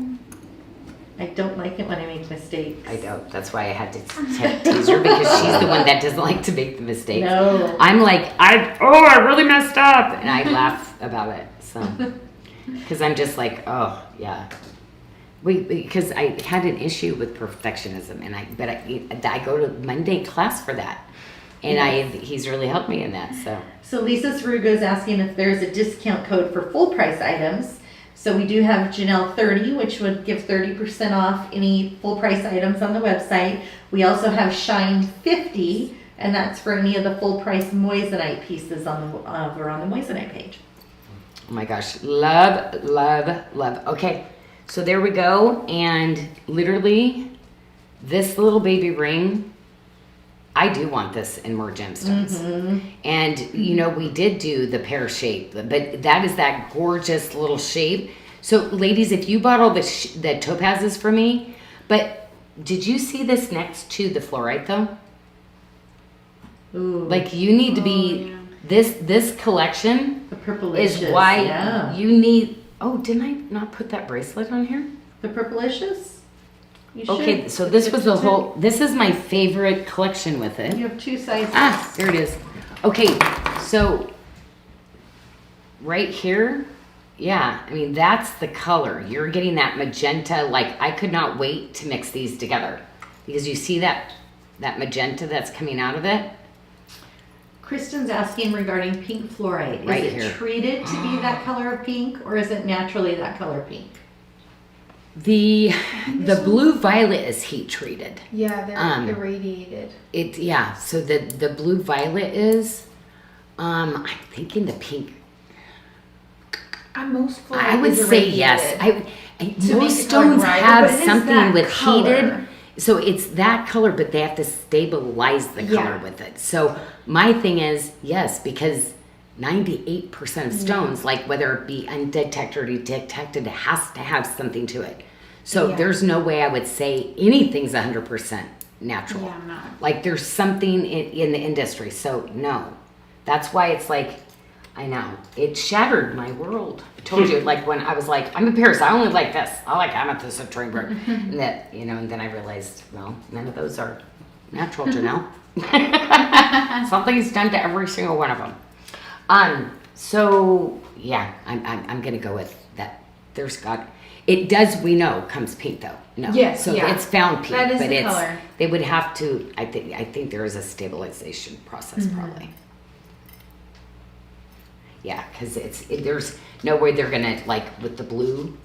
I don't like it when I make mistakes. I know. That's why I had to tease her because she's the one that doesn't like to make the mistakes. No. I'm like, I really messed up, and I laugh about it. So, because I'm just like, oh yeah. Because I had an issue with perfectionism, and I go to Monday class for that. And he's really helped me in that, so. So Lisa Sarugo is asking if there's a discount code for full price items. So we do have Janyl 30, which would give 30% off any full price items on the website. We also have Shine 50, and that's for any of the full price moissanite pieces over on the moissanite page. Oh my gosh, love, love, love. Okay, so there we go. And literally, this little baby ring, I do want this in more gemstones. Mm-hmm. And, you know, we did do the pear shape, but that is that gorgeous little shape. So, ladies, if you bought all the topazes for me, but did you see this next to the fluorite, though? Ooh. Like, you need to be, this collection The purplicious. is why yeah. you need, oh, didn't I not put that bracelet on here? The purplicious? You Okay, should. so this was the whole, this is my favorite collection with it. You have two sizes. Ah, there it is. Okay, so right here, yeah, I mean, that's the color. You're getting that magenta, like I could not wait to mix these together because you see that magenta that's coming out of it? Kristen's asking regarding pink fluorite. Right Is it here. treated to be that color of pink, or is it naturally that color pink? The blue violet is heat treated. Yeah, they're irradiated. Yeah, so the blue violet is, I'm thinking the pink. Most fluorite I would is say yes. irradiated. To make Most the color stones brighter, have but it is something that with color. heated, so it's that color, but they have to stabilize the color Yeah. with it. So my thing is yes, because 98% of stones, like whether it be undetected or detected, has to have something to it. So Yeah. there's no way I would say anything's 100% natural. Yeah, no. Like there's something in the industry. So no, that's why it's like, I know it shattered my world. I told you, like when I was like, I'm in Paris, I only like this. I like amethyst of Turnberg, and that, you know, and then I realized, well, none of those are natural, Janyl. Something's done to every single one of them. So yeah, I'm gonna go with that. There's got. It does, we know, comes pink though. No. Yes, So yeah. it's found pink, That is but the it's color. they would have to. I think there is a stabilization process probably. Yeah, because there's no way they're gonna like with the blue,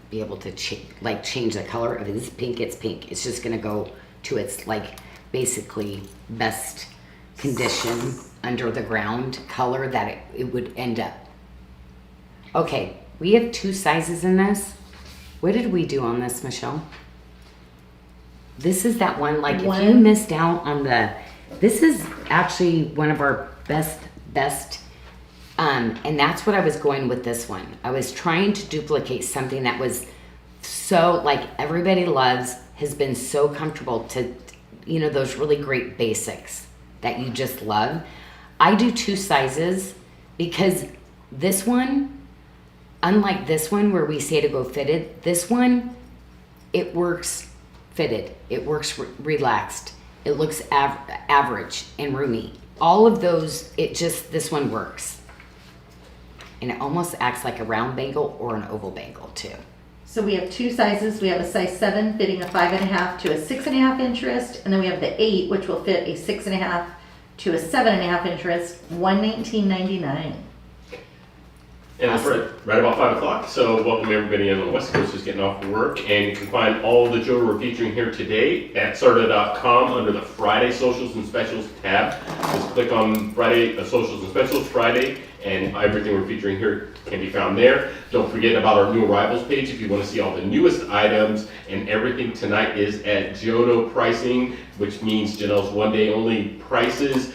be able to change the color. If it's pink, it's pink. It's just gonna go to its like basically best condition under the ground color that it would end up. Okay, we have two sizes in this. What did we do on this, Michelle? This is that one, like if you missed out on this is actually one of our best, and that's what I was going with this one. I was trying to duplicate something that was so, like everybody loves, has been so comfortable to, you know, those really great basics that you just love. I do two sizes because this one, unlike this one where we say to go fitted, this one, it works fitted. It works relaxed. It looks average and roomy. All of those, this one works. And it almost acts like a round bangle or an oval bangle too. So we have two sizes. We have a size 7 fitting a 5.5 to a 6.5 inch wrist, and then we have the 8, which will fit a 6.5 to a 7.5 inch wrist, $119.99. And it's right about 5 o'clock, so welcome everybody in on the West Coast who's getting off work. And you can find all the jewelry we're featuring here today at sarda.com under the Friday Socials and Specials tab. Just click on Friday Socials and Specials Friday, and everything we're featuring here can be found there. Don't forget about our new arrivals page if you want to see all the newest items, and everything tonight is at Jodo pricing, which means Janelle's one-day only prices,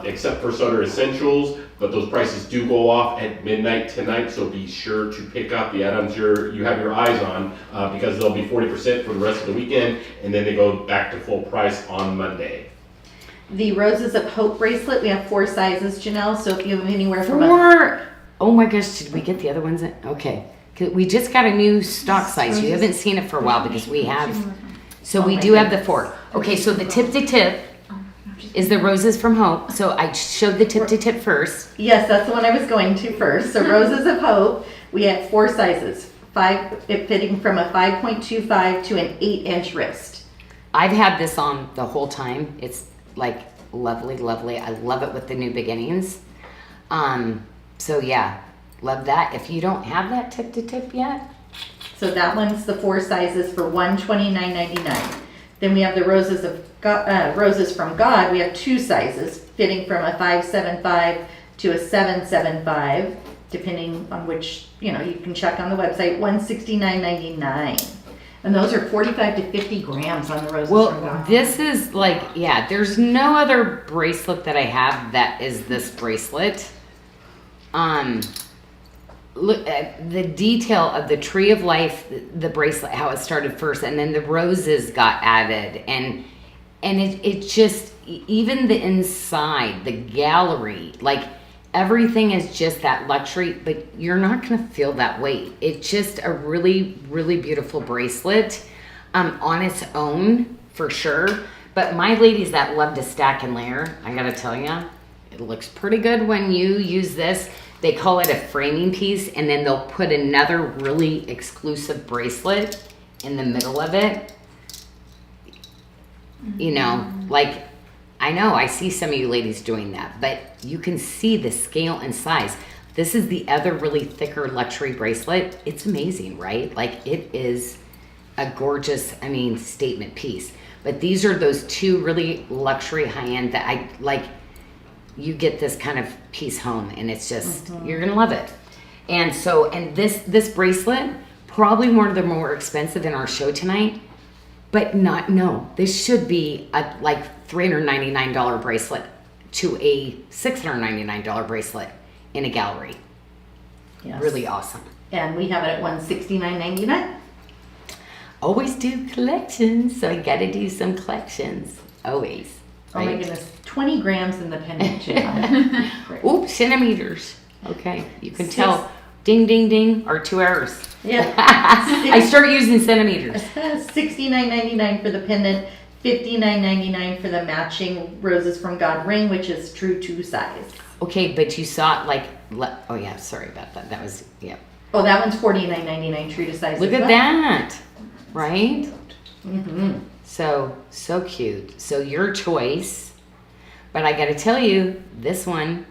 except for Starter Essentials. But those prices do go off at midnight tonight, so be sure to pick up the items you have your eyes on, because they'll be 40% for the rest of the weekend, and then they go back to full price on Monday. The Roses of Hope bracelet, we have 4 sizes, Janyl, so if you have anywhere from Oh my gosh, did we get the other ones in? Okay. 'Cause we just got a new stock size. You haven't seen it for a while because we have. So we do have the 4. Okay, so the tip to tip is the Roses from Hope. So I showed the tip to tip first. Yes, that's the one I was going to first. So Roses of Hope, we have 4 sizes. It fitting from a 5.25 to an 8 inch wrist. I've had this on the whole time. It's like lovely, lovely. I love it with the new beginnings. So yeah, love that. If you don't have that tip to tip yet, So that one's the 4 sizes for $129.99. Then we have the roses of God, roses from God. We have 2 sizes, fitting from a 575 to a 775, depending on which, you can check on the website. $169.99, and those are 45 to 50 grams on the roses from well, God. this is like, yeah, there's no other bracelet that I have that is this bracelet. Look at the detail of the tree of life, the bracelet, how it started first, and then the roses got added, and it just, even the inside, the gallery, like everything is just that luxury, but you're not going to feel that weight. It's just a really, really beautiful bracelet on its own, for sure. But my ladies that love to stack and layer, I got to tell you, it looks pretty good when you use this. They call it a framing piece, and then they'll put another really exclusive bracelet in the middle of it. Like, I know I see some of you ladies doing that, but you can see the scale and size. This is the other really thicker luxury bracelet. It's amazing, right? Like, it is a gorgeous, statement piece. But these are those 2 really luxury high-end that I like. You get this kind of piece home, and it's just, you're gonna love it. And so, and this bracelet, probably one of the more expensive in our show tonight, but this should be a like $399 bracelet to a $699 bracelet in a gallery. Yes. Really awesome. And we have it at $169.99. Always do collections, so I gotta do some collections, always. Oh my right? goodness, 20 grams in the pendant. Janyl. Great. Oops, centimeters. Okay, you can tell. Ding, ding, ding, or 2 hours. Yeah. I start using centimeters. $69.99 for the pendant, $59.99 for the matching roses from God ring, which is true 2 size. Okay, but you saw it like, oh yeah, sorry about that. That was, yeah. Oh, that one's $49.99 true to size. Look as at well. that, right? Mm-hmm. So cute. So your choice, but I got to tell you, this one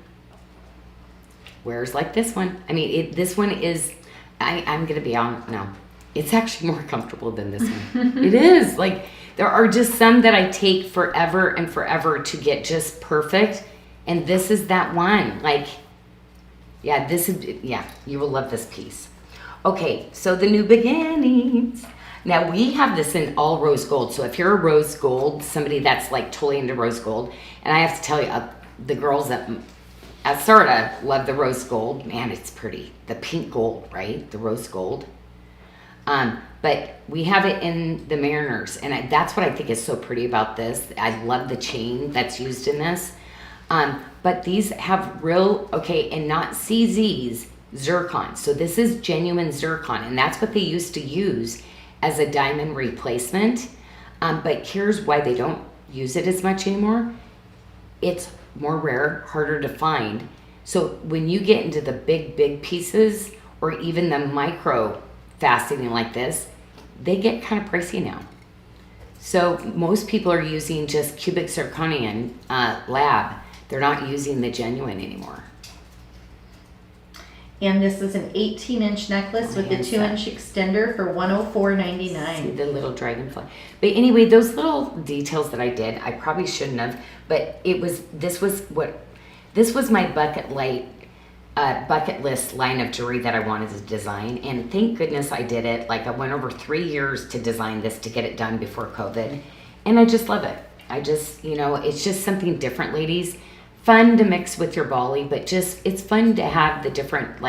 wears like this one. This one is, I'm going to be on, no, it's actually more comfortable than this one. It is. Like, there are just some that I take forever and forever to get just perfect. And this is that one. Like, yeah, you will love this piece. Okay, so the new beginnings. Now, we have this in all rose gold. So if you're a rose gold, somebody that's like totally into rose gold, and I have to tell you, the girls at SARDA love the rose gold. Man, it's pretty. The pink gold, right? The rose gold. But we have it in the Mariners, and that's what I think is so pretty about this. I love the chain that's used in this. But these have real, and not CZs, zircon. So this is genuine zircon, and that's what they used to use as a diamond replacement. But here's why they don't use it as much anymore. It's more rare, harder to find. So when you get into the big pieces, or even the micro faceting like this, they get kind of pricey now. So most people are using just cubic zirconium lab. They're not using the genuine anymore. And this is an 18-inch necklace with the 2-inch extender for $104.99. See the little dragonfly. But anyway, those little details that I did, I probably shouldn't have. But this was my bucket list line of jewelry that I wanted to design. And thank goodness I did it. Like, I went over 3 years to design this to get it done before COVID. And I just love it. It's just something different, ladies. Fun to mix with your volley, but it's fun to have the different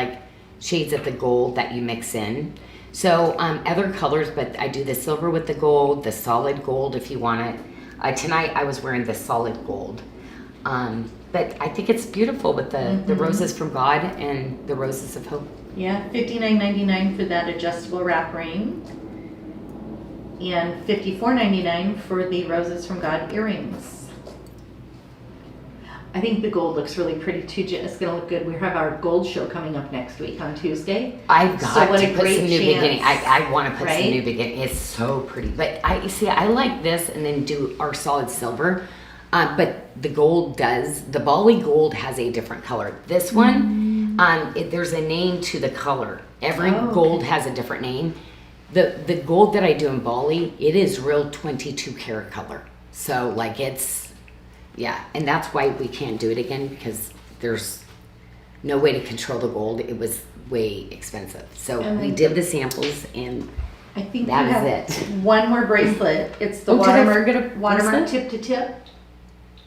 shades of the gold that you mix in. So other colors, but I do the silver with the gold, the solid gold if you want it. Tonight I was wearing the solid gold. But I think it's beautiful with the roses from God and the roses of hope. Yeah, $59.99 for that adjustable wrap ring. And $54.99 for the roses from God earrings. I think the gold looks really pretty too. It's going to look good. We have our gold show coming up next week on Tuesday. I've got to put some new beginning. I want to put some new beginning. It's so pretty. But I like this and then do our solid silver. But the Bali gold has a different color. This one, there's a name to the color. Every gold has a different name. The gold that I do in Bali, it is real 22 karat color. So like it's, yeah, and that's why we can't do it again, because there's no way to control the gold. It was way expensive. So we did the samples, and I think that you have is it. one more bracelet. It's the Did I forget a Watermark bracelet? tip to tip.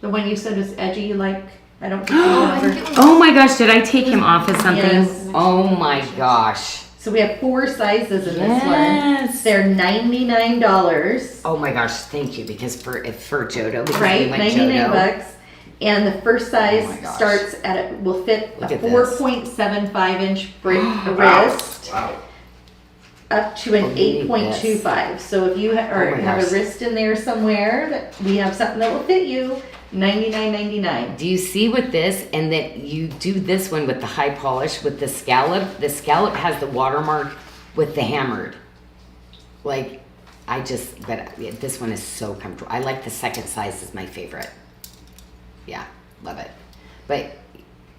The one you said is edgy. You like? I don't think you remember. Oh my gosh, did I take him off of something? Yes. Oh my gosh. So we have 4 sizes of this one. Yes. They're $99. Oh my gosh, thank you, because for Jodo, because Right, we went 99 Jodo. bucks. And the first size Oh my gosh. starts will fit Look a at this. 4.75 inch Wow. wrist Wow. up to an Oh, you need 8.25. So if you have Oh my a gosh. wrist in there somewhere, that we have something that will fit you. $99.99. Do you see with this, and that you do this one with the high polish with the scallop? The scallop has the watermark with the hammered. Like, this one is so comfortable. I like the second size is my favorite. Yeah, love it. But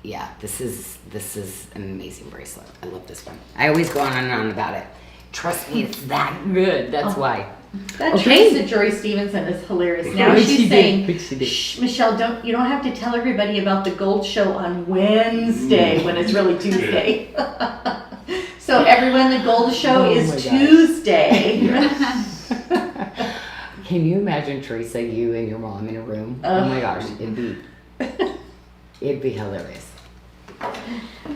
yeah, this is an amazing bracelet. I love this one. I always go on and on about it. Trust me, it's that good. That's why. That Okay. Teresa Joy Stevenson is hilarious. Now What'd she's she do? saying, What'd she do? "Shh, Michelle, you don't have to tell everybody about the gold show on Wednesday when it's really Tuesday." So everyone, the gold show Oh is my gosh. Tuesday. Can you imagine, Teresa, you and your mom in a room? Oh my gosh, it'd be hilarious.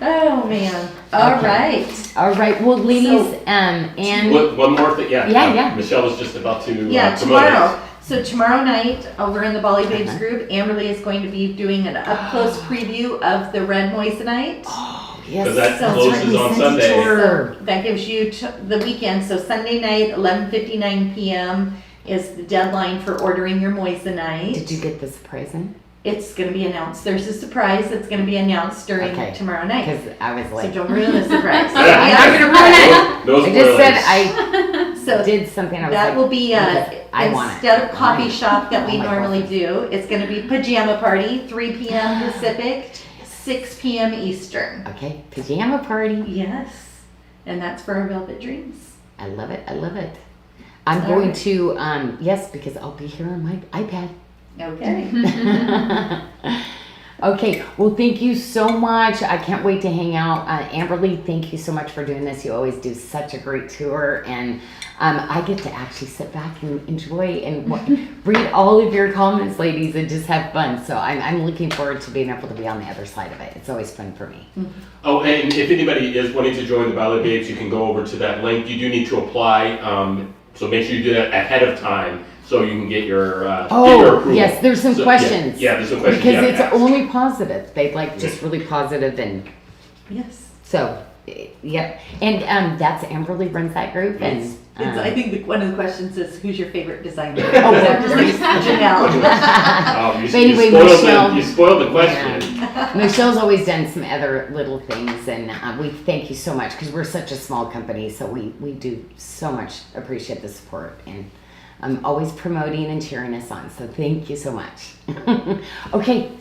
Oh man! All right. All right, well, ladies, So- and One more thing, yeah. Yeah. Michelle was just about to Yeah, promote tomorrow. So tomorrow night, over in the Bali Babes Uh-huh. group, Amberly is going to be doing an up-close preview of the red moissanite. oh it. yes, Because that So closes certainly on send it to Sunday. her. So that gives you the weekend. So Sunday night, 11:59 p.m. is the deadline for ordering your moissanite. Did you get the surprise in? It's going to be announced. There's a surprise that's going to be announced during Okay. tomorrow night. Because I was So like, don't ruin the surprise. I'm not gonna ruin it. No I just said spoilers. I So did something. I was that like, will be because I want it. instead of I want coffee it. shop that we Oh my normally God. do, it's going to be pajama party, 3 p.m. Pacific, 6 p.m. Eastern. Okay, pajama party. Yes, and that's for our Velvet Dreams. I love it. I love it. I'm All going right. to yes, because I'll be here on my iPad. Okay. Okay, well, thank you so much. I can't wait to hang out. Amberly, thank you so much for doing this. You always do such a great tour, and I get to actually sit back and enjoy and read all of your comments, ladies, and just have fun. So I'm looking forward to being able to be on the other side of it. It's always fun for me. Oh, and if anybody is wanting to join the Ballet Babes, you can go over to that link. You do need to apply, so make sure you do that ahead of time so you can get your approval. Yes, there's some So, questions. Yeah, there's some questions. Because you have it's to ask. only positive. They like just really positive, and Yes. so, yep. And that's Amberly runs that group, and I think one of the questions is, who's your favorite designer? Oh, Janyl. Oh, But anyway, Michelle- you spoiled the question. Michelle's always done some other little things, and we thank you so much because we're such a small company, so we do so much appreciate the support, and always promoting and cheering us on. So thank you so much. Okay,